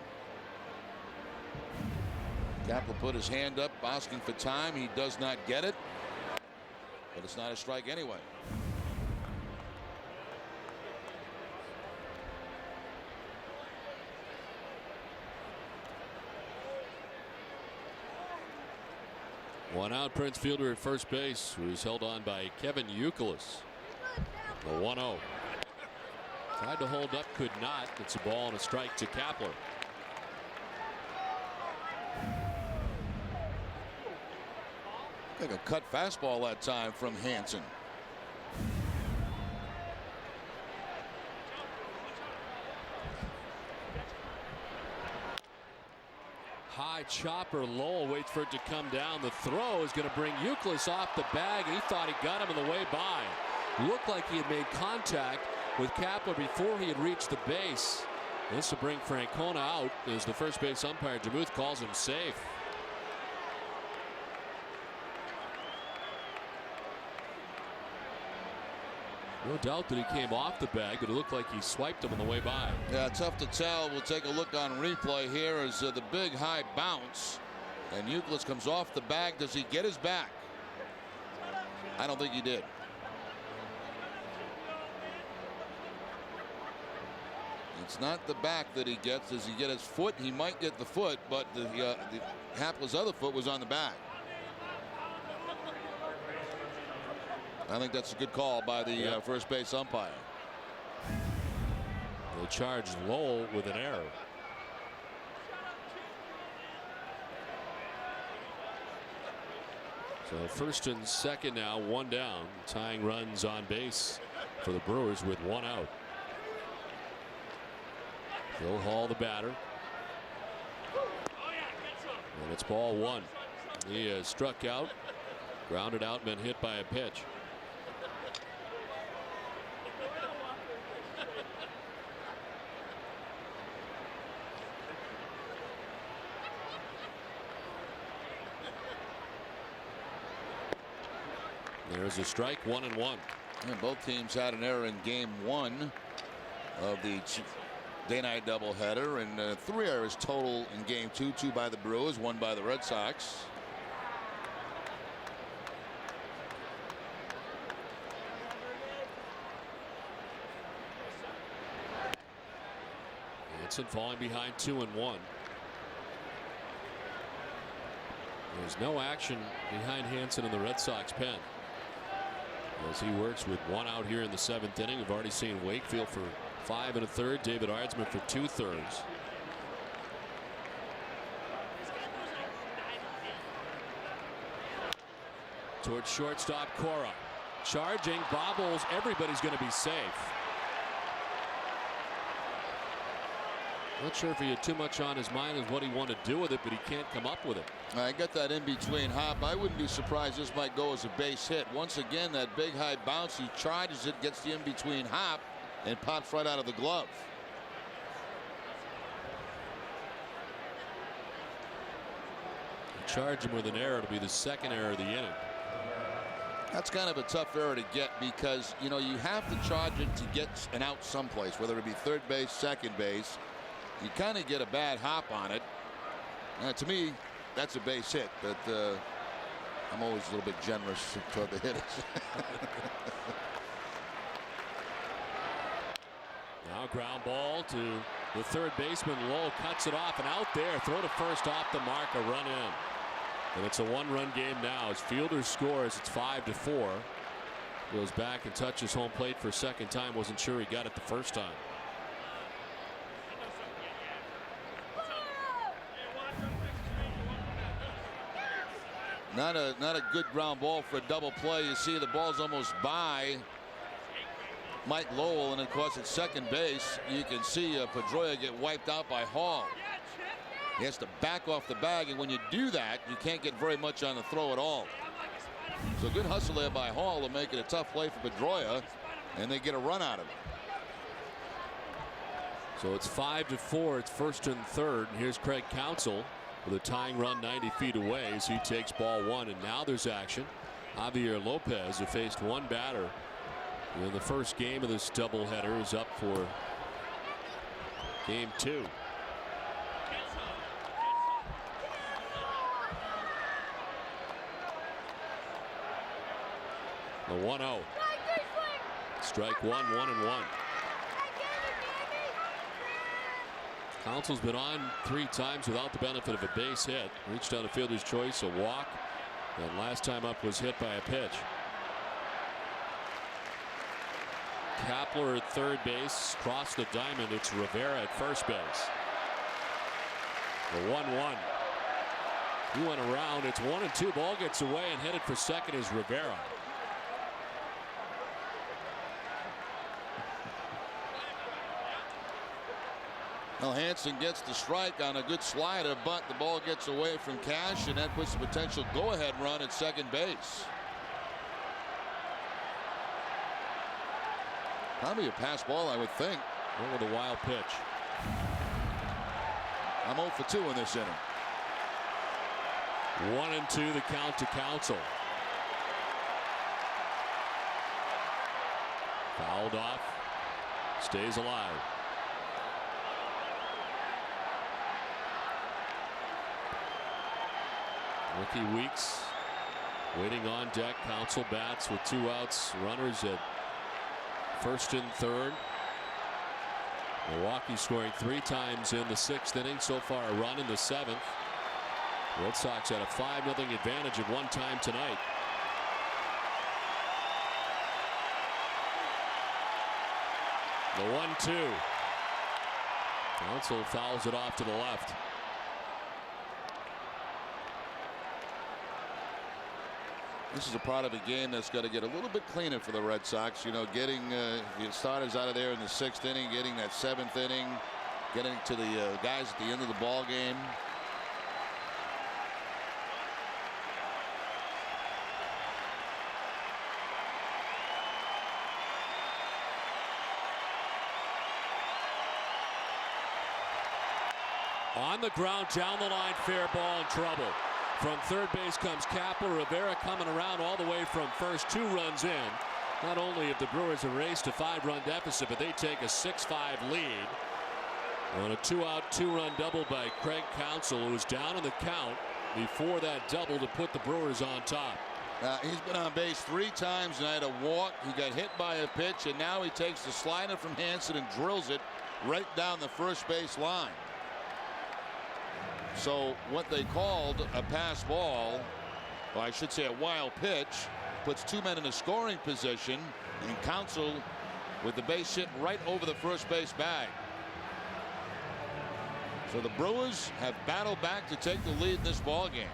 S11: Kapler put his hand up asking for time. He does not get it. But it's not a strike anyway.
S1: One out, Prince Fielder at first base, who's held on by Kevin Youkilis. The 1-0. Tried to hold up, could not. It's a ball and a strike to Kapler.
S11: Like a cut fastball that time from Hansen.
S1: High chopper, Lowell waits for it to come down. The throw is going to bring Youkilis off the bag. He thought he got him on the way by. looked like he had made contact with Kapler before he had reached the base. This will bring Francona out as the first base umpire, Demuth, calls him safe. No doubt that he came off the bag, but it looked like he swiped him on the way by.
S11: Yeah, tough to tell. We'll take a look on replay here as the big high bounce. And Youkilis comes off the bag. Does he get his back? I don't think he did. It's not the back that he gets. Does he get his foot? He might get the foot, but the Hapla's other foot was on the back. I think that's a good call by the first base umpire.
S1: They charged Lowell with an error. So first and second now, one down. Tying runs on base for the Brewers with one out. Phil Hall, the batter. And it's ball one. He struck out, grounded out, been hit by a pitch. There's a strike, 1-1.
S11: And both teams had an error in game one of the day-night doubleheader, and 3 errors total in game two. 2 by the Brewers, 1 by the Red Sox.
S1: Hansen falling behind 2-1. There's no action behind Hansen in the Red Sox pen as he works with 1 out here in the 7th inning. We've already seen Wakefield for 5 1/3, David Ardsman for 2/3. Towards shortstop Cora, charging, bobbles. Everybody's going to be safe. Not sure if he had too much on his mind as what he wanted to do with it, but he can't come up with it.
S11: I got that in between hop. I wouldn't be surprised this might go as a base hit. Once again, that big high bounce, he charges it, gets the in between hop, and pops right out of the glove.
S1: Charge him with an error. It'll be the second error of the inning.
S11: That's kind of a tough error to get because, you know, you have to charge it to get an out someplace, whether it be third base, second base. You kind of get a bad hop on it. To me, that's a base hit, but I'm always a little bit generous toward the hitters.
S1: Now ground ball to the third baseman. Lowell cuts it off and out there. Throw to first off the mark, a run in. And it's a 1-run game now as Fielder scores. It's 5-4. Goes back and touches home plate for a second time. Wasn't sure he got it the first time.
S11: Not a good ground ball for a double play. You see the ball's almost by Mike Lowell, and of course at second base you can see Pedroia get wiped out by Hall. He has to back off the bag, and when you do that, you can't get very much on the throw at all. So good hustle there by Hall to make it a tough play for Pedroia, and they get a run out of it.
S1: So it's 5-4. It's first and third. And here's Craig Counsell with a tying run 90 feet away as he takes ball one. And now there's action. Javier Lopez, who faced one batter in the first game of this doubleheader, is up for game two. The 1-0. Strike one, 1-1. Counsell's been on 3 times without the benefit of a base hit. Reached out a fielder's choice, a walk, and last time up was hit by a pitch. Kapler at third base, cross the diamond. It's Rivera at first base. The 1-1. He went around. It's 1-2. Ball gets away and headed for second is Rivera.
S11: Well, Hansen gets the strike on a good slider, but the ball gets away from Cash, and that puts a potential go-ahead run at second base. Probably a pass ball, I would think.
S1: With a wild pitch.
S11: I'm 0 for 2 in this inning.
S1: 1-2 the count to Counsell. Fouled off. Stays alive. Ricky Weeks waiting on deck. Counsell bats with 2 outs. Runners at first and third. Milwaukee scoring 3 times in the 6th inning. So far a run in the 7th. Red Sox had a 5-0 advantage at one time tonight. The 1-2. Counsell fouls it off to the left.
S11: This is a part of a game that's got to get a little bit cleaner for the Red Sox. You know, getting the starters out of there in the 6th inning, getting that 7th inning, getting to the guys at the end of the ball game.
S1: On the ground, down the line, fair ball, in trouble. From third base comes Kapler. Rivera coming around all the way from first. 2 runs in. Not only have the Brewers erased a 5-run deficit, but they take a 6-5 lead on a 2-out, 2-run double by Craig Counsell, who was down in the count before that double to put the Brewers on top.
S11: He's been on base 3 times tonight. A walk. He got hit by a pitch, and now he takes the slider from Hansen and drills it right down the first base line. So what they called a pass ball, or I should say a wild pitch, puts 2 men in a scoring position, and Counsell with the base hit right over the first base bag. So the Brewers have battled back to take the lead in this ball game.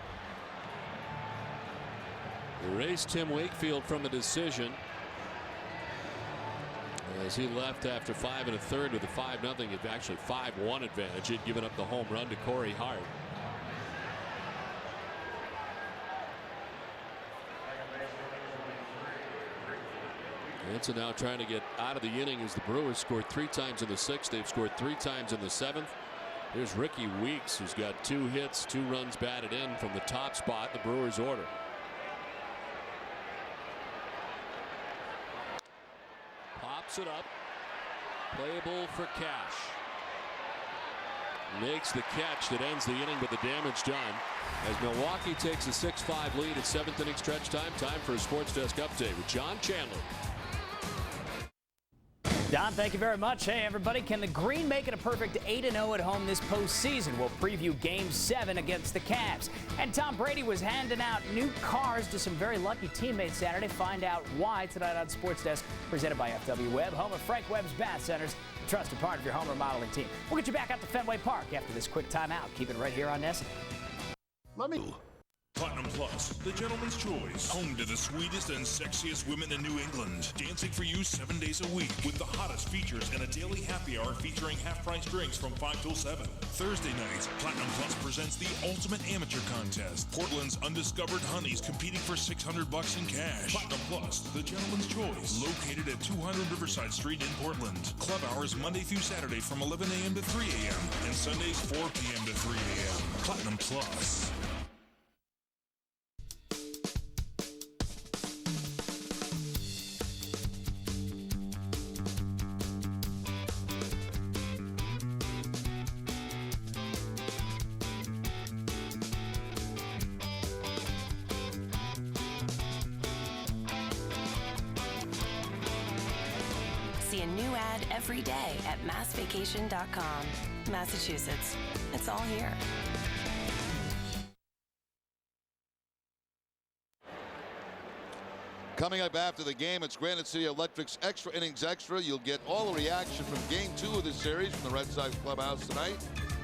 S1: Erased Tim Wakefield from the decision as he left after 5 1/3 with a 5-0, actually 5-1 advantage. He'd given up the home run to Corey Hart. Hansen now trying to get out of the inning as the Brewers scored 3 times in the 6th. They've scored 3 times in the 7th. Here's Ricky Weeks, who's got 2 hits, 2 runs batted in from the top spot in the Brewers order. Pops it up. Playable for Cash. Makes the catch that ends the inning, but the damage done. As Milwaukee takes a 6-5 lead at 7th inning stretch time. Time for a Sports Desk update with John Chandler.
S4: Don, thank you very much. Hey, everybody. Can the Green make it a perfect 8-0 at home this postseason? We'll preview Game 7 against the Cavs. And Tom Brady was handing out new cars to some very lucky teammates Saturday. Find out why tonight on Sports Desk, presented by FW Webb, home of Frank Webb's Bath Centers, a trusted part of your home remodeling team. We'll get you back out to Fenway Park after this quick timeout. Keep it right here on NESN.
S5: Platinum Plus, the gentleman's choice. Home to the sweetest and sexiest women in New England. Dancing for you 7 days a week with the hottest features and a daily happy hour featuring half-price drinks from 5 till 7. Thursday nights, Platinum Plus presents the Ultimate Amateur Contest. Portland's undiscovered honeys competing for $600 in cash. Platinum Plus, the gentleman's choice. Located at 200 Riverside Street in Portland. Club hours Monday through Saturday from 11 a.m. to 3 a.m. and Sundays 4 p.m. to 3 a.m. Platinum Plus.
S17: See a new ad every day at massvacation.com. Massachusetts. It's all here.
S11: Coming up after the game, it's Granite City Electric's Extra Innings Extra. You'll get all the reaction from Game 2 of this series from the Red Sox clubhouse tonight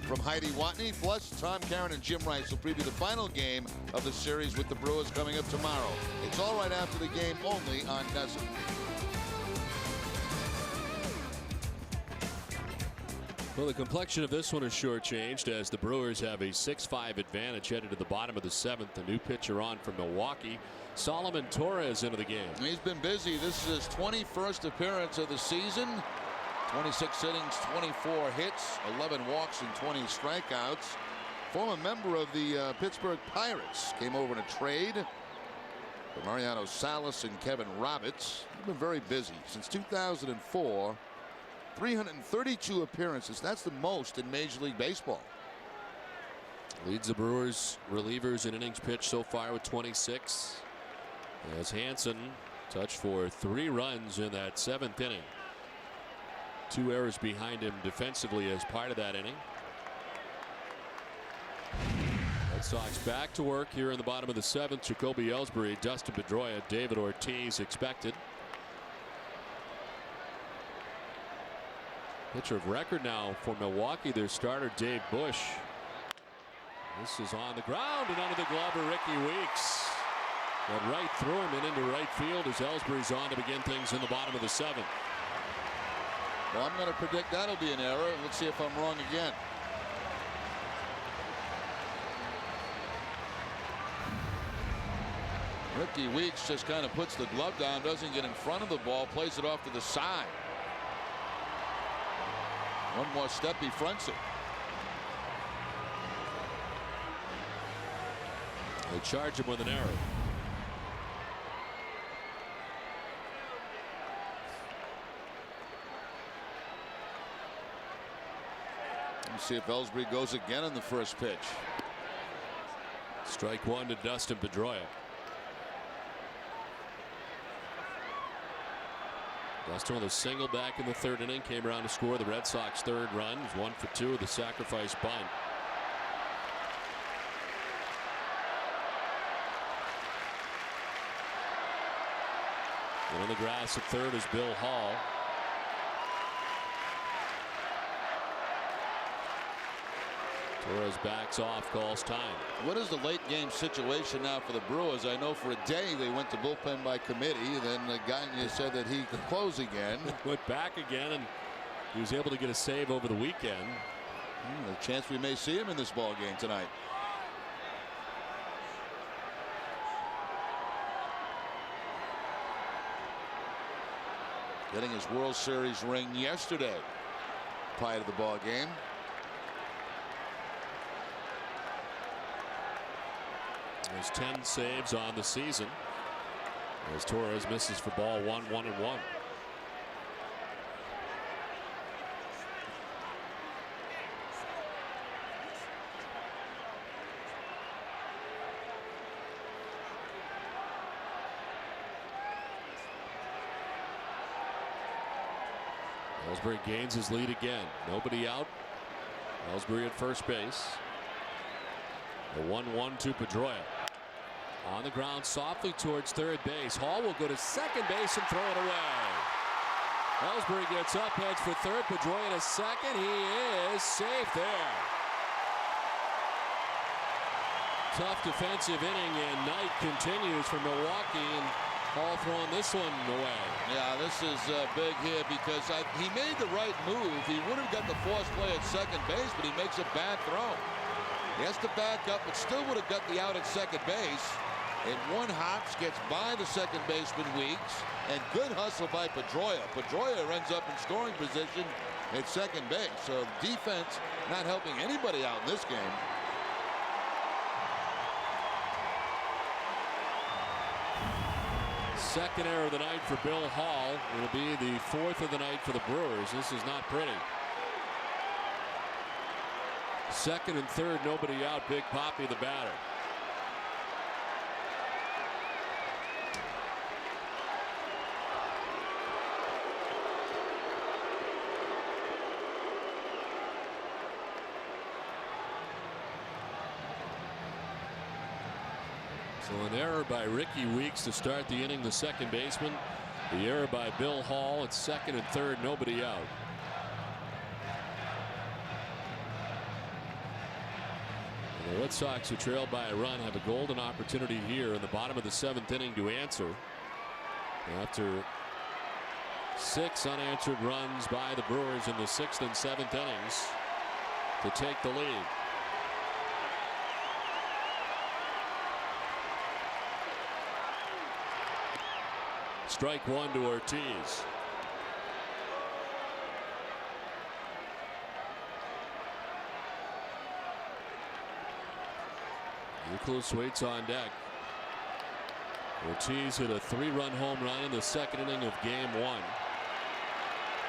S11: from Heidi Watney. Plus, Tom Caron and Jim Rice will preview the final game of the series with the Brewers coming up tomorrow. It's all right after the game, only on NESN.
S1: Well, the complexion of this one is shortchanged as the Brewers have a 6-5 advantage headed to the bottom of the 7th. The new pitcher on from Milwaukee, Solomon Torres, into the game.
S11: He's been busy. This is his 21st appearance of the season. 26 innings, 24 hits, 11 walks, and 20 strikeouts. Former member of the Pittsburgh Pirates, came over in a trade for Mariano Salas and Kevin Roberts. He's been very busy since 2004. 332 appearances. That's the most in Major League Baseball.
S1: Leads the Brewers relievers in innings pitched so far with 26. As Hansen touched for 3 runs in that 7th inning. 2 errors behind him defensively as part of that inning. Red Sox back to work here in the bottom of the 7th. Jacoby Ellsbury, Dustin Pedroia, David Ortiz expected. Pitcher of record now for Milwaukee, their starter Dave Bush. This is on the ground and under the glove of Ricky Weeks. Got right through him and into right field as Ellsbury's on to begin things in the bottom of the 7th.
S11: Well, I'm going to predict that'll be an error. Let's see if I'm wrong again. Ricky Weeks just kind of puts the glove down, doesn't get in front of the ball, plays it off to the side. One more step, he fronts it.
S1: They charge him with an error.
S11: Let's see if Ellsbury goes again on the first pitch.
S1: Strike 1 to Dustin Pedroia. Dustin with a single back in the 3rd inning, came around to score the Red Sox 3rd run. It was 1 for 2 with the sacrifice bunt. And on the grass at 3rd is Bill Hall. Torres backs off, calls time.
S11: What is the late game situation now for the Brewers? I know for a day they went to bullpen by committee. Then Gagne said that he could close again.
S1: Went back again, and he was able to get a save over the weekend.
S11: A chance we may see him in this ball game tonight. Getting his World Series ring yesterday prior to the ball game.
S1: There's 10 saves on the season as Torres misses for ball 1-1-1. Ellsbury gains his lead again. Nobody out. Ellsbury at first base. The 1-1 to Pedroia. On the ground softly towards 3rd base. Hall will go to 2nd base and throw it away. Ellsbury gets up, heads for 3rd. Pedroia to 2nd. He is safe there. Tough defensive inning, and night continues for Milwaukee, and Hall throwing this one away.
S11: Yeah, this is big here because he made the right move. He would have got the force play at 2nd base, but he makes a bad throw. He has to back up, but still would have got the out at 2nd base. And one hops gets by the 2nd baseman Weeks, and good hustle by Pedroia. Pedroia ends up in scoring position at 2nd base. So defense not helping anybody out in this game.
S1: Second error of the night for Bill Hall. It'll be the 4th of the night for the Brewers. This is not pretty. 2nd and 3rd, nobody out. Big Papi, the batter. So an error by Ricky Weeks to start the inning, the 2nd baseman. The error by Bill Hall at 2nd and 3rd, nobody out. The Red Sox, who trailed by a run, have a golden opportunity here in the bottom of the 7th inning to answer after 6 unanswered runs by the Brewers in the 6th and 7th innings to take the lead. Strike 1 to Ortiz. Youkilis waits on deck. Ortiz hit a 3-run home run in the 2nd inning of Game 1.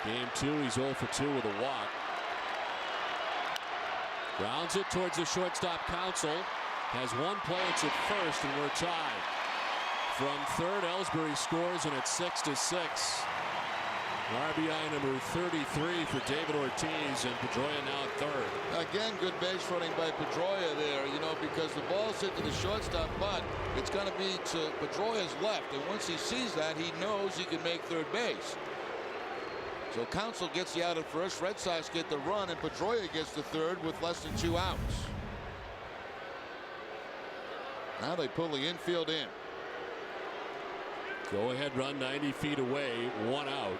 S1: Game 2, he's 0 for 2 with a walk. Grounds it towards the shortstop Counsell. Has one play, it's at first, and we're tied. From third, Ellsbury scores, and it's 6-6. RBI number 33 for David Ortiz, and Pedroia now at third.
S11: Again, good base running by Pedroia there, you know, because the ball's hit to the shortstop, but it's going to be to Pedroia's left, and once he sees that, he knows he can make third base. So Counsell gets the out at first, Red Sox get the run, and Pedroia gets the third with less than 2 outs. Now they pull the infield in.
S1: Go ahead run 90 feet away, 1 out.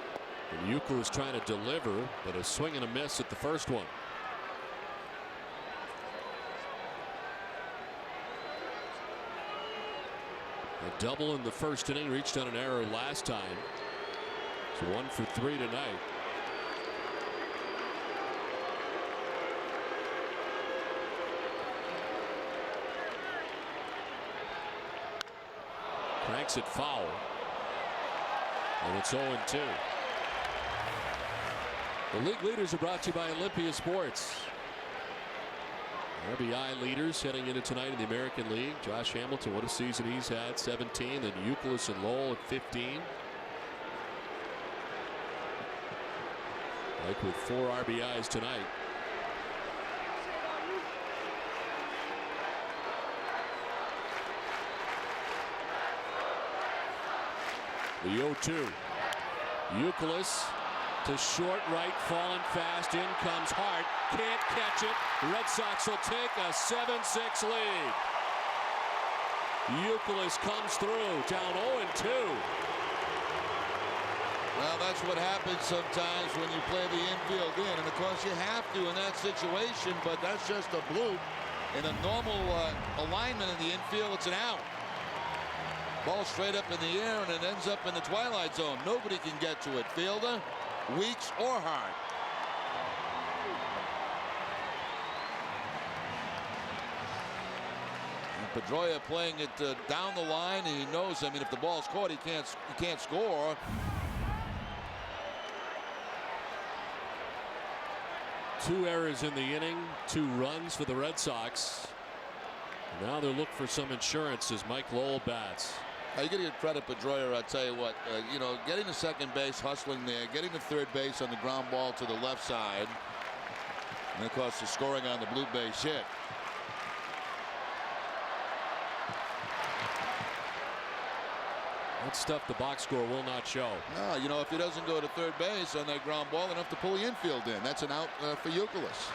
S1: And Youkilis trying to deliver, but a swing and a miss at the first one. A double in the first inning, reached on an error last time. So 1 for 3 tonight. Cranks it foul. And it's 0-2. The league leaders are brought to you by Olympia Sports. RBI leaders heading into tonight in the American League. Josh Hamilton, what a season he's had, 17. Then Youkilis and Lowell at 15. Like with 4 RBIs tonight. The 0-2. Youkilis to short right, falling fast. In comes Hart. Can't catch it. The Red Sox will take a 7-6 lead. Youkilis comes through, down 0-2.
S11: Well, that's what happens sometimes when you play the infield in. And, of course, you have to in that situation, but that's just a bloop. In a normal alignment in the infield, it's an out. Ball straight up in the air, and it ends up in the twilight zone. Nobody can get to it. Fielder, Weeks, or Hart. And Pedroia playing it down the line. He knows, I mean, if the ball's caught, he can't score.
S1: Two errors in the inning, 2 runs for the Red Sox. Now they'll look for some insurance as Mike Lowell bats.
S11: You got to give credit Pedroia. I'll tell you what, you know, getting to second base, hustling there, getting to third base on the ground ball to the left side, and of course the scoring on the blue base hit.
S1: That stuff the box score will not show.
S11: No, you know, if he doesn't go to third base on that ground ball, enough to pull the infield in. That's an out for Youkilis.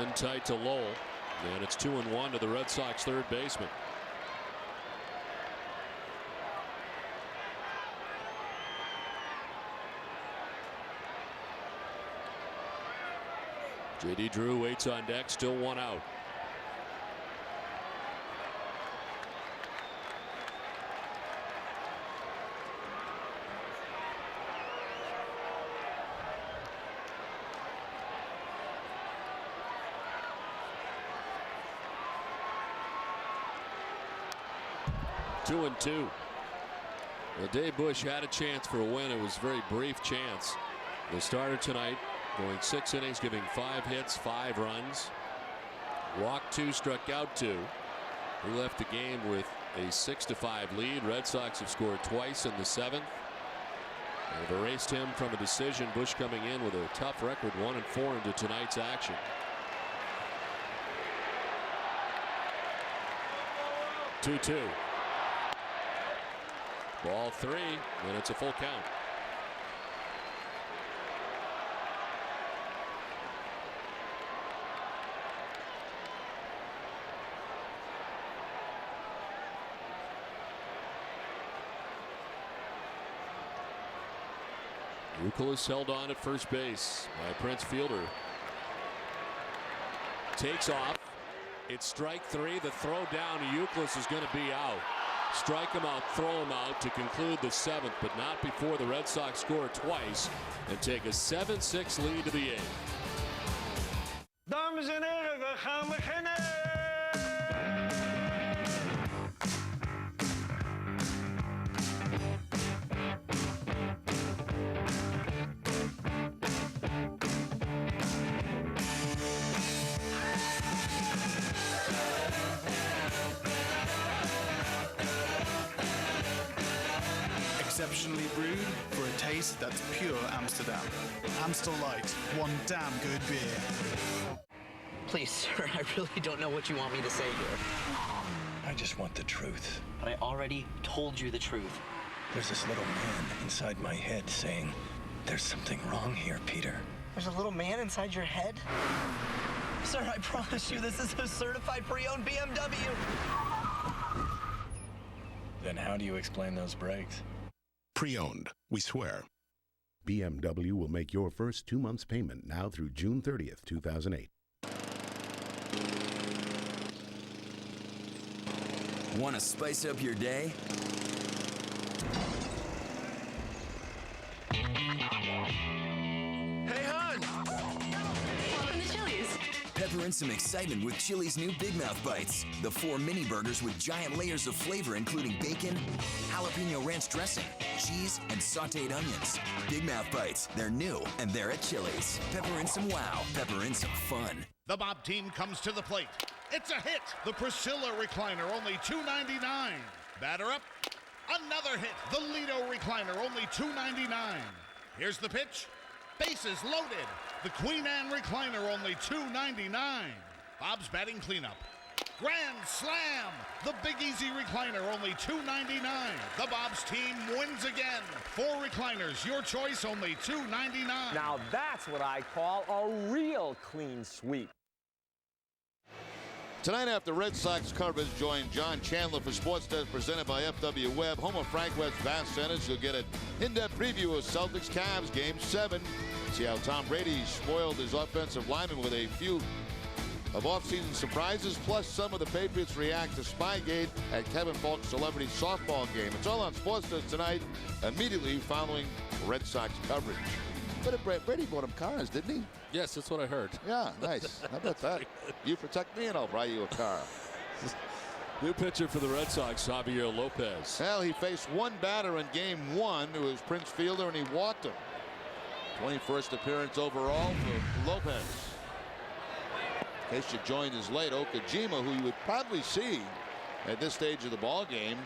S1: In tight to Lowell, and it's 2-1 to the Red Sox third baseman. J.D. Drew waits on deck, still 1 out. Two and 2. Well, Dave Bush had a chance for a win. It was a very brief chance. The starter tonight going 6 innings, giving 5 hits, 5 runs. Walked 2, struck out 2. He left the game with a 6-5 lead. Red Sox have scored twice in the 7th. And have erased him from a decision. Bush coming in with a tough record, 1-4 into tonight's action. Two. Ball 3, and it's a full count. Youkilis held on at first base by Prince Fielder. Takes off. It's strike 3. The throw down to Youkilis is going to be out. Strike him out, throw him out to conclude the 7th, but not before the Red Sox score twice and take a 7-6 lead to the 8th.
S21: Dames en heren, we gaan beginnen!
S3: Exceptionally brewed for a taste that's pure Amsterdam. Amstel Light, one damn good beer.
S8: Please, sir, I really don't know what you want me to say here.
S6: I just want the truth.
S8: But I already told you the truth.
S6: There's this little man inside my head saying, there's something wrong here, Peter.
S8: There's a little man inside your head? Sir, I promise you this is a certified pre-owned BMW.
S6: Then how do you explain those brakes?
S10: Pre-owned, we swear. BMW will make your first 2 months payment now through June 30th, 2008.
S2: Want to spice up your day?
S18: Hey, hon! Welcome to Chili's.
S2: Pepper in some excitement with Chili's new Big Mouth Bites. The 4 mini burgers with giant layers of flavor, including bacon, jalapeno ranch dressing, cheese, and sauteed onions. Big Mouth Bites. They're new, and they're at Chili's. Pepper in some wow. Pepper in some fun.
S23: The Bob team comes to the plate. It's a hit. The Priscilla recliner, only $2.99. Batter up. Another hit. The Lido recliner, only $2.99. Here's the pitch. Bases loaded. The Queen Anne recliner, only $2.99. Bob's batting cleanup. Grand slam. The Big Easy recliner, only $2.99. The Bob's team wins again. 4 recliners, your choice, only $2.99.
S24: Now that's what I call a real clean sweep.
S11: Tonight after Red Sox coverage, join John Chandler for Sports Desk presented by FW Webb. Home of Frank Webb's Vast Centers. You'll get an in-depth preview of Celtics-Cavs Game 7. See how Tom Brady spoiled his offensive lineman with a few of off-season surprises, plus some of the Patriots react to Spygate at Kevin Falk's celebrity softball game. It's all on Sports Desk tonight, immediately following Red Sox coverage. But Brady bought him cars, didn't he?
S1: Yes, that's what I heard.
S11: Yeah, nice. How about that? You protect me and I'll buy you a car.
S1: New pitcher for the Red Sox, Javier Lopez.
S11: Well, he faced one batter in Game 1, who was Prince Fielder, and he walked him. 21st appearance overall for Lopez. In case you joined us late, Okajima, who you would probably see at this stage of the ball game,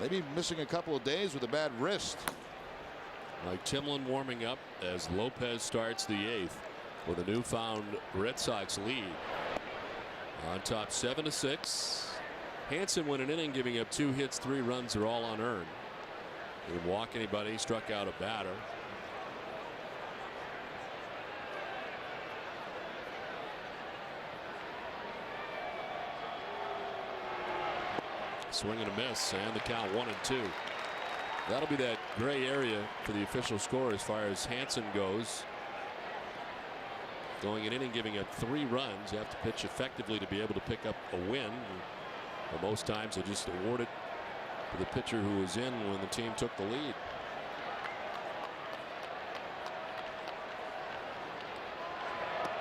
S11: maybe missing a couple of days with a bad wrist.
S1: Mike Timlin warming up as Lopez starts the 8th with a newfound Red Sox lead. On top 7-6. Hansen went an inning giving up 2 hits, 3 runs. They're all unearned. Didn't walk anybody, struck out a batter. Swing and a miss, and the count 1-2. That'll be that gray area for the official score as far as Hansen goes. Going an inning, giving up 3 runs. You have to pitch effectively to be able to pick up a win. But most times they just award it to the pitcher who was in when the team took the lead.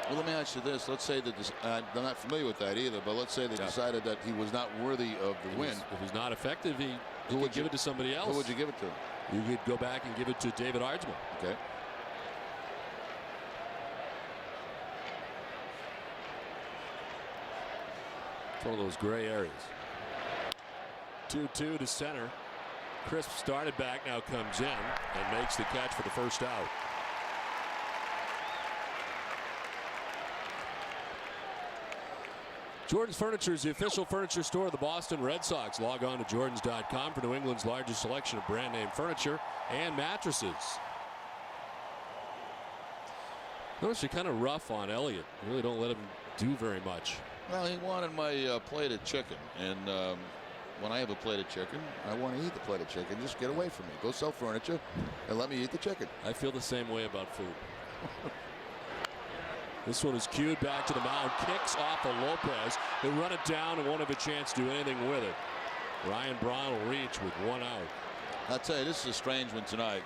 S11: Well, let me ask you this. Let's say that I'm not familiar with that either, but let's say they decided that he was not worthy of the win.
S1: If he's not effective, he could give it to somebody else.
S11: Who would you give it to?
S1: You could go back and give it to David Ardsman.
S11: Okay.
S1: It's one of those gray areas. 2-2 to center. Crisp started back, now comes in and makes the catch for the first out. Jordan's Furniture is the official furniture store of the Boston Red Sox. Log on to Jordans.com for New England's largest selection of brand name furniture and mattresses. Notice you're kind of rough on Elliott. You really don't let him do very much.
S11: Well, he wanted my plate of chicken, and when I have a plate of chicken, I want to eat the plate of chicken. Just get away from me. Go sell furniture and let me eat the chicken.
S1: I feel the same way about food. This one is cued back to the mound. Kicks off of Lopez. They run it down and won't have a chance to do anything with it. Ryan Braun will reach with 1 out.
S11: I'll tell you, this is a strange one tonight.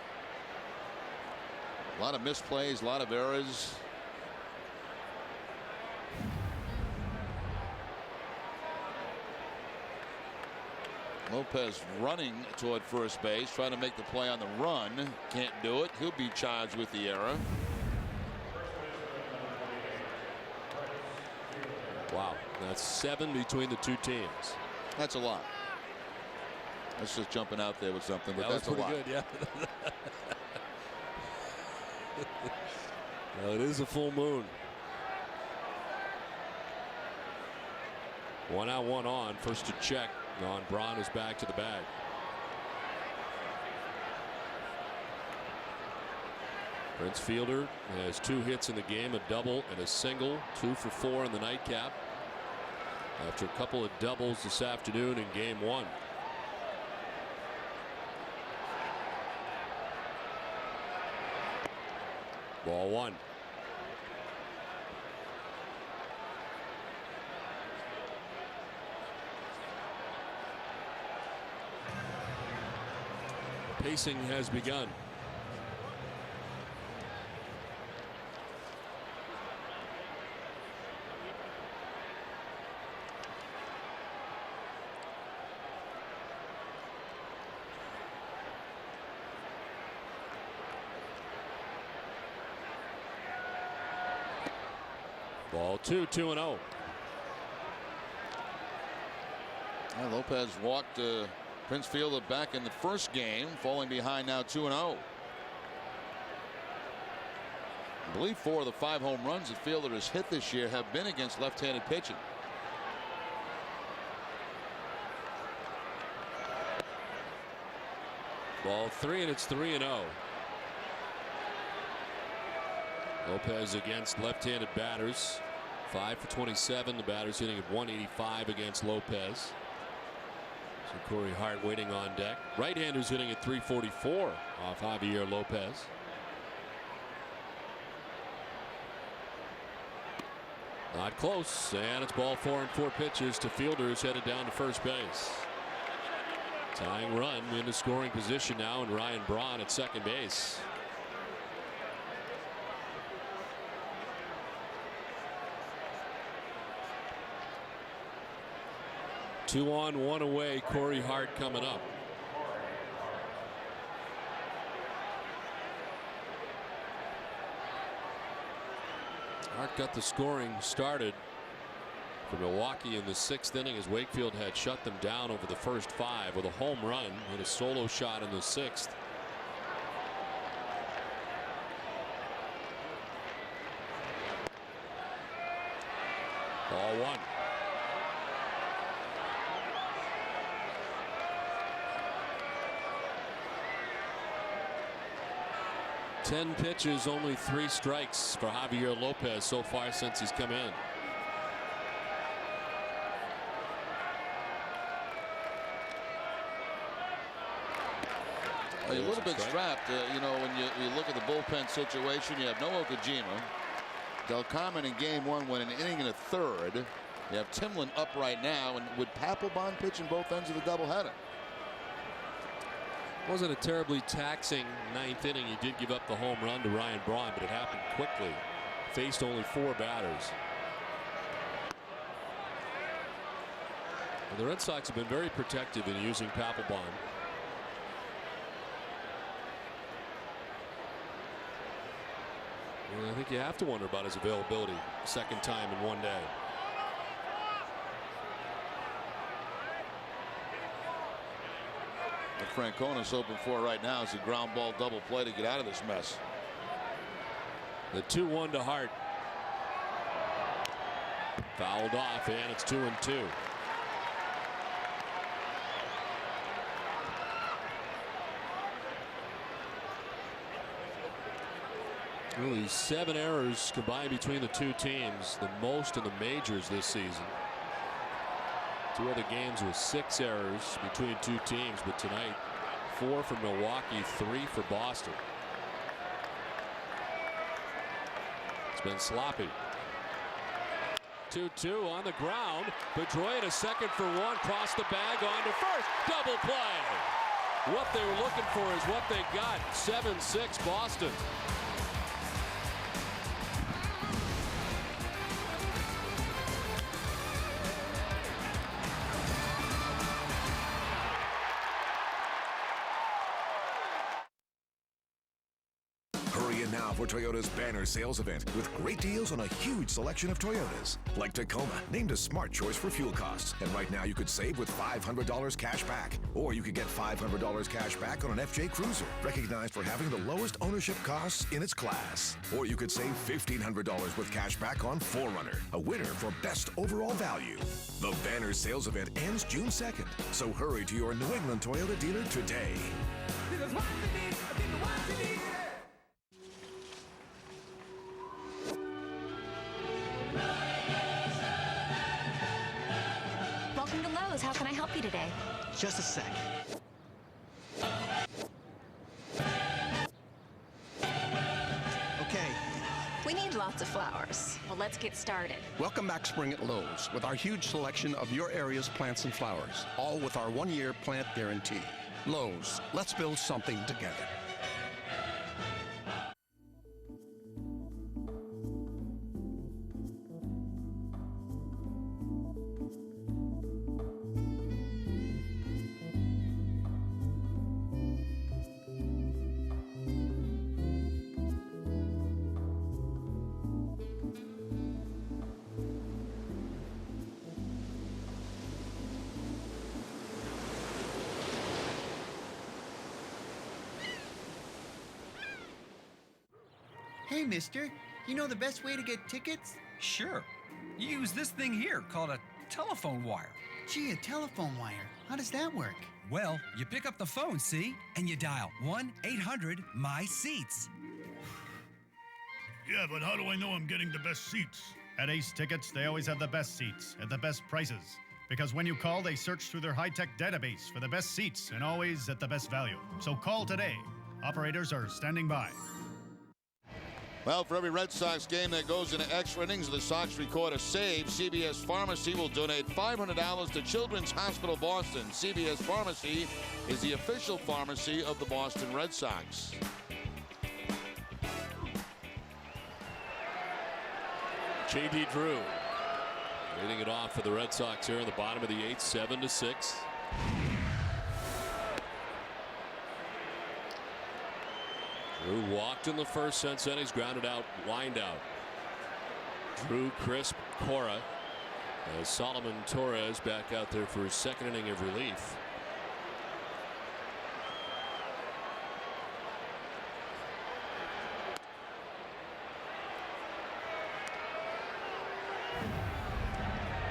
S11: A lot of misplays, a lot of errors. Lopez running toward first base, trying to make the play on the run. Can't do it. He'll be charged with the error.
S1: Wow, that's 7 between the two teams.
S11: That's a lot. That's just jumping out there with something, but that's
S1: was
S11: a lot.
S1: Good, yeah. Well, it is a full moon. 1 out, 1 on. First to check on Braun is back to the bag. Prince Fielder has 2 hits in the game, a double and a single, 2 for 4 in the nightcap. After a couple of doubles this afternoon in game 1. Ball 1. Pacing has begun. Ball 2, 2-0.
S11: Lopez walked Prince Fielder back in the first game, falling behind now 2-0. I believe 4 of the 5 home runs that Fielder has hit this year have been against left-handed pitching.
S1: Ball 3, and it's 3-0. Lopez against left-handed batters, 5 for 27. The batters hitting at 185 against Lopez. So Corey Hart waiting on deck. Right-handers hitting at 344 off Javier Lopez. Not close, and it's ball 4 and 4 pitches to Fielders headed down to first base. Tying run into scoring position now, and Ryan Braun at second base. Two on, 1 away. Corey Hart coming up. Hart got the scoring started for Milwaukee in the 6th inning as Wakefield had shut them down over the first 5 with a home run and a solo shot in the 6th. Ball 1. Ten pitches, only 3 strikes for Javier Lopez so far since he's come in.
S11: You're a little bit strapped, you know, when you look at the bullpen situation. You have no Okajima. Del Carmen in game 1 went an inning and a third. You have Timlin up right now, and would Papelbon pitch in both ends of the doubleheader?
S1: Wasn't a terribly taxing 9th inning. He did give up the home run to Ryan Braun, but it happened quickly. Faced only 4 batters. Well, the Red Sox have been very protective in using Papelbon. Well, I think you have to wonder about his availability. Second time in 1 day.
S11: What Francona's hoping for right now is a ground ball double play to get out of this mess.
S1: The 2-1 to Hart. Fouled off, and it's 2-2. Really 7 errors combined between the two teams, the most in the majors this season. Two other games with 6 errors between two teams, but tonight 4 for Milwaukee, 3 for Boston. It's been sloppy. 2-2 on the ground. Pedroia to second for 1. Cross the bag onto first. Double play. What they were looking for is what they got. 7-6 Boston.
S9: Now for Toyota's banner sales event with great deals on a huge selection of Toyotas. Like Tacoma, named a smart choice for fuel costs. And right now you could save with $500 cash back. Or you could get $500 cash back on an FJ Cruiser, recognized for having the lowest ownership costs in its class. Or you could save $1,500 with cash back on 4Runner, a winner for best overall value. The banner sales event ends June 2nd, so hurry to your New England Toyota dealer today.
S12: Welcome to Lowe's. How can I help you today?
S8: Just a sec. Okay.
S12: We need lots of flowers. Well, let's get started.
S13: Welcome back spring at Lowe's with our huge selection of your area's plants and flowers, all with our 1-year plant guarantee. Lowe's, let's build something together.
S14: Hey, mister, you know the best way to get tickets?
S15: Sure. You use this thing here called a telephone wire.
S14: Gee, a telephone wire. How does that work?
S15: Well, you pick up the phone, see? And you dial 1-800-MY-SEATS.
S19: Yeah, but how do I know I'm getting the best seats? At Ace Tickets, they always have the best seats at the best prices. Because when you call, they search through their high-tech database for the best seats and always at the best value. So call today. Operators are standing by.
S11: Well, for every Red Sox game that goes into extra innings, the Sox record a save. CBS Pharmacy will donate $500 to Children's Hospital Boston. CBS Pharmacy is the official pharmacy of the Boston Red Sox.
S1: J.D. Drew leading it off for the Red Sox here in the bottom of the 8th, 7-6. Drew walked in the first, since then he's grounded out, wind out. Drew, Crisp, Cora, as Solomon Torres back out there for his second inning of relief.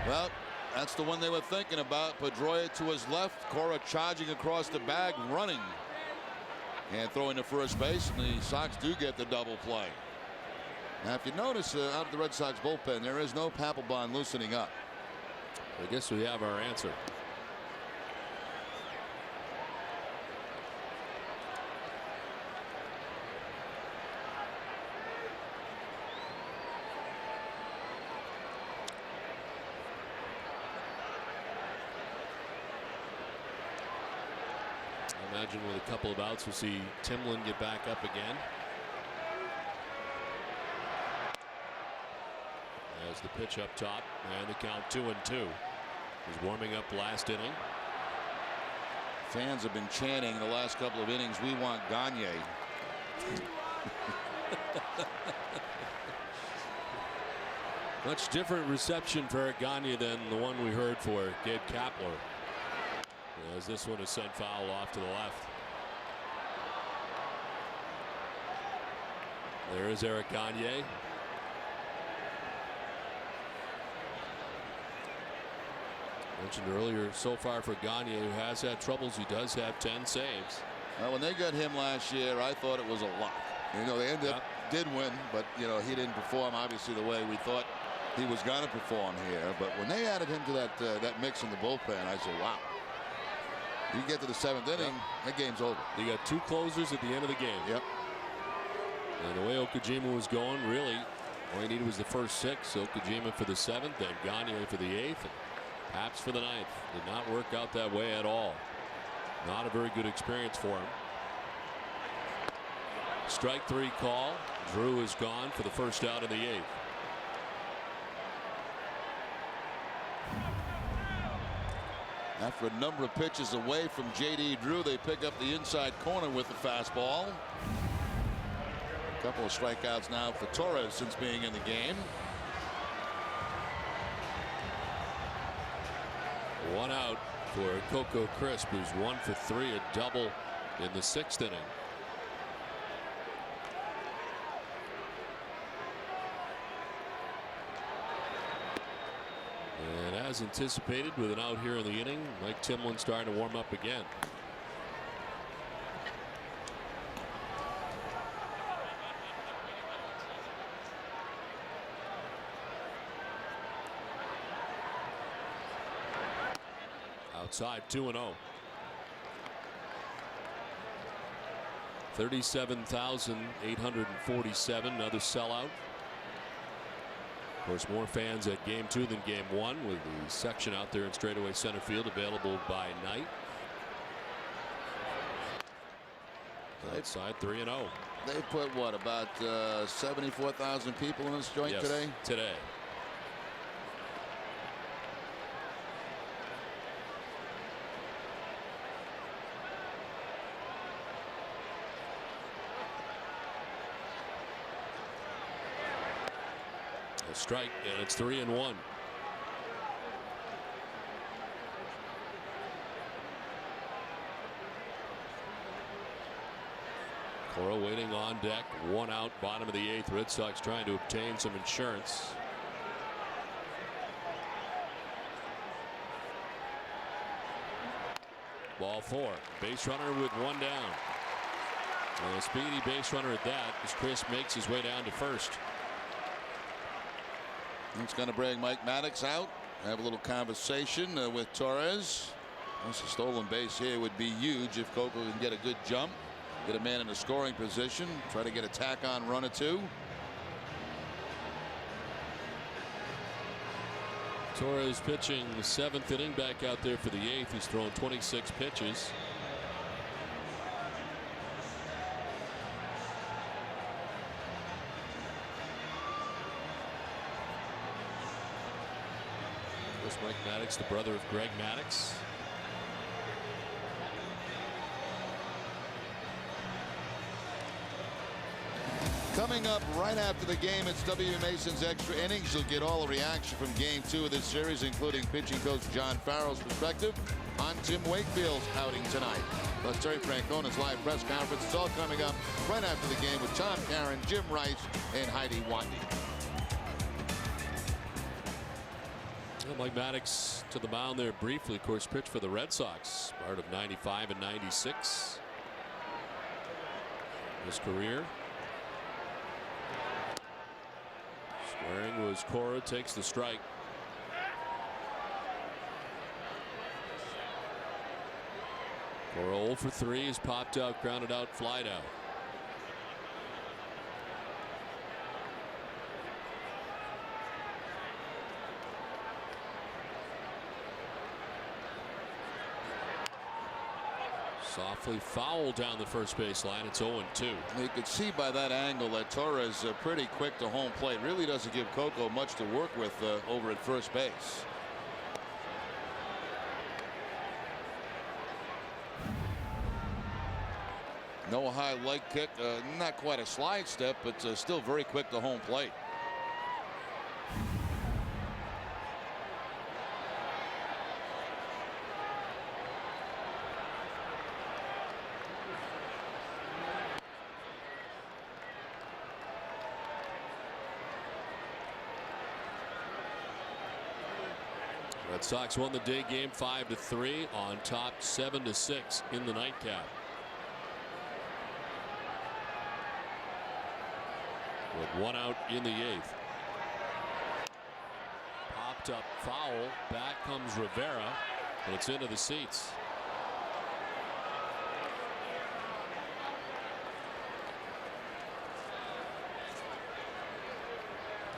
S11: Well, that's the one they were thinking about. Pedroia to his left, Cora charging across the bag, running. And throwing to first base, and the Sox do get the double play. Now, if you notice out of the Red Sox bullpen, there is no Papelbon loosening up.
S1: I guess we have our answer. Imagine with a couple of outs, we'll see Timlin get back up again. As the pitch up top, and the count 2-2. He's warming up last inning.
S11: Fans have been chanting the last couple of innings, "We want Gagne."
S1: Much different reception for Eric Gagne than the one we heard for Gabe Kapler. As this one is sent foul off to the left. There is Eric Gagne. Mentioned earlier, so far for Gagne, who has had troubles, he does have 10 saves.
S11: Well, when they got him last year, I thought it was a lock. You know, they ended up did win, but you know he didn't perform obviously the way we thought he was going to perform here, but when they added him to that mix in the bullpen, I said, wow. You get to the 7th inning, that game's over.
S1: You got 2 closers at the end of the game.
S11: Yep.
S1: And the way Okajima was going, really, all he needed was the first 6. Okajima for the 7th, then Gagne for the 8th, and Paps for the 9th. Did not work out that way at all. Not a very good experience for him. Strike 3 call. Drew is gone for the first out in the 8th.
S11: After a number of pitches away from J.D. Drew, they pick up the inside corner with the fastball. A couple of strikeouts now for Torres since being in the game.
S1: 1 out for Coco Crisp, who's 1 for 3, a double in the 6th inning. And as anticipated, with an out here in the inning, Mike Timlin starting to warm up again. Outside 2-0. 37,847, another sellout. Of course, more fans at game 2 than game 1, with the section out there in straightaway center field available by night. Outside 3-0.
S11: They put what, about 74,000 people in this joint today?
S1: Today. A strike, and it's 3-1. Cora waiting on deck. 1 out, bottom of the 8th. Red Sox trying to obtain some insurance. Ball 4. Base runner with 1 down. And a speedy base runner at that as Chris makes his way down to first.
S11: It's going to bring Mike Maddox out. Have a little conversation with Torres. A stolen base here would be huge if Coco can get a good jump. Get a man in a scoring position. Try to get a tack-on run or 2.
S1: Torres pitching the 7th inning, back out there for the 8th. He's thrown 26 pitches. Mike Maddox, the brother of Greg Maddox.
S11: Coming up right after the game, it's W. Mason's Extra Innings. You'll get all the reaction from game 2 of this series, including pitching coach John Farrell's perspective on Tim Wakefield's outing tonight. Plus Terry Francona's live press conference. It's all coming up right after the game with Tom Caron, Jim Rice, and Heidi Wandy.
S1: Mike Maddox to the mound there briefly. Of course, pitched for the Red Sox part of 95 and 96. His career. Squaring was Cora, takes the strike. Cora 0 for 3 is popped out, grounded out, flied out. Softly fouled down the first base line. It's 0-2.
S11: You could see by that angle that Torres pretty quick to home plate. Really doesn't give Coco much to work with over at first base. No high leg kick, not quite a slide step, but still very quick to home plate.
S1: Red Sox won the day game 5-3 on top 7-6 in the nightcap. With 1 out in the 8th. up foul. Back comes Rivera, and it's into the seats.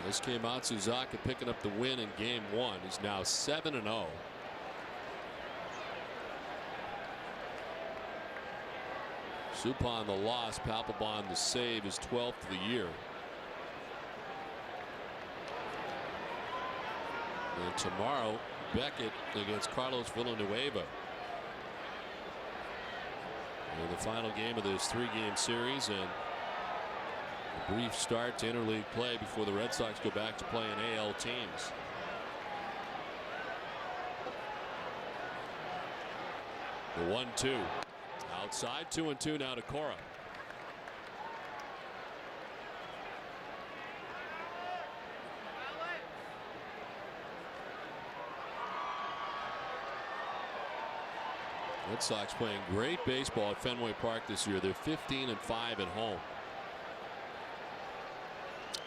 S1: This came out Suzaka picking up the win in game 1. He's now 7-0. Suppan the loss, Papelbon the save, his 12th of the year. And tomorrow, Beckett against Carlos Villanueva. In the final game of this 3-game series, and a brief start to interleague play before the Red Sox go back to playing AL teams. The 1-2. Outside, 2-2 now to Cora. Red Sox playing great baseball at Fenway Park this year. They're 15-5 at home.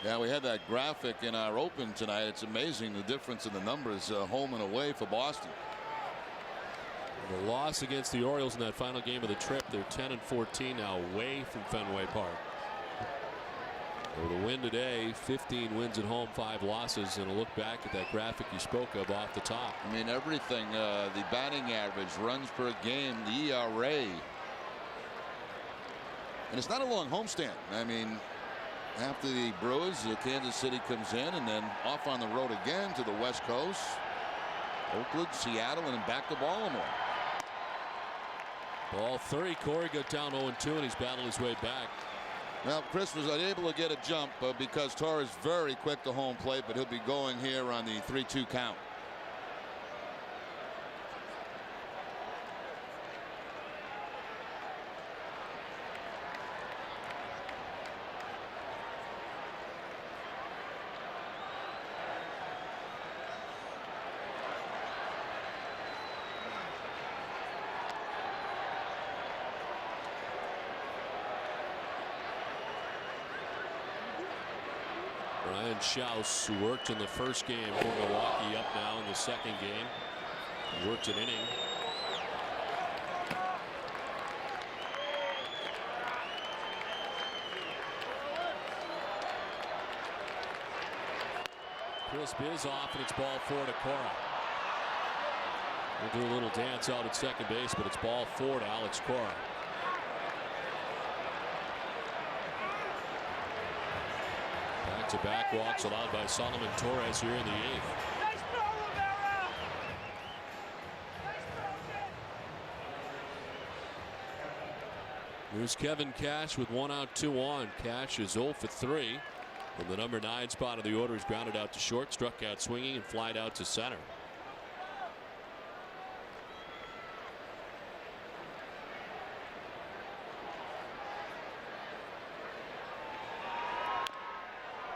S11: Yeah, we had that graphic in our open tonight. It's amazing the difference in the numbers home and away for Boston.
S1: The loss against the Orioles in that final game of the trip. They're 10-14 now away from Fenway Park. With a win today, 15 wins at home, 5 losses, and a look back at that graphic you spoke of off the top.
S11: I mean, everything, the batting average, runs per game, the ERA. And it's not a long homestand. I mean, after the Brewers, Kansas City comes in, and then off on the road again to the West Coast. Oakland, Seattle, and then back to Baltimore.
S1: Ball 3. Corey got down 0-2, and he's battled his way back.
S11: Well, Chris was unable to get a jump because Torres very quick to home plate, but he'll be going here on the 3-2 count.
S1: Ryan Schaus, who worked in the first game for Milwaukee, up now in the second game. Worked an inning. Crisp is off, and it's ball 4 to Cora. We'll do a little dance out at second base, but it's ball 4 to Alex Cora. Back-to-back walks allowed by Solomon Torres here in the 8th.
S7: Nice throw, Rivera!
S1: Here's Kevin Cash with 1 out, 2 on. Cash is 0 for 3. From the number 9 spot of the order, he's grounded out to short, struck out swinging, and flied out to center.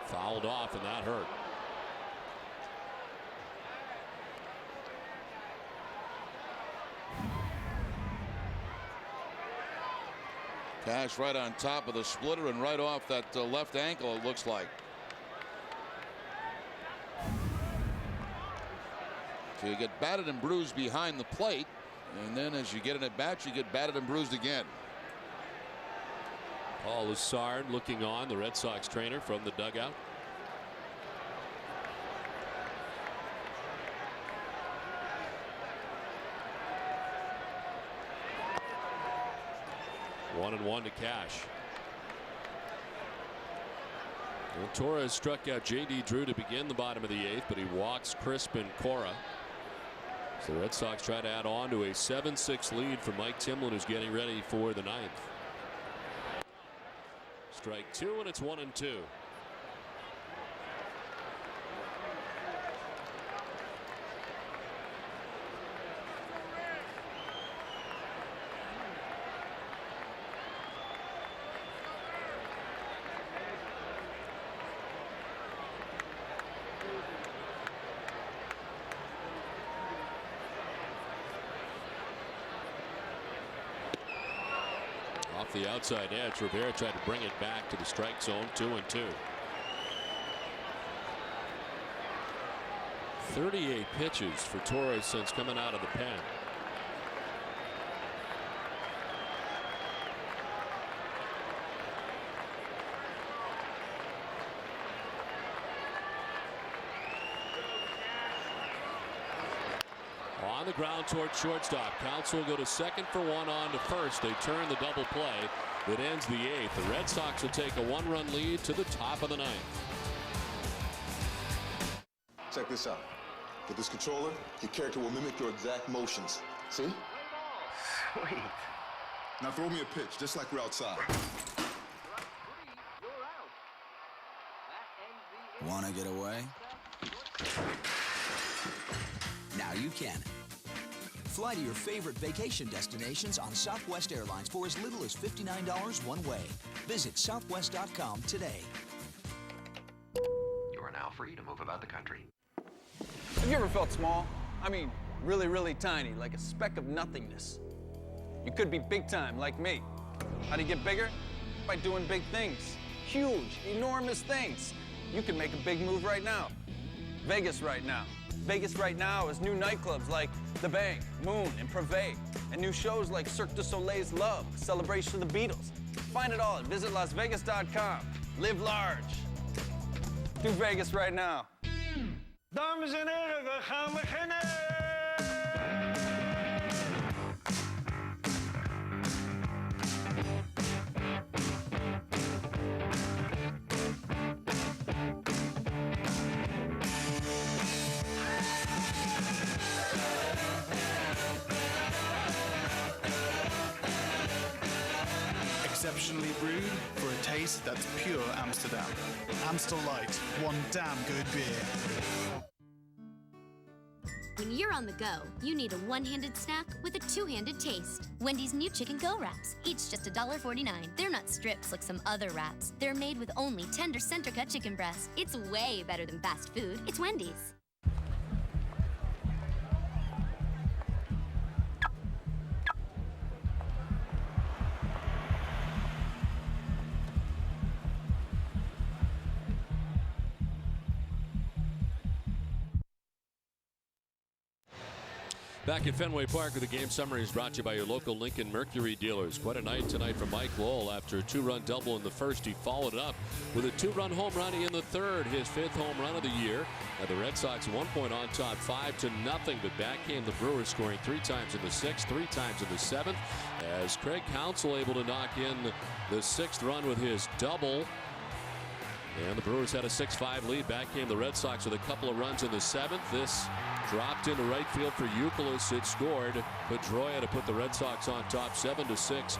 S1: Fouled off, and that hurt.
S11: Cash right on top of the splitter and right off that left ankle, it looks like. So you get batted and bruised behind the plate, and then as you get in at bat, you get batted and bruised again.
S1: Paul Lessard looking on, the Red Sox trainer from the dugout. One and 1 to Cash. Well, Torres struck out J.D. Drew to begin the bottom of the 8th, but he walks Crisp and Cora. So the Red Sox try to add on to a 7-6 lead for Mike Timlin, who's getting ready for the 9th. Strike 2, and it's 1-2. Off the outside edge, Rivera tried to bring it back to the strike zone. 2-2. 38 pitches for Torres since coming out of the pen. On the ground toward shortstop. Counts will go to second for one, on to first. They turn the double play that ends the eighth. The Red Sox will take a one-run lead to the top of the ninth.
S7: Check this out. With this controller, your character will mimic your exact motions. See?
S8: Sweet.
S7: Now throw me a pitch, just like we're outside.
S2: Want to get away? Now you can. Fly to your favorite vacation destinations on Southwest Airlines for as little as $59 one way. Visit southwest.com today.
S16: You are now free to move about the country.
S20: Have you ever felt small? I mean, really, really tiny, like a speck of nothingness. You could be big time, like me. How do you get bigger? By doing big things. Huge, enormous things. You can make a big move right now. Vegas right now. Vegas right now is new nightclubs like The Bank, Moon, and Privé, and new shows like Cirque du Soleil's Love, Celebration of the Beatles. Find it all at visitlasvegas.com. Live large. Do Vegas right now.
S22: Dames en heren, we gaan beginnen!
S3: Exceptionally brewed for a taste that's pure Amsterdam. Amstel Light, one damn good beer.
S25: When you're on the go, you need a one-handed snack with a two-handed taste. Wendy's new Chicken Go Wraps, each just $1.49. They're not strips like some other wraps. They're made with only tender center-cut chicken breast. It's way better than fast food. It's Wendy's.
S1: Back at Fenway Park with the game summary is brought to you by your local Lincoln Mercury dealers. Quite a night tonight for Mike Lowell. After a two-run double in the first, he followed it up with a two-run home run in the third, his fifth home run of the year. Now the Red Sox at one point on top 5-0, but back came the Brewers, scoring 3 times in the sixth, 3 times in the seventh, as Craig Counsell able to knock in the sixth run with his double. And the Brewers had a 6-5 lead. Back came the Red Sox with a couple of runs in the seventh. This dropped into right field for Youkilis. It scored Pedroia to put the Red Sox on top 7-6.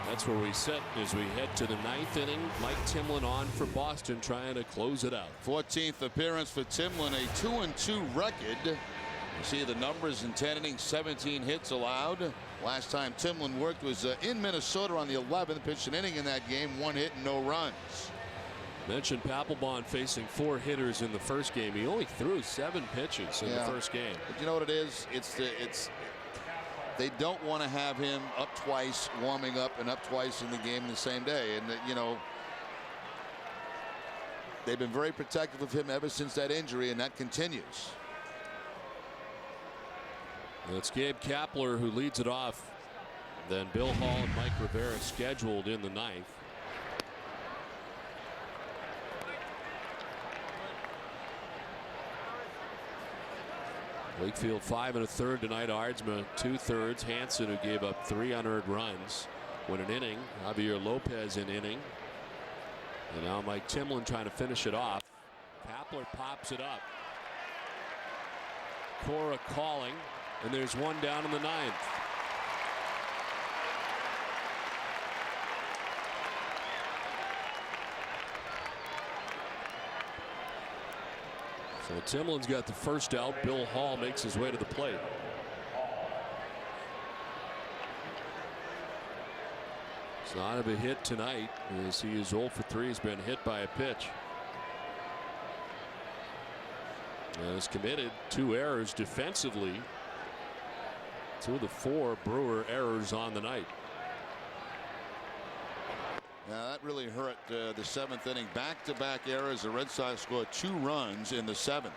S1: That's where we sit as we head to the ninth inning. Mike Timlin on for Boston, trying to close it out.
S11: 14th appearance for Timlin, a 2-2 record. You see the numbers in 10 innings, 17 hits allowed. Last time Timlin worked was in Minnesota on the 11th. Pitched an inning in that game, 1 hit and no runs.
S1: Mentioned Papelbon facing 4 hitters in the first game. He only threw 7 pitches in the first game.
S11: But you know what it is? They don't want to have him up twice, warming up, and up twice in the game the same day. And you know, they've been very protective of him ever since that injury, and that continues.
S1: And it's Gabe Kapler who leads it off. Then Bill Hall and Mike Rivera scheduled in the ninth. Wakefield 5 1/3 tonight. Ardsma 2/3. Hansen, who gave up 3 unearned runs, win an inning. Javier Lopez an inning. And now Mike Timlin trying to finish it off. Kapler pops it up. Cora calling, and there's one down in the ninth. So Timlin's got the first out. Bill Hall makes his way to the plate. It's not a hit tonight, as he is 0 for 3. He's been hit by a pitch. And has committed 2 errors defensively. 2 of the 4 Brewer errors on the night.
S11: Now that really hurt the 7th inning. Back-to-back errors. The Red Sox scored 2 runs in the 7th.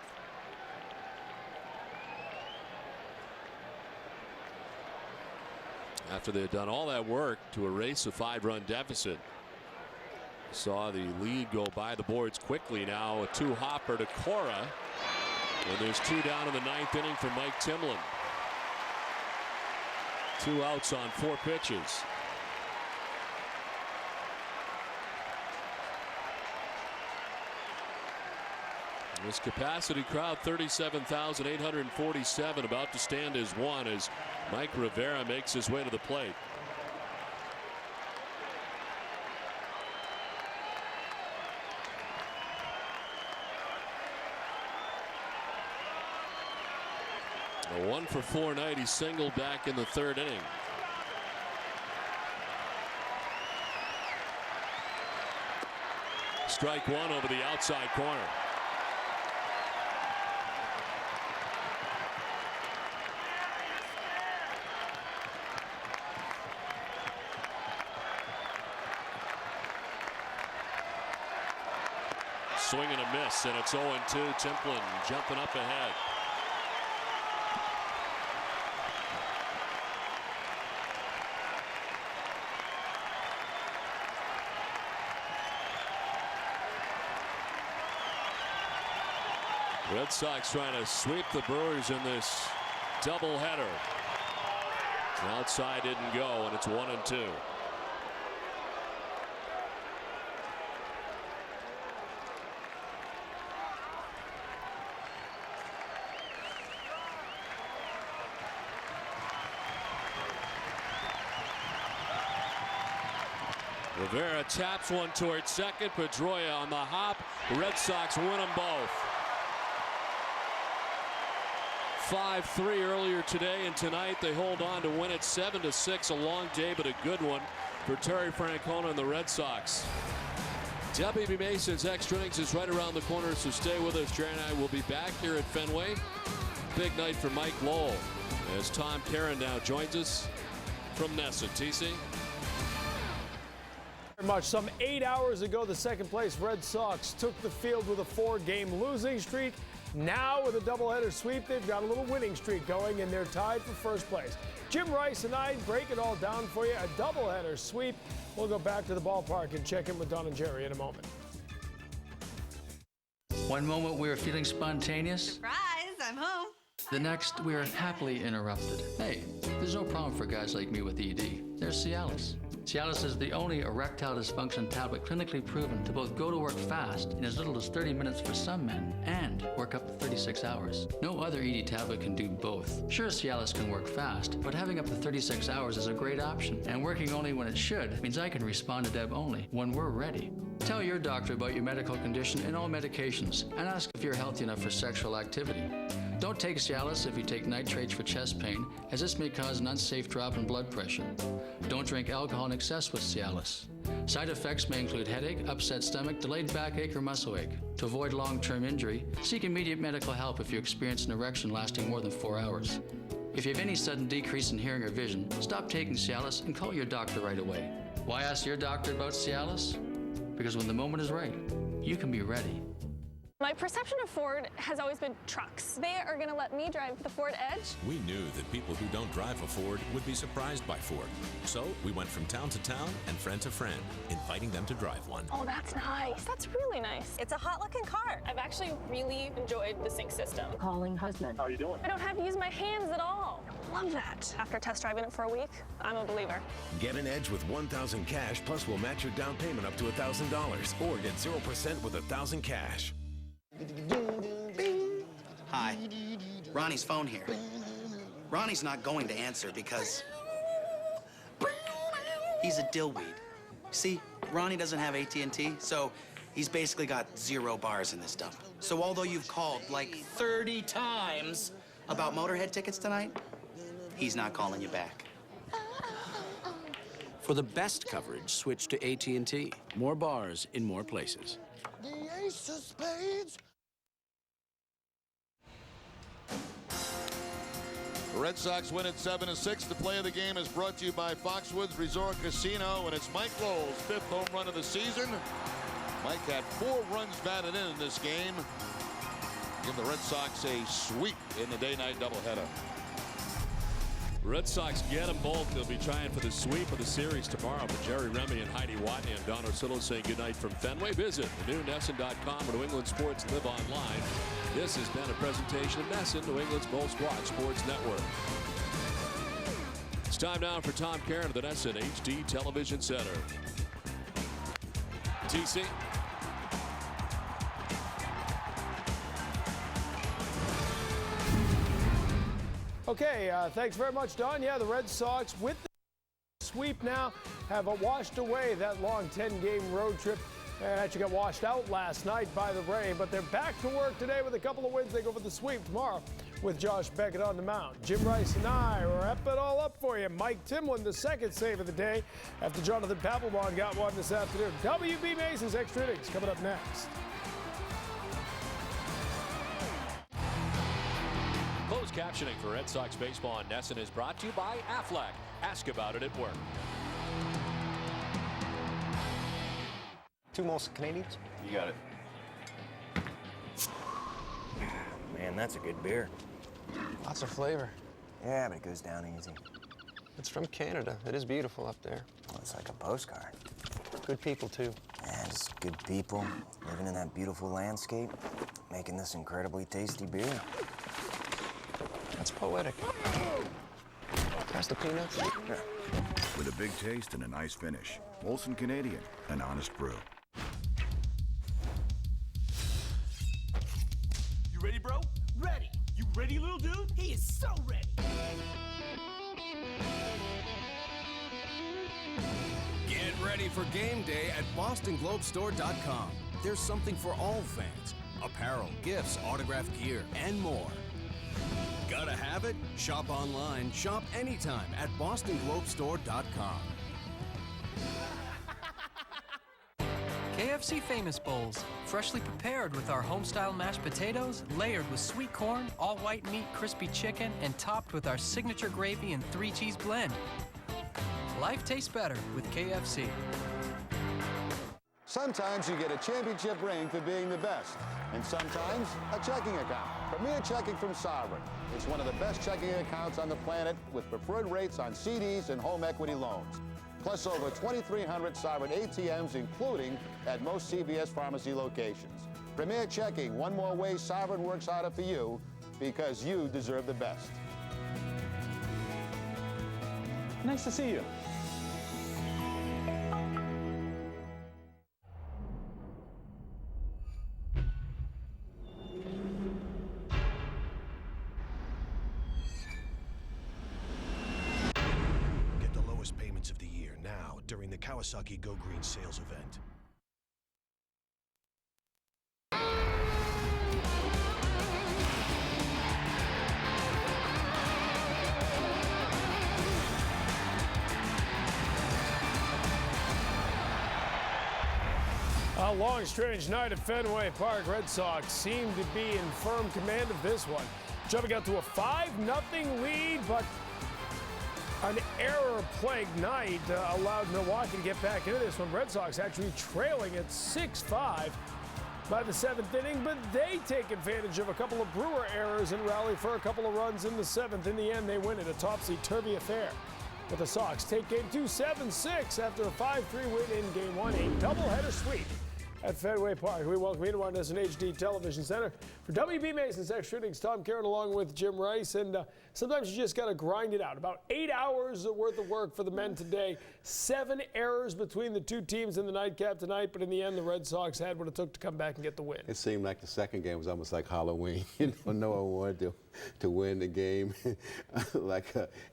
S1: after they had done all that work to erase a 5-run deficit. Saw the lead go by the boards quickly. Now a 2-hopper to Cora. And there's 2 down in the 9th inning for Mike Timlin. 2 outs on 4 pitches. This capacity crowd, 37,847, about to stand as one as Mike Rivera makes his way to the plate. A 1-for-4 night. He singled back in the 3rd inning. Strike 1 over the outside corner. Swing and a miss, and it's 0-2. Timlin jumping up ahead. Red Sox trying to sweep the Brewers in this doubleheader. Outside didn't go, and it's 1-2. Rivera taps one towards second. Pedroia on the hop. The Red Sox win them both. 5-3 earlier today, and tonight they hold on to win it 7-6. A long day, but a good one for Terry Francona and the Red Sox. WB Mason's extra innings is right around the corner, so stay with us. Jerry and I will be back here at Fenway. Big night for Mike Lowell as Tom Caron now joins us from Nessa. TC.
S4: Much. Some 8 hours ago, the second-place Red Sox took the field with a 4-game losing streak. Now, with a doubleheader sweep, they've got a little winning streak going, and they're tied for first place. Jim Rice and I break it all down for you. A doubleheader sweep. We'll go back to the ballpark and check in with Don and Jerry in a moment.
S5: One moment we were feeling spontaneous.
S18: Surprise, I'm home.
S5: The next, we are happily interrupted. Hey, there's no problem for guys like me with ED. There's Cialis. Cialis is the only erectile dysfunction tablet clinically proven to both go to work fast in as little as 30 minutes for some men and work up to 36 hours. No other ED tablet can do both. Sure, Cialis can work fast, but having up to 36 hours is a great option. And working only when it should means I can respond to Deb only when we're ready. Tell your doctor about your medical condition and all medications, and ask if you're healthy enough for sexual activity. Don't take Cialis if you take nitrates for chest pain, as this may cause an unsafe drop in blood pressure. Don't drink alcohol in excess with Cialis. Side effects may include headache, upset stomach, delayed backache, or muscle ache. To avoid long-term injury, seek immediate medical help if you experience an erection lasting more than 4 hours. If you have any sudden decrease in hearing or vision, stop taking Cialis and call your doctor right away. Why ask your doctor about Cialis? Because when the moment is right, you can be ready.
S6: My perception of Ford has always been trucks. They are going to let me drive the Ford Edge.
S17: We knew that people who don't drive a Ford would be surprised by Ford. So we went from town to town and friend to friend, inviting them to drive one.
S6: Oh, that's nice. That's really nice. It's a hot-looking car. I've actually really enjoyed the sync system.
S21: Calling husband.
S17: How are you doing?
S6: I don't have to use my hands at all. Love that. After test driving it for a week, I'm a believer.
S17: Get an Edge with $1,000 cash, plus we'll match your down payment up to $1,000, or get 0% with $1,000 cash.
S26: Hi, Ronnie's phone here. Ronnie's not going to answer because he's a dillweed. See, Ronnie doesn't have AT&T, so he's basically got 0 bars in this dump. So although you've called like 30 times about Motorhead tickets tonight, he's not calling you back.
S27: For the best coverage, switch to AT&T. More bars in more places.
S28: The ace of spades.
S11: The Red Sox win at 7-6. The play of the game is brought to you by Foxwoods Resort Casino, and it's Mike Lowell's 5th home run of the season. Mike had 4 runs batted in this game. Give the Red Sox a sweep in the day-night doubleheader.
S1: Red Sox get them both. They'll be trying for the sweep of the series tomorrow. But Jerry Remy and Heidi Watney and Don Orsillo saying goodnight from Fenway. Visit the new NESN.com or New England Sports Live online. This has been a presentation of NESN, New England's most watched sports network. It's time now for Tom Caron of the NESN HD Television Center. TC.
S4: Okay, thanks very much, Don. Yeah, the Red Sox with the sweep now have washed away that long 10-game road trip. And actually got washed out last night by the rain, but they're back to work today with a couple of wins. They go for the sweep tomorrow with Josh Beckett on the mound. Jim Rice and I wrap it all up for you. Mike Timlin, the second save of the day after Jonathan Papelbon got one this afternoon. WB Mason's extra innings coming up next.
S1: Closed captioning for Red Sox baseball on NESN is brought to you by Aflac. Ask about it at work.
S9: Two Molson Canadians?
S10: You got it.
S9: Man, that's a good beer.
S10: Lots of flavor.
S9: Yeah, but it goes down easy.
S10: It's from Canada. It is beautiful up there.
S9: Well, it's like a postcard.
S10: Good people, too.
S9: Yeah, just good people living in that beautiful landscape, making this incredibly tasty beer.
S10: That's poetic. Pass the peanuts. Yeah.
S12: With a big taste and a nice finish. Molson Canadian, an honest brew.
S13: You ready, bro? Ready. You ready, little dude? He is so ready.
S14: Get ready for game day at BostonGlobeStore.com. There's something for all fans. Apparel, gifts, autographed gear, and more. Gotta have it? Shop online, shop anytime at BostonGlobeStore.com.
S21: KFC Famous Bowls, freshly prepared with our home-style mashed potatoes, layered with sweet corn, all-white meat, crispy chicken, and topped with our signature gravy and 3-cheese blend. Life tastes better with KFC.
S23: Sometimes you get a championship ring for being the best, and sometimes a checking account. Premier Checking from Sovereign. It's one of the best checking accounts on the planet with preferred rates on CDs and home equity loans. Plus over 2,300 Sovereign ATMs, including at most CVS pharmacy locations. Premier Checking, one more way Sovereign works harder for you because you deserve the best.
S10: Nice to see you.
S24: Of the year now during the Kawasaki Go Green sales event.
S4: A long, strange night at Fenway Park. Red Sox seem to be in firm command of this one. Jumping out to a 5-0 lead, but an error-plagued night allowed Milwaukee to get back into this one. Red Sox actually trailing at 6-5 by the 7th inning, but they take advantage of a couple of Brewer errors and rally for a couple of runs in the 7th. In the end, they win it, a topsy-turvy affair. But the Sox take Game 2 7-6 after a 5-3 win in Game 1, a doubleheader sweep at Fenway Park. We welcome you to our NESN HD Television Center. For WB Mason's extra innings, Tom Caron along with Jim Rice. And sometimes you just got to grind it out. About 8 hours worth of work for the men today. 7 errors between the two teams in the nightcap tonight. But in the end, the Red Sox had what it took to come back and get the win.
S29: It seemed like the second game was almost like Halloween. No one wanted to win the game.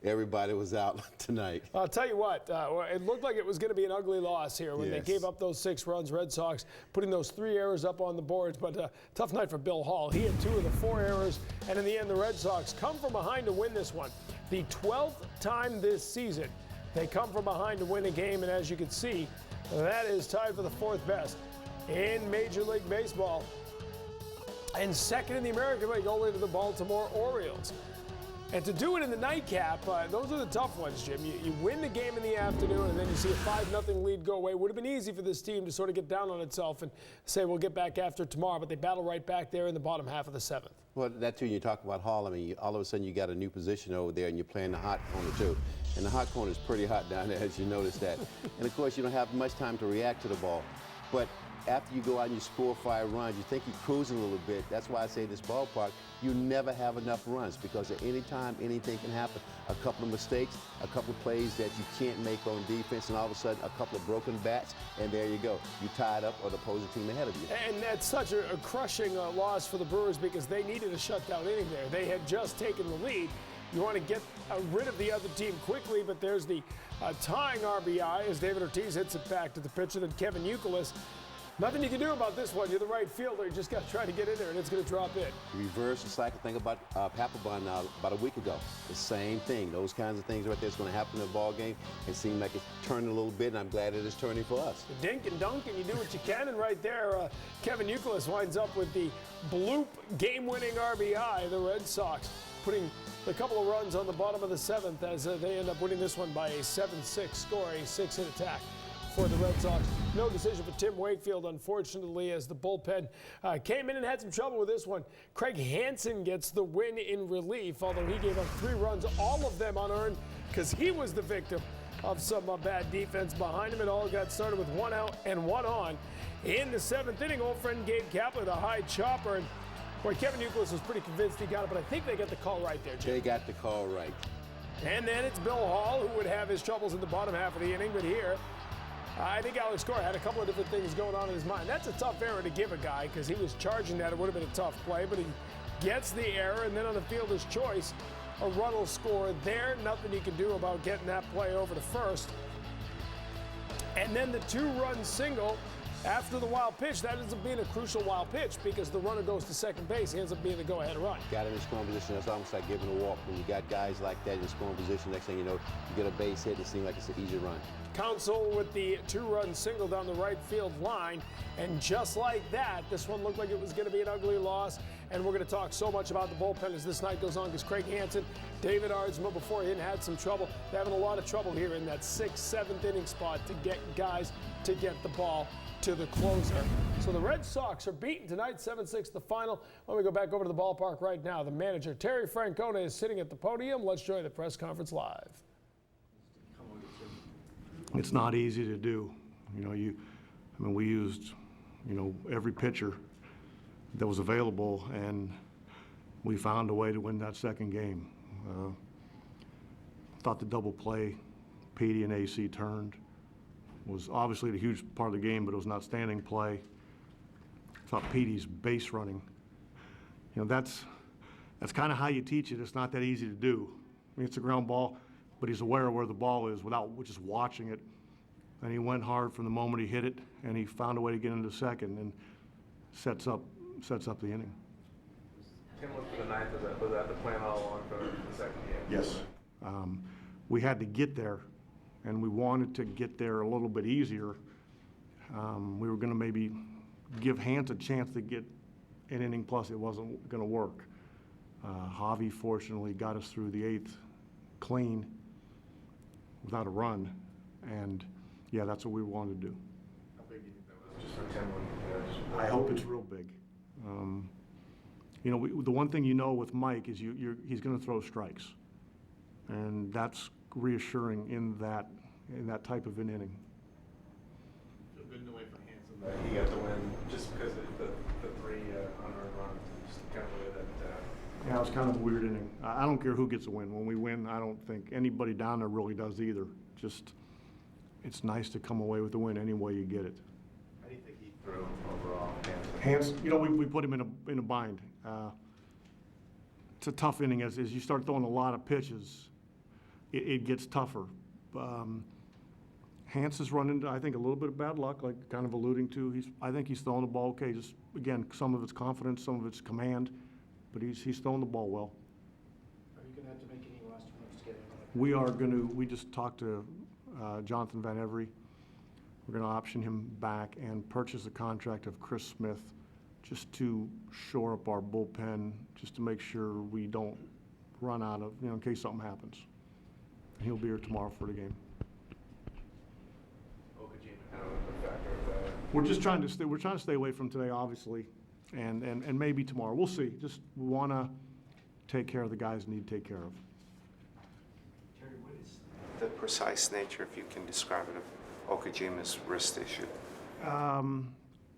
S29: Everybody was out tonight.
S4: I'll tell you what, it looked like it was going to be an ugly loss here when they gave up those 6 runs. Red Sox putting those 3 errors up on the boards, but tough night for Bill Hall. He had 2 of the 4 errors, and in the end, the Red Sox come from behind to win this one. The 12th time this season they come from behind to win a game, and as you can see, that is tied for the 4th best in Major League Baseball and 2nd in the American League, only to the Baltimore Orioles. And to do it in the nightcap, those are the tough ones, Jim. You win the game in the afternoon, and then you see a 5-0 lead go away. Would have been easy for this team to sort of get down on itself and say, we'll get back after tomorrow, but they battle right back there in the bottom half of the 7th.
S29: Well, that too, you talk about Hall. I mean, all of a sudden you got a new position over there and you're playing the hot corner too. And the hot corner is pretty hot down there, as you notice that. And of course, you don't have much time to react to the ball. But after you go out and you score 5 runs, you think you're cruising a little bit. That's why I say this ballpark, you never have enough runs because at any time, anything can happen. A couple of mistakes, a couple of plays that you can't make on defense, and all of a sudden, a couple of broken bats, and there you go. You tied up or the opposing team ahead of you.
S4: And that's such a crushing loss for the Brewers because they needed a shutdown inning there. They had just taken the lead. You want to get rid of the other team quickly, but there's the tying RBI as David Ortiz hits it back to the pitcher. Then Kevin Youkilis. Nothing you can do about this one. You're the right fielder. You just got to try to get in there, and it's going to drop in.
S29: Reverse the cycle. Think about Papelbon about a week ago. The same thing. Those kinds of things right there is going to happen in the ball game. It seemed like it's turning a little bit, and I'm glad it is turning for us.
S4: You dink and dunk, and you do what you can. And right there, Kevin Youkilis winds up with the bloop game-winning RBI. The Red Sox putting a couple of runs on the bottom of the 7th as they end up winning this one by a 7-6 score, a 6-hit attack for the Red Sox. No decision for Tim Wakefield, unfortunately, as the bullpen came in and had some trouble with this one. Craig Hansen gets the win in relief, although he gave up 3 runs, all of them unearned, because he was the victim of some bad defense behind him. It all got started with 1 out and 1 on. In the 7th inning, old friend Gabe Kapler, the high chopper, and boy, Kevin Youkilis was pretty convinced he got it, but I think they got the call right there, Jim.
S29: They got the call right.
S4: And then it's Bill Hall, who would have his troubles in the bottom half of the inning, but here, I think Alex Cora had a couple of different things going on in his mind. That's a tough error to give a guy because he was charging that. It would have been a tough play, but he gets the error, and then on the fielder's choice, a run will score there. Nothing he can do about getting that play over to first. And then the 2-run single after the wild pitch. That ends up being a crucial wild pitch because the runner goes to second base. He ends up being the go-ahead run.
S29: Got him in scoring position. That's almost like giving a walk. When you got guys like that in scoring position, next thing you know, you get a base hit. It seems like it's an easy run.
S4: Counsell with the 2-run single down the right field line. And just like that, this one looked like it was going to be an ugly loss. And we're going to talk so much about the bullpen as this night goes on because Craig Hansen, David Ardsma before he had some trouble. They're having a lot of trouble here in that 6th, 7th inning spot to get guys to get the ball to the closer. So the Red Sox are beaten tonight, 7-6 the final. When we go back over to the ballpark right now, the manager, Terry Francona, is sitting at the podium. Let's join the press conference live.
S2: It's not easy to do. We used, every pitcher that was available, and we found a way to win that second game. Thought the double play, Petey and AC turned, was obviously the huge part of the game, but it was an outstanding play. Thought Petey's base running, that's kind of how you teach it. It's not that easy to do. It's a ground ball, but he's aware of where the ball is without just watching it. And he went hard from the moment he hit it, and he found a way to get into second and sets up the inning.
S3: Tim, for the ninth, was that the plan all along for the second game?
S2: Yes. We had to get there, and we wanted to get there a little bit easier. We were going to maybe give Hans a chance to get an inning plus. It wasn't going to work. Javi fortunately got us through the 8th clean without a run, and yeah, that's what we wanted to do.
S3: How big do you think that was just for Tim?
S2: I hope it's real big. The one thing with Mike is he's going to throw strikes, and that's reassuring in that type of an inning.
S3: Feel good in the way for Hansen that he got the win just because of the 3 unearned runs, just kind of the way that.
S2: Yeah, it was kind of a weird inning. I don't care who gets a win. When we win, I don't think anybody down there really does either. Just, it's nice to come away with the win any way you get it.
S3: How do you think he threw overall,
S2: Hansen, we put him in a bind. It's a tough inning as you start throwing a lot of pitches. It gets tougher. Hansen's run into, I think, a little bit of bad luck, like kind of alluding to. I think he's throwing the ball okay. Just again, some of it's confidence, some of it's command, but he's throwing the ball well.
S3: Are you going to have to make any roster moves to get him?
S2: We are going to. We just talked to Jonathan Van Every. We're going to option him back and purchase a contract of Chris Smith, just to shore up our bullpen, just to make sure we don't run out of, in case something happens. He'll be here tomorrow for the game. We're just trying to stay. We're trying to stay away from today, obviously. and maybe tomorrow. We'll see. Just want to take care of the guys who need to take care of.
S3: Terry, what is the precise nature, if you can describe it, of Okajima's wrist issue?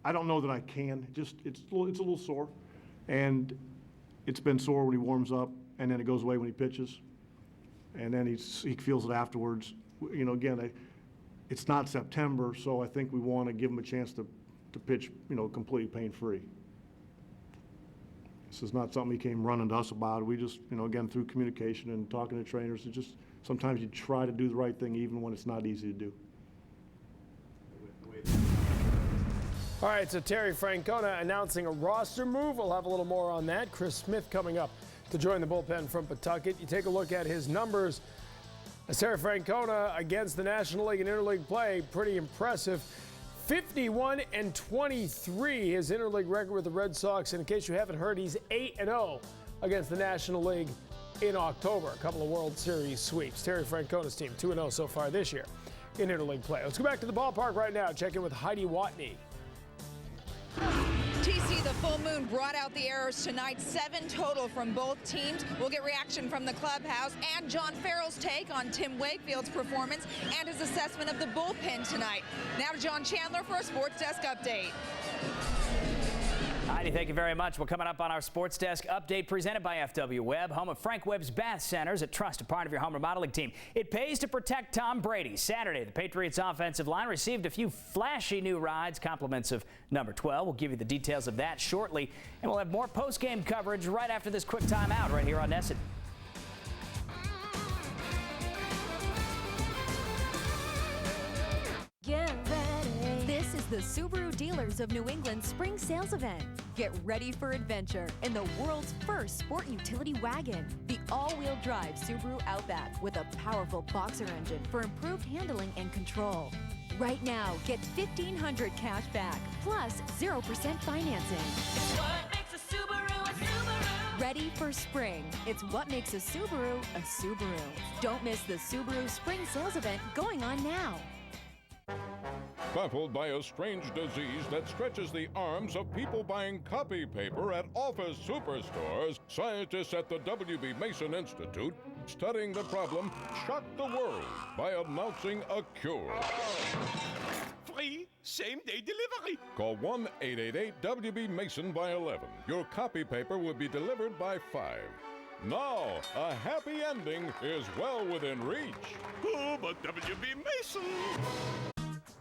S2: I don't know that I can. It's a little sore, and it's been sore when he warms up, and then it goes away when he pitches, and then he feels it afterwards. You know, again, it's not September, so I think we want to give him a chance to pitch, you know, completely pain-free. This is not something he came running to us about. We just, you know, again, through communication and talking to trainers, it just sometimes you try to do the right thing even when it's not easy to do.
S4: All right, so Terry Francona announcing a roster move. We'll have a little more on that. Chris Smith coming up to join the bullpen from Pawtucket. You take a look at his numbers. Terry Francona against the National League and Interleague play, pretty impressive. 51-23, his interleague record with the Red Sox. And in case you haven't heard, he's 8-0 against the National League in October. A couple of World Series sweeps. Terry Francona's team 2-0 so far this year in interleague play. Let's go back to the ballpark right now. Check in with Heidi Watney.
S7: TC, the full moon brought out the errors tonight, 7 total from both teams. We'll get reaction from the clubhouse and John Farrell's take on Tim Wakefield's performance and his assessment of the bullpen tonight. Now to John Chandler for a Sports Desk update.
S8: Heidi, thank you very much. Well, coming up on our Sports Desk update presented by FW Webb, home of Frank Webb's Bath Centers, a trusted part of your home remodeling team. It pays to protect Tom Brady. Saturday, the Patriots offensive line received a few flashy new rides, compliments of number 12. We'll give you the details of that shortly, and we'll have more post-game coverage right after this quick timeout right here on NESN.
S15: Get ready. This is the Subaru Dealers of New England Spring Sales Event. Get ready for adventure in the world's first sport utility wagon, the all-wheel drive Subaru Outback with a powerful boxer engine for improved handling and control. Right now, get $1,500 cash back plus 0% financing. It's what makes a Subaru a Subaru. Ready for spring. It's what makes a Subaru a Subaru. Don't miss the Subaru Spring Sales Event going on now.
S16: Baffled by a strange disease that stretches the arms of people buying copy paper at office superstores, scientists at the W.B. Mason Institute studying the problem shocked the world by announcing a cure.
S13: Free same-day delivery.
S16: Call 1-888-WB-MASON by 11. Your copy paper will be delivered by 5. Now, a happy ending is well within reach.
S13: Oh, but W.B. Mason.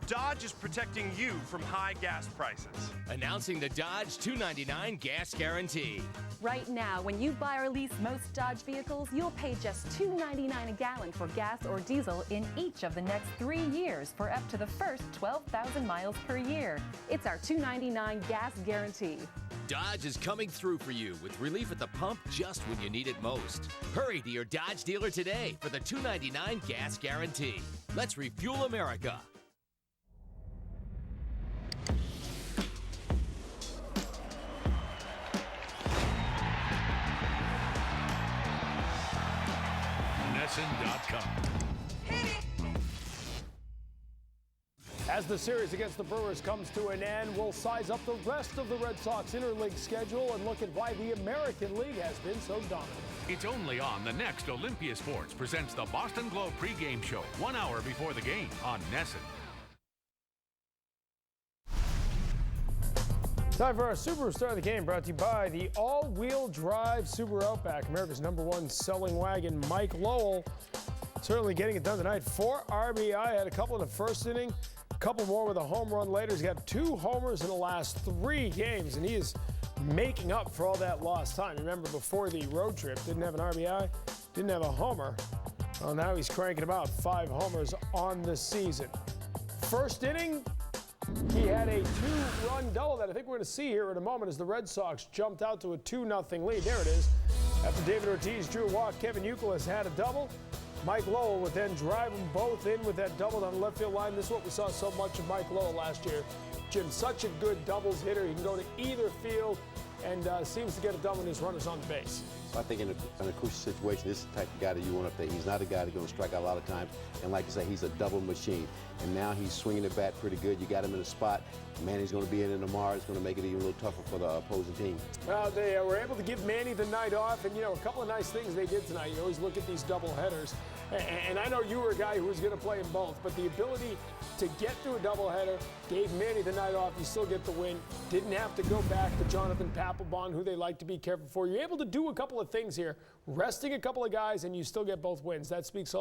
S13: Dodge is protecting you from high gas prices.
S18: Announcing the Dodge $2.99 gas guarantee.
S19: Right now, when you buy or lease most Dodge vehicles, you'll pay just $2.99 a gallon for gas or diesel in each of the next 3 years for up to the first 12,000 miles per year. It's our $2.99 gas guarantee.
S18: Dodge is coming through for you with relief at the pump just when you need it most. Hurry to your Dodge dealer today for the $2.99 gas guarantee. Let's refuel America.
S13: NESN.com.
S4: As the series against the Brewers comes to an end, we'll size up the rest of the Red Sox interleague schedule and look at why the American League has been so dominant.
S20: It's only on the next Olympia Sports presents the Boston Globe pregame show 1 hour before the game on NESN.
S4: Time for our Subaru Star of the Game, brought to you by the all-wheel drive Subaru Outback, America's #1 selling wagon. Mike Lowell certainly getting it done tonight. 4 RBI, had a couple in the first inning, a couple more with a home run later. He's got 2 homers in the last 3 games, and he is making up for all that lost time. Remember, before the road trip, didn't have an RBI, didn't have a homer. Well, now he's cranking about 5 homers on the season. First inning, he had a 2-run double that I think we're going to see here in a moment as the Red Sox jumped out to a 2-0 lead. There it is. After David Ortiz drew a walk, Kevin Youkilis had a double. Mike Lowell would then drive them both in with that double down the left field line. This is what we saw so much of Mike Lowell last year. Jim, such a good doubles hitter. He can go to either field, and seems to get it done when his runner's on the base.
S29: I think in a crucial situation, this is the type of guy that you want up there. He's not a guy that's going to strike out a lot of times. And like I say, he's a double machine. And now he's swinging the bat pretty good. You got him in a spot. Manny's going to be in tomorrow. It's going to make it even a little tougher for the opposing team.
S4: Well, they were able to give Manny the night off. And, you know, a couple of nice things they did tonight. You always look at these double headers. And I know you were a guy who was going to play in both. But the ability to get through a doubleheader gave Manny the night off. You still get the win. Didn't have to go back to Jonathan Papelbon, who they like to be careful for. You're able to do a couple of things here, resting a couple of guys, and you still get both wins. That speaks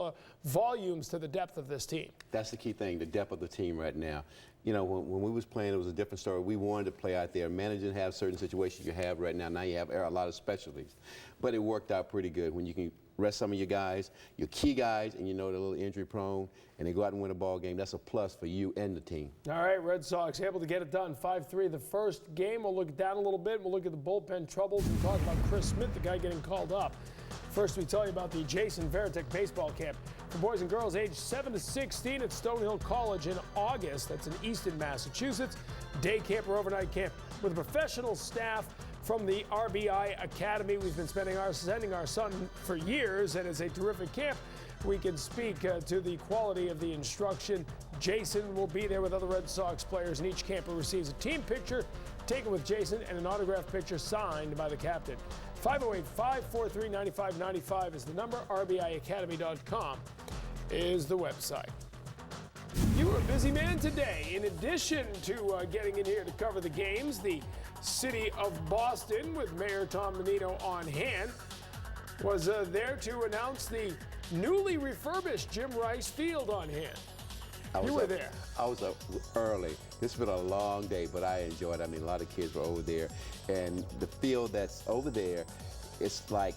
S4: volumes to the depth of this team.
S29: That's the key thing, the depth of the team right now. You know, when we was playing, it was a different story. We wanted to play out there. Managers didn't have certain situations you have right now. Now you have a lot of specialties. But it worked out pretty good when you can rest some of your guys, your key guys, and you know they're a little injury prone, and they go out and win a ball game. That's a plus for you and the team.
S4: All right, Red Sox able to get it done, 5-3 the first game. We'll look at that a little bit. We'll look at the bullpen troubles and talk about Chris Smith, the guy getting called up. First, we tell you about the Jason Veritek baseball camp for boys and girls aged 7 to 16 at Stonehill College in August. That's in Easton, Massachusetts. Day camp or overnight camp with professional staff from the RBI Academy. We've been sending our son for years, and it's a terrific camp. We can speak to the quality of the instruction. Jason will be there with other Red Sox players, and each camper receives a team picture taken with Jason and an autographed picture signed by the captain. 508-543-9595 is the number. RBIacademy.com is the website. You were a busy man today. In addition to getting in here to cover the games, the city of Boston, with Mayor Tom Menino on hand, was there to announce the newly refurbished Jim Rice Field on hand. You were there.
S29: I was up early. It's been a long day, but I enjoyed it. I mean, a lot of kids were over there. And the field that's over there, it's like,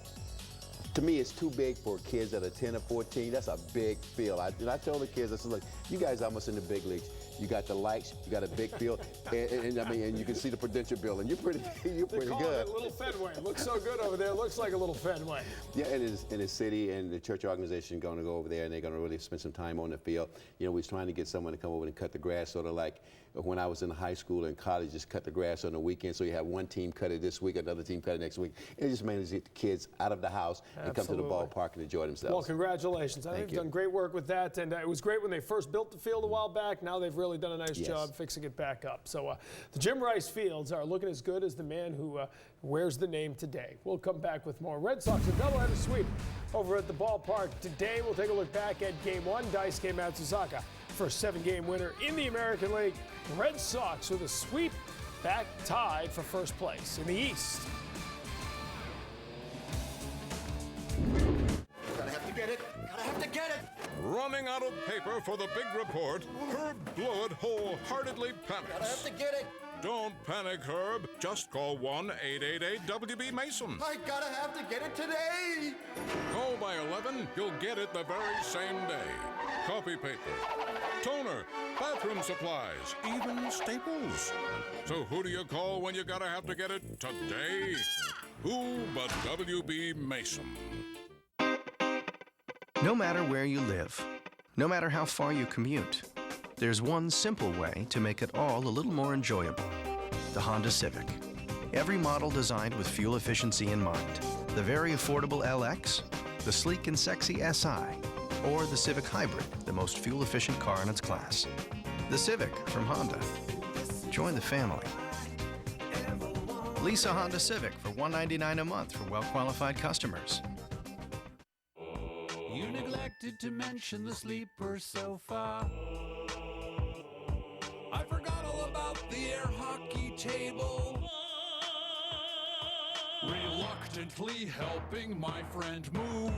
S29: to me, it's too big for kids that are 10 or 14. That's a big field. I told the kids, I said, look, you guys are almost in the big leagues. You got the lights, you got a big field, and I mean, and you can see the Prudential building. You're pretty
S4: They
S29: good.
S4: call it Little Fenway. It looks so good over there. It looks like a little Fenway.
S29: Yeah, and the city and the church organization going to go over there, and they're going to really spend some time on the field. You know, we was trying to get someone to come over and cut the grass, sort of like when I was in high school and college, just cut the grass on the weekend. So you have one team cut it this week, another team cut it next week. And it just manages to get the kids out of the house and come to the ballpark and enjoy themselves.
S4: Well, congratulations. I think you've done great work with that. And it was great when they first built the field a while back. Now they've really done a nice job fixing it back up. So the Jim Rice Fields are looking as good as the man who wears the name today. We'll come back with more. Red Sox, a doubleheader sweep over at the ballpark today. We'll take a look back at Game 1. Daisuke Matsuzaka, first 7-game winner in the American League. Red Sox with a sweep, back tied for first place in the East.
S5: Gotta have to get it. Gotta have to get it.
S16: Running out of paper for the big report, Herb Blewett wholeheartedly panics.
S5: Gotta have to get it.
S16: Don't panic, Herb. Just call 1-888-WB-MASON.
S5: I gotta have to get it today.
S16: Call by 11, you'll get it the very same day. Coffee paper, toner, bathroom supplies, even staples. So who do you call when you gotta have to get it today? Who but WB Mason?
S6: No matter where you live, no matter how far you commute, there's one simple way to make it all a little more enjoyable. The Honda Civic. Every model designed with fuel efficiency in mind. The very affordable LX, the sleek and sexy SI, or the Civic Hybrid, the most fuel-efficient car in its class. The Civic from Honda. Join the family. Lease a Honda Civic for $199 a month for well-qualified customers.
S11: You neglected to mention the sleeper sofa. I forgot all about the air hockey table. Reluctantly helping my friend move.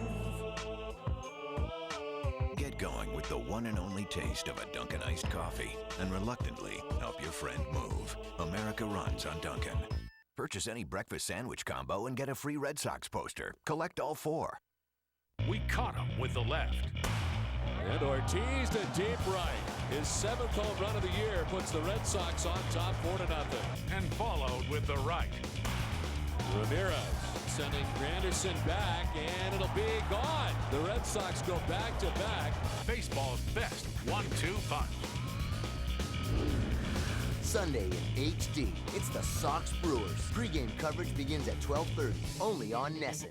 S17: Get going with the one and only taste of a Dunkin' iced coffee and reluctantly help your friend move. America runs on Dunkin'. Purchase any breakfast sandwich combo and get a free Red Sox poster. Collect all 4.
S20: We caught him with the left.
S1: And Ortiz to deep right. His 7th home run of the year puts the Red Sox on top 4-0.
S20: And followed with the right.
S1: Ramirez sending Granderson back, and it'll be gone. The Red Sox go back-to-back.
S20: Baseball's best 1-2 punch.
S9: Sunday in HD. It's the Sox Brewers. Pre-game coverage begins at 12:30, only on Nessun.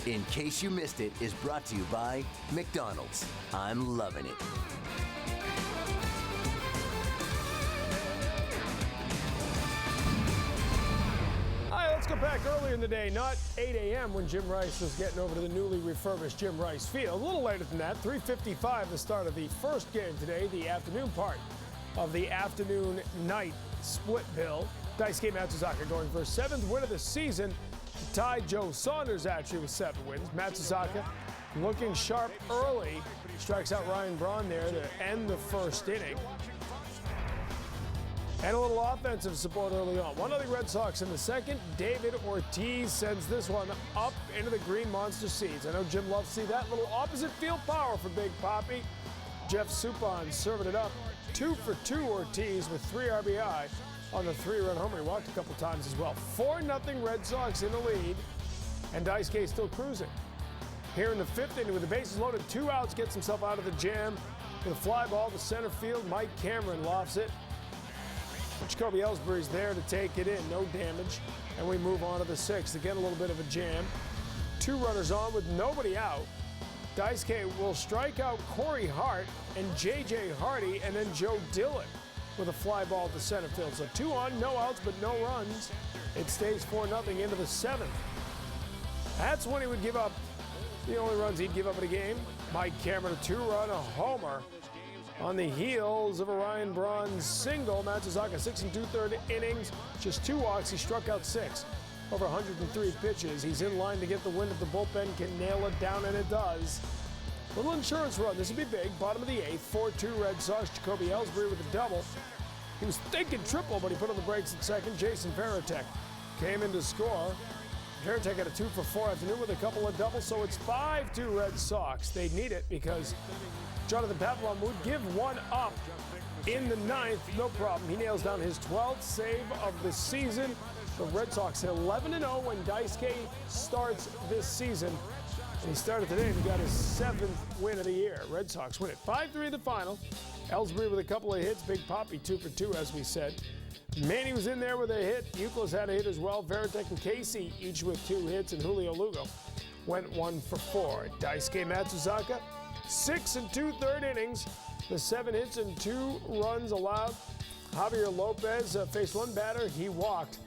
S9: In Case You Missed It is brought to you by McDonald's. I'm loving it.
S4: Let's go back earlier in the day, not 8 a.m. when Jim Rice was getting over to the newly refurbished Jim Rice Field. A little later than that, 3:55, the start of the first game today, the afternoon part of the afternoon-night split bill. Daisuke Matsuzaka going for his 7th win of the season to tie Joe Saunders actually with 7 wins. Matsuzaka looking sharp early, strikes out Ryan Braun there to end the first inning. And a little offensive support early on. 1-0 Red Sox in the second. David Ortiz sends this one up into the Green Monster seats. I know Jim loves to see that little opposite field power for Big Papi. Jeff Suppan serving it up. 2 for 2 Ortiz with 3 RBI on the 3-run homer. He walked a couple times as well. 4-0 Red Sox in the lead. And Daisuke still cruising. Here in the 5th inning with the bases loaded, 2 outs, gets himself out of the jam. With a fly ball to center field, Mike Cameron lofts it. Jacoby Ellsbury's there to take it in, no damage. And we move on to the 6th. Again, a little bit of a jam. 2 runners on with nobody out. Daisuke will strike out Corey Hart and J.J. Hardy, and then Joe Dillon with a fly ball to center field. So 2 on, no outs, but no runs. It stays 4-0 into the 7th. That's when he would give up the only runs he'd give up in a game. Mike Cameron, a 2-run, a homer. On the heels of a Ryan Braun single, Matsuzaka 6 2/3 innings, just 2 walks. He struck out 6 over 103 pitches. He's in line to get the win if the bullpen can nail it down, and it does. Little insurance run. This would be big. Bottom of the 8th, 4-2 Red Sox. Jacoby Ellsbury with a double. He was thinking triple, but he put on the brakes at second. Jason Varitek came in to score. Varitek had a 2 for 4 afternoon with a couple of doubles, so it's 5-2 Red Sox. They need it because Jonathan Papelbon would give one up in the 9th, no problem. He nails down his 12th save of the season. The Red Sox 11-0 when Daisuke starts this season. And he started today and he got his 7th win of the year. Red Sox win it 5-3 the final. Ellsbury with a couple of hits. Big Papi 2 for 2, as we said. Manny was in there with a hit. Euclid had a hit as well. Varitek and Casey each with 2 hits, and Julio Lugo went 1 for 4. Daisuke Matsuzaka, 6 2/3 innings, the 7 hits and 2 runs allowed. Javier Lopez faced 1 batter. He walked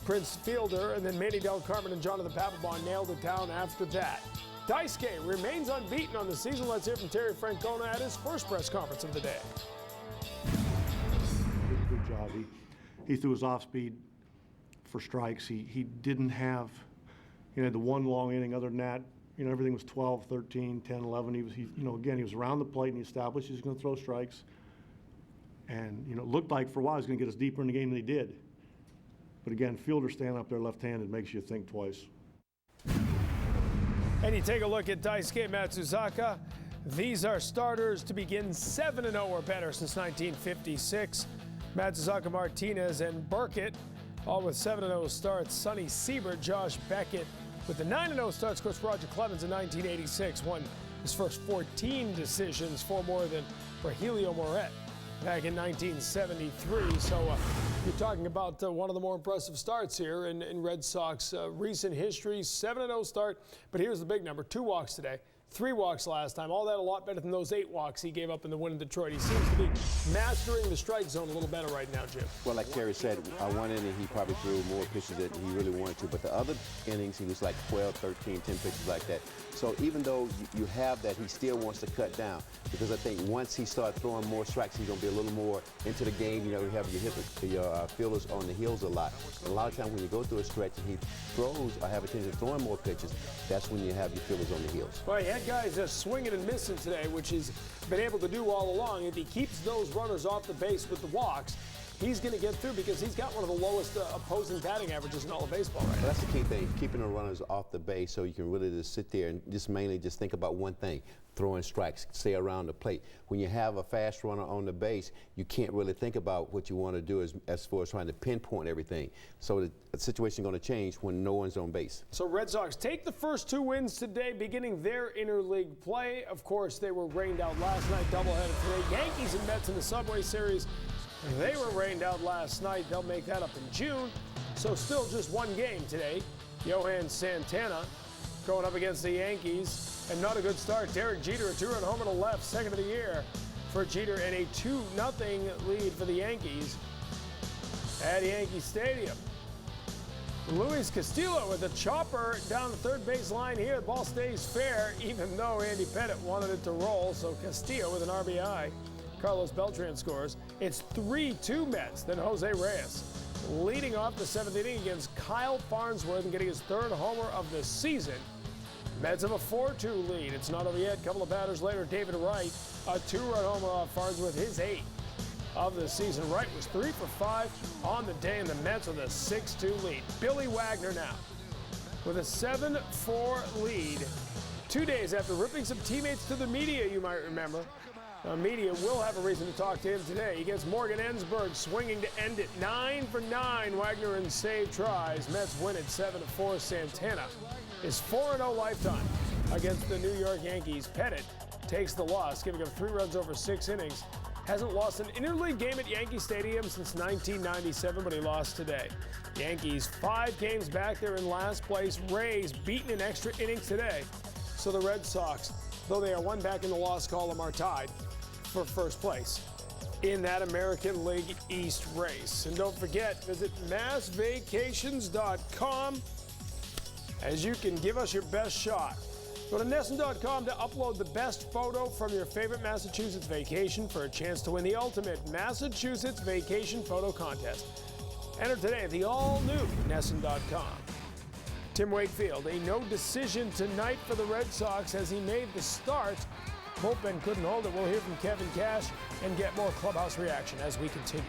S4: Prince Fielder, and then Manny Del Carmen and Jonathan Papelbon nailed it down after that. Daisuke remains unbeaten on the season. Let's hear from Terry Francona at his first press conference of the day.
S2: Good job. He threw his off speed for strikes. He didn't have, had the 1 long inning. Other than that, everything was 12, 13, 10, 11. He was around the plate and he established he was going to throw strikes. And, it looked like for a while he was going to get us deeper in the game than he did. But again, Fielder standing up there left-handed makes you think twice.
S4: And you take a look at Daisuke Matsuzaka. These are starters to begin 7-0 or better since 1956. Matsuzaka, Martinez, and Burkett, all with 7-0 starts. Sonny Siebert, Josh Beckett with the 9-0 starts. Of course, Roger Clemens in 1986 won his first 14 decisions, 4 more than Rogelio Moret back in 1973. So you're talking about one of the more impressive starts here in Red Sox recent history. 7-0 start, but here's the big number: 2 walks today. 3 walks last time. All that a lot better than those 8 walks he gave up in the win in Detroit. He seems to be mastering the strike zone a little better right now, Jim.
S29: Well, like Terry said, 1 inning he probably threw more pitches than he really wanted to, but the other innings he was like 12, 13, 10 pitches like that. So even though you have that, he still wants to cut down, because I think once he starts throwing more strikes, he's going to be a little more into the game. You have your fielders on the heels a lot. And a lot of times when you go through a stretch and he throws or have a tendency of throwing more pitches, that's when you have your fielders on the heels.
S4: Well, he had guys swinging and missing today, which he's been able to do all along. If he keeps those runners off the base with the walks, he's going to get through because he's got one of the lowest opposing batting averages in all of baseball right now.
S29: That's the key thing, keeping the runners off the base so you can really just sit there and just mainly just think about one thing, throwing strikes, stay around the plate. When you have a fast runner on the base, you can't really think about what you want to do as far as trying to pinpoint everything. So the situation is going to change when no one's on base.
S4: So Red Sox take the first 2 wins today, beginning their interleague play. Of course, they were rained out last night, doubleheader today. Yankees and Mets in the Subway Series, they were rained out last night. They'll make that up in June. So still just 1 game today. Johan Santana going up against the Yankees. And not a good start. Derek Jeter, a 2-run homer to left, second of the year for Jeter, and a 2-0 lead for the Yankees at Yankee Stadium. Luis Castillo with a chopper down the third base line here. The ball stays fair, even though Andy Pettit wanted it to roll. So Castillo with an RBI. Carlos Beltran scores. It's 3-2 Mets. Then Jose Reyes leading off the 7th inning against Kyle Farnsworth and getting his 3rd homer of the season. Mets have a 4-2 lead. It's not over yet. A couple of batters later, David Wright, a 2-run homer off Farnsworth, his 8th of the season. Wright was 3 for 5 on the day, and the Mets with a 6-2 lead. Billy Wagner now with a 7-4 lead. 2 days after ripping some teammates to the media, you might remember. Media will have a reason to talk to him today. He gets Morgan Ensberg swinging to end it. 9 for 9, Wagner in save tries. Mets win it 7-4. Santana is 4-0 lifetime against the New York Yankees. Pettit takes the loss, giving up 3 runs over 6 innings. Hasn't lost an interleague game at Yankee Stadium since 1997, but he lost today. Yankees 5 games back. They're in last place. Rays beaten in extra innings today. So the Red Sox, though they are 1 back in the loss column, are tied for first place in that American League East race. And don't forget, visit massvacations.com as you can give us your best shot. Go to NESN.com to upload the best photo from your favorite Massachusetts vacation for a chance to win the ultimate Massachusetts vacation photo contest. Enter today at the all-new NESN.com. Tim Wakefield, a no decision tonight for the Red Sox as he made the start. Bullpen couldn't hold it. We'll hear from Kevin Cash and get more clubhouse reaction as we continue.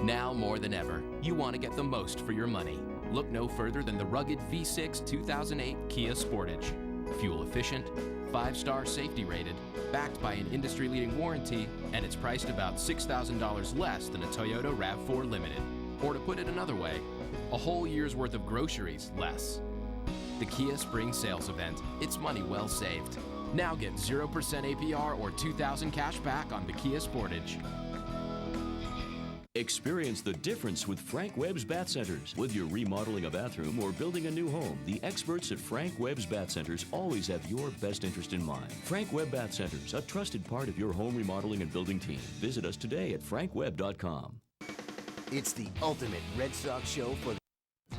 S12: Now more than ever, you want to get the most for your money. Look no further than the rugged V6 2008 Kia Sportage. Fuel efficient, 5-star safety rated, backed by an industry-leading warranty, and it's priced about $6,000 less than a Toyota RAV4 Limited. Or to put it another way, a whole year's worth of groceries less. The Kia Spring Sales Event. It's money well saved. Now get 0% APR or $2,000 cash back on the Kia Sportage.
S14: Experience the difference with Frank Webb's Bat Centers. Whether you're remodeling a bathroom or building a new home, the experts at Frank Webb's Bat Centers always have your best interest in mind. Frank Webb Bat Centers, a trusted part of your home remodeling and building team. Visit us today at frankwebb.com.
S9: It's the ultimate Red Sox show for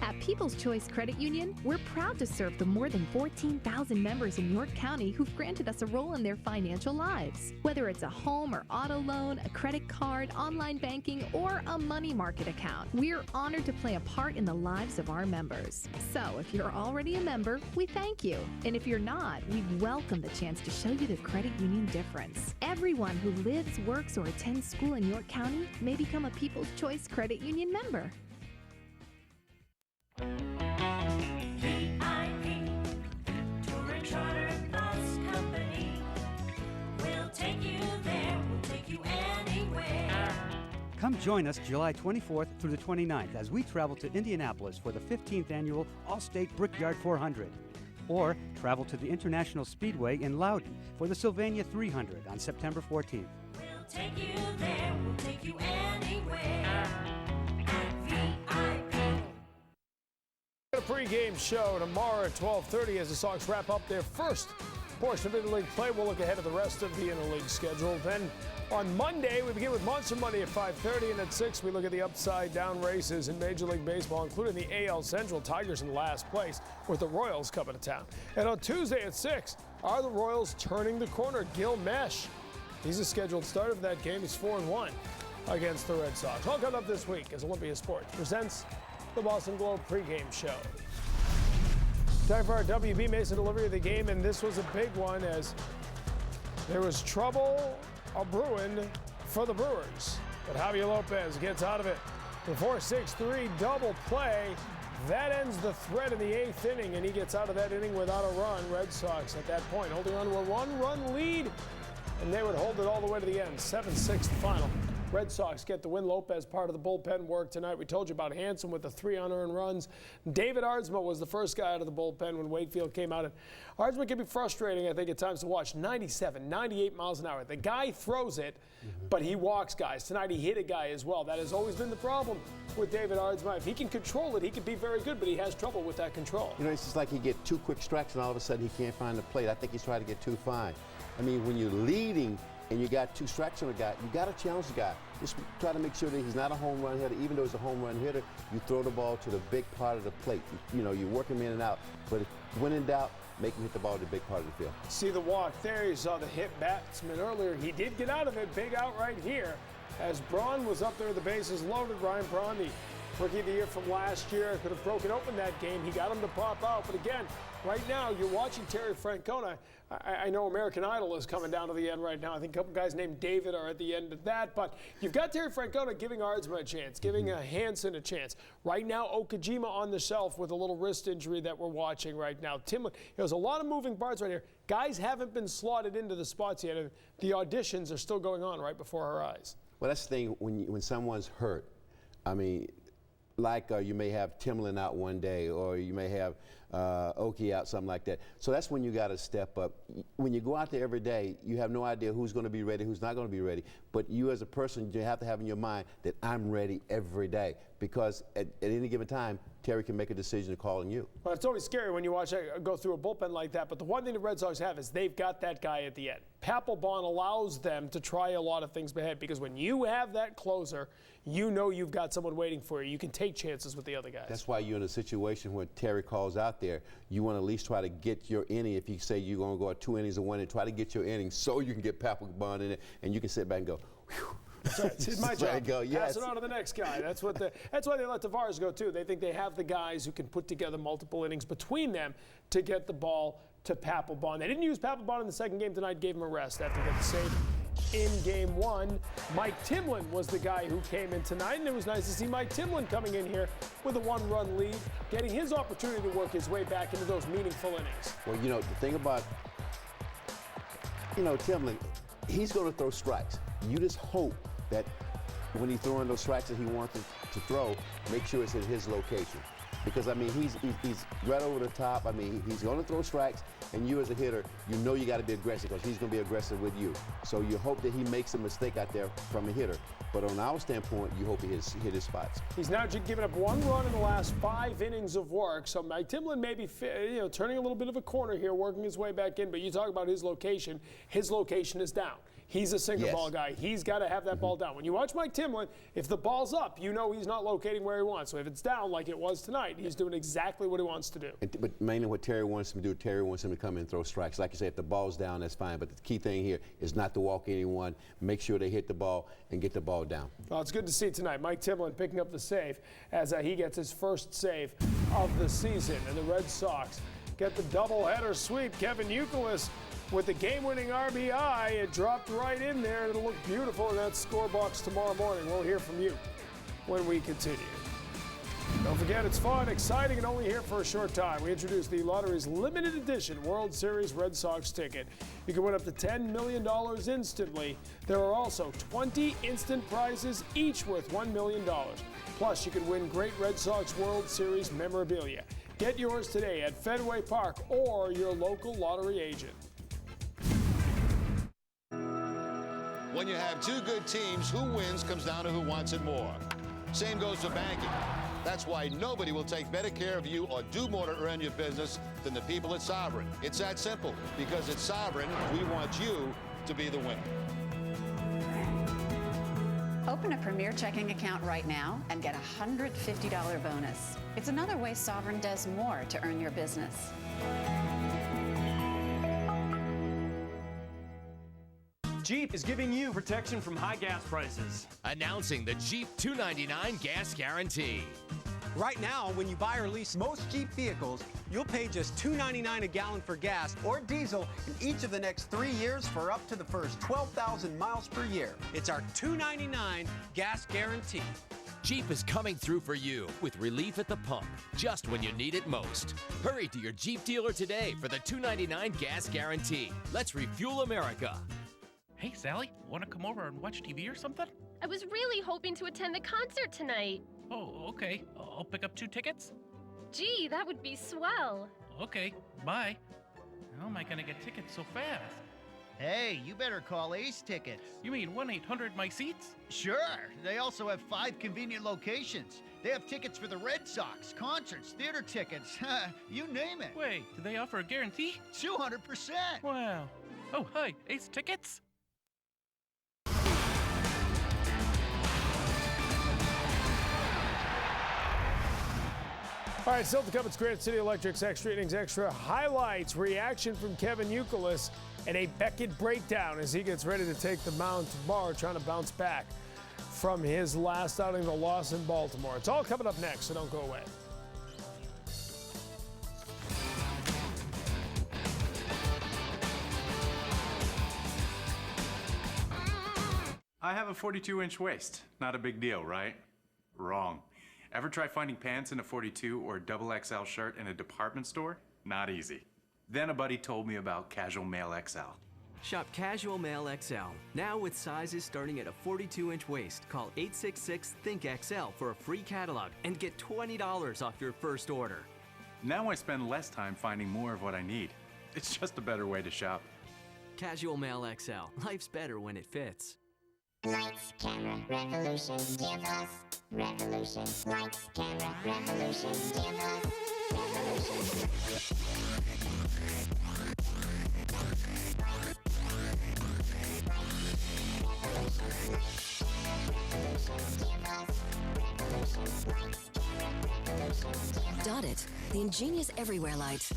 S15: At People's Choice Credit Union, we're proud to serve the more than 14,000 members in York County who've granted us a role in their financial lives. Whether it's a home or auto loan, a credit card, online banking, or a money market account, we're honored to play a part in the lives of our members. So if you're already a member, we thank you. And if you're not, we welcome the chance to show you the credit union difference. Everyone who lives, works, or attends school in York County may become a People's Choice Credit Union member.
S21: Come join us July 24th through the 29th as we travel to Indianapolis for the 15th annual All-State Brickyard 400. Or travel to the International Speedway in Loudon for the Sylvania 300 on September 14th.
S11: We'll take you there, we'll take you anywhere.
S4: A pregame show tomorrow at 12:30 as the Sox wrap up their first portion of interleague play. We'll look ahead at the rest of the interleague schedule. Then on Monday, we begin with Monster Monday at 5:30, and at 6 we look at the upside-down races in Major League Baseball, including the AL Central. Tigers in last place with the Royals coming to town. And on Tuesday at 6, are the Royals turning the corner? Gil Mesh, he's a scheduled starter for that game. He's 4-1. against the Red Sox. All coming up this week as Olympia Sports presents the Boston Globe pregame show. Time for our WB Mason delivery of the game, and this was a big one as there was trouble brewing for the Brewers. But Javier Lopez gets out of it. The 4-6-3 double play. That ends the threat in the 8th inning, and he gets out of that inning without a run. Red Sox at that point holding on to a 1-run lead, and they would hold it all the way to the end. 7-6 the final. Red Sox get the win. Lopez part of the bullpen work tonight. We told you about Hanson with the 3 unearned runs. David Aardsma was the first guy out of the bullpen when Wakefield came out. And Aardsma can be frustrating, I think, at times to watch. 97, 98 miles an hour. The guy throws it, but he walks guys. Tonight he hit a guy as well. That has always been the problem with David Aardsma. If he can control it, he can be very good, but he has trouble with that control.
S29: You know, it's just like he get 2 quick strikes and all of a sudden he can't find the plate. I think he's trying to get too fine. I mean, when you're leading and you got 2 strikes on a guy, you got to challenge the guy. Just try to make sure that he's not a home run hitter. Even though he's a home run hitter, you throw the ball to the big part of the plate. You know, you work him in and out. But when in doubt, make him hit the ball to the big part of the field.
S4: See the walk there. You saw the hit batsman earlier. He did get out of it. Big out right here as Braun was up there, the bases loaded. Ryan Braun, the Rookie of the Year from last year, could have broken open that game. He got him to pop out. But again, right now, you're watching Terry Francona. I know American Idol is coming down to the end right now. I think a couple guys named David are at the end of that. But you've got Terry Francona giving Aardsma a chance, giving Hanson a chance. Right now, Okajima on the shelf with a little wrist injury that we're watching right now. There's a lot of moving parts right here. Guys haven't been slotted into the spots yet. The auditions are still going on right before our eyes.
S29: Well, that's the thing when someone's hurt. I mean, like you may have Timlin out one day, or you may have Oki out, something like that. So that's when you got to step up. When you go out there every day, you have no idea who's going to be ready, who's not going to be ready. But you as a person, you have to have in your mind that I'm ready every day, because at any given time, Terry can make a decision to call on you.
S4: Well, it's always scary when you watch go through a bullpen like that, but the one thing the Red Sox have is they've got that guy at the end. Papelbon allows them to try a lot of things ahead, because when you have that closer, you know you've got someone waiting for you. You can take chances with the other guys.
S29: That's why you're in a situation where Terry calls out there, you want to at least try to get your inning. If you say you're going to go 2 innings or 1 inning, try to get your inning so you can get Papelbon in it, and you can sit back and go, whew.
S4: That's right. It's my job.
S29: Go, yes.
S4: Pass it on to the next guy. That's why they let Tavares go too. They think they have the guys who can put together multiple innings between them to get the ball to Papelbon. They didn't use Papelbon in the second game tonight. Gave him a rest after getting the save in game 1. Mike Timlin was the guy who came in tonight, and it was nice to see Mike Timlin coming in here with a 1-run lead, getting his opportunity to work his way back into those meaningful innings.
S29: Well, you know, the thing about, Timlin, he's going to throw strikes. You just hope that when he's throwing those strikes that he wants to throw, make sure it's in his location. Because, I mean, he's right over the top. I mean, he's going to throw strikes, and you as a hitter, you know you got to be aggressive because he's going to be aggressive with you. So you hope that he makes a mistake out there from a hitter. But on our standpoint, you hope he hit his spots.
S4: He's now given up 1 run in the last 5 innings of work. So Mike Timlin may be turning a little bit of a corner here, working his way back in. But you talk about his location. His location is down. He's a single ball guy. He's got to have that ball down. When you watch Mike Timlin, if the ball's up, you know he's not locating where he wants. So if it's down like it was tonight, he's doing exactly what he wants to do.
S29: But mainly what Terry wants him to do, Terry wants him to come in and throw strikes. Like you say, if the ball's down, that's fine. But the key thing here is not to walk anyone. Make sure they hit the ball and get the ball down.
S4: Well, it's good to see tonight. Mike Timlin picking up the save as he gets his first save of the season. And the Red Sox get the doubleheader sweep. Kevin Youkilis with the game-winning RBI. It dropped right in there, and it'll look beautiful in that score box tomorrow morning. We'll hear from you when we continue. Don't forget, it's fun, exciting, and only here for a short time. We introduced the lottery's limited edition World Series Red Sox ticket. You can win up to $10 million instantly. There are also 20 instant prizes, each worth $1 million. Plus, you can win great Red Sox World Series memorabilia. Get yours today at Fenway Park or your local lottery agent.
S3: When you have 2 good teams, who wins comes down to who wants it more. Same goes for banking. That's why nobody will take better care of you or do more to earn your business than the people at Sovereign. It's that simple. Because at Sovereign, we want you to be the winner.
S10: Open a Premier checking account right now and get a $150 bonus. It's another way Sovereign does more to earn your business.
S7: Jeep is giving you protection from high gas prices.
S18: Announcing the Jeep $299 gas guarantee.
S8: Right now, when you buy or lease most Jeep vehicles, you'll pay just $2.99 a gallon for gas or diesel in each of the next 3 years for up to the first 12,000 miles per year. It's our $2.99 gas guarantee.
S18: Jeep is coming through for you with relief at the pump, just when you need it most. Hurry to your Jeep dealer today for the $2.99 gas guarantee. Let's refuel America.
S22: Hey, Sally, want to come over and watch TV or something?
S23: I was really hoping to attend the concert tonight.
S22: Oh, okay. I'll pick up 2 tickets.
S23: Gee, that would be swell.
S22: Okay, bye. How am I going to get tickets so fast?
S24: Hey, you better call Ace Tickets.
S22: You mean 1-800-MY-SEATS?
S24: Sure. They also have 5 convenient locations. They have tickets for the Red Sox, concerts, theater tickets, you name it.
S22: Wait, do they offer a guarantee?
S24: 200%.
S22: Wow. Oh, hi, Ace Tickets?
S4: All right, still to come, it's Granite City Electric's Extra Innings Extra highlights. Reaction from Kevin Youkilis and a Beckett breakdown as he gets ready to take the mound tomorrow, trying to bounce back from his last outing, the loss in Baltimore. It's all coming up next, so don't go away.
S25: I have a 42-inch waist. Not a big deal, right? Wrong. Ever try finding pants in a 42 or double XL shirt in a department store? Not easy. Then a buddy told me about Casual Male XL.
S26: Shop Casual Male XL, now with sizes starting at a 42-inch waist. Call 866-THINK-XL for a free catalog and get $20 off your first order.
S25: Now I spend less time finding more of what I need. It's just a better way to shop.
S26: Casual Male XL, life's better when it fits.
S27: Lights, camera, revolution, Divorce. Revolution, lights, camera, revolution, Divorce. Revolution.
S28: Dot It, the ingenious everywhere light.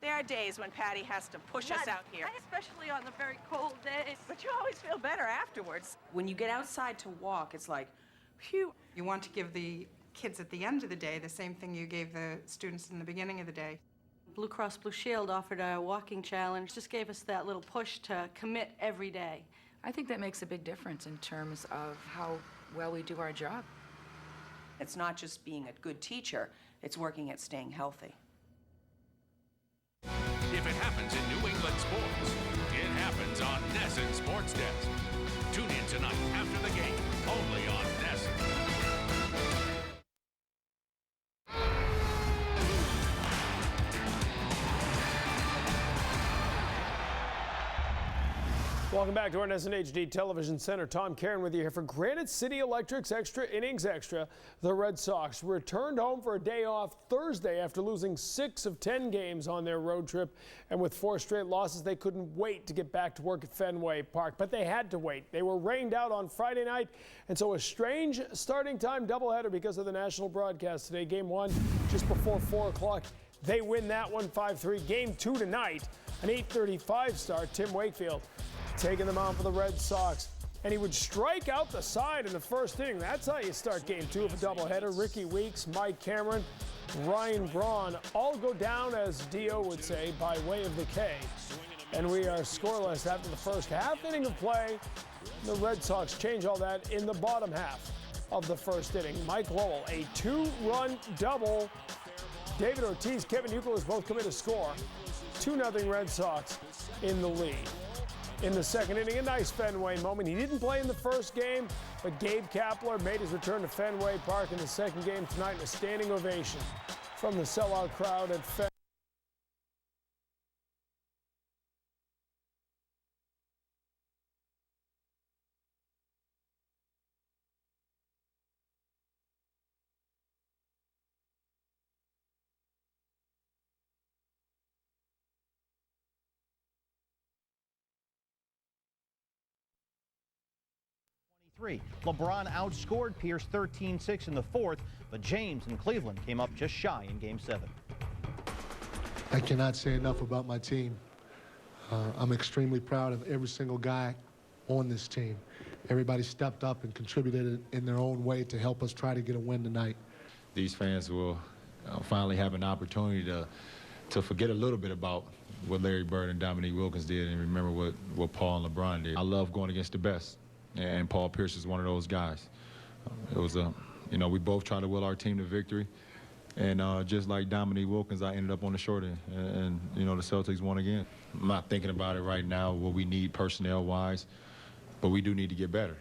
S30: There are days when Patty has to push us out here.
S31: Especially on the very cold days.
S30: But you always feel better afterwards. When you get outside to walk, it's like, phew.
S32: You want to give the kids at the end of the day the same thing you gave the students in the beginning of the day.
S31: Blue Cross Blue Shield offered a walking challenge, just gave us that little push to commit every day.
S33: I think that makes a big difference in terms of how well we do our job.
S30: It's not just being a good teacher, it's working at staying healthy.
S20: If it happens in New England sports, it happens on NESN Sports Desk. Tune in tonight after the game, only on NESN.
S4: Welcome back to our NESN HD Television Center. Tom Caron with you here for Granite City Electric's Extra Innings Extra. The Red Sox returned home for a day off Thursday after losing 6 of 10 games on their road trip. And with 4 straight losses, they couldn't wait to get back to work at Fenway Park. But they had to wait. They were rained out on Friday night. And so a strange starting time doubleheader because of the national broadcast today. Game 1 just before 4 o'clock. They win that one 5-3. Game 2 tonight, an 8:35 start. Tim Wakefield taking them on for the Red Sox. And he would strike out the side in the first inning. That's how you start game 2 of a doubleheader. Ricky Weeks, Mike Cameron, Ryan Braun all go down, as Dio would say, by way of the K. And we are scoreless after the first half inning of play. The Red Sox change all that in the bottom half of the first inning. Mike Lowell, a 2-run double. David Ortiz, Kevin Youkilis both come in to score. 2-0 Red Sox in the lead. In the second inning, a nice Fenway moment. He didn't play in the first game, but Gabe Kapler made his return to Fenway Park in the second game tonight in a standing ovation from the sellout crowd at Fenway.
S1: LeBron outscored Pierce 13-6 in the fourth, but James and Cleveland came up just shy in Game 7.
S2: I cannot say enough about my team. I'm extremely proud of every single guy on this team. Everybody stepped up and contributed in their own way to help us try to get a win tonight.
S5: These fans will finally have an opportunity to forget a little bit about what Larry Bird and Dominique Wilkins did and remember what Paul and LeBron did. I love going against the best. And Paul Pierce is one of those guys. It was we both tried to will our team to victory. And just like Dominique Wilkins, I ended up on the short end. And the Celtics won again. I'm not thinking about it right now, what we need personnel-wise, but we do need to get better.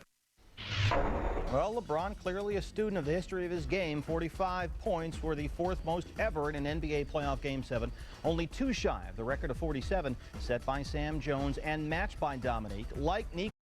S1: Well, LeBron clearly a student of the history of his game. 45 points were the fourth most ever in an NBA playoff Game 7. Only 2 shy of the record of 47 set by Sam Jones and matched by Dominique. Like Nico.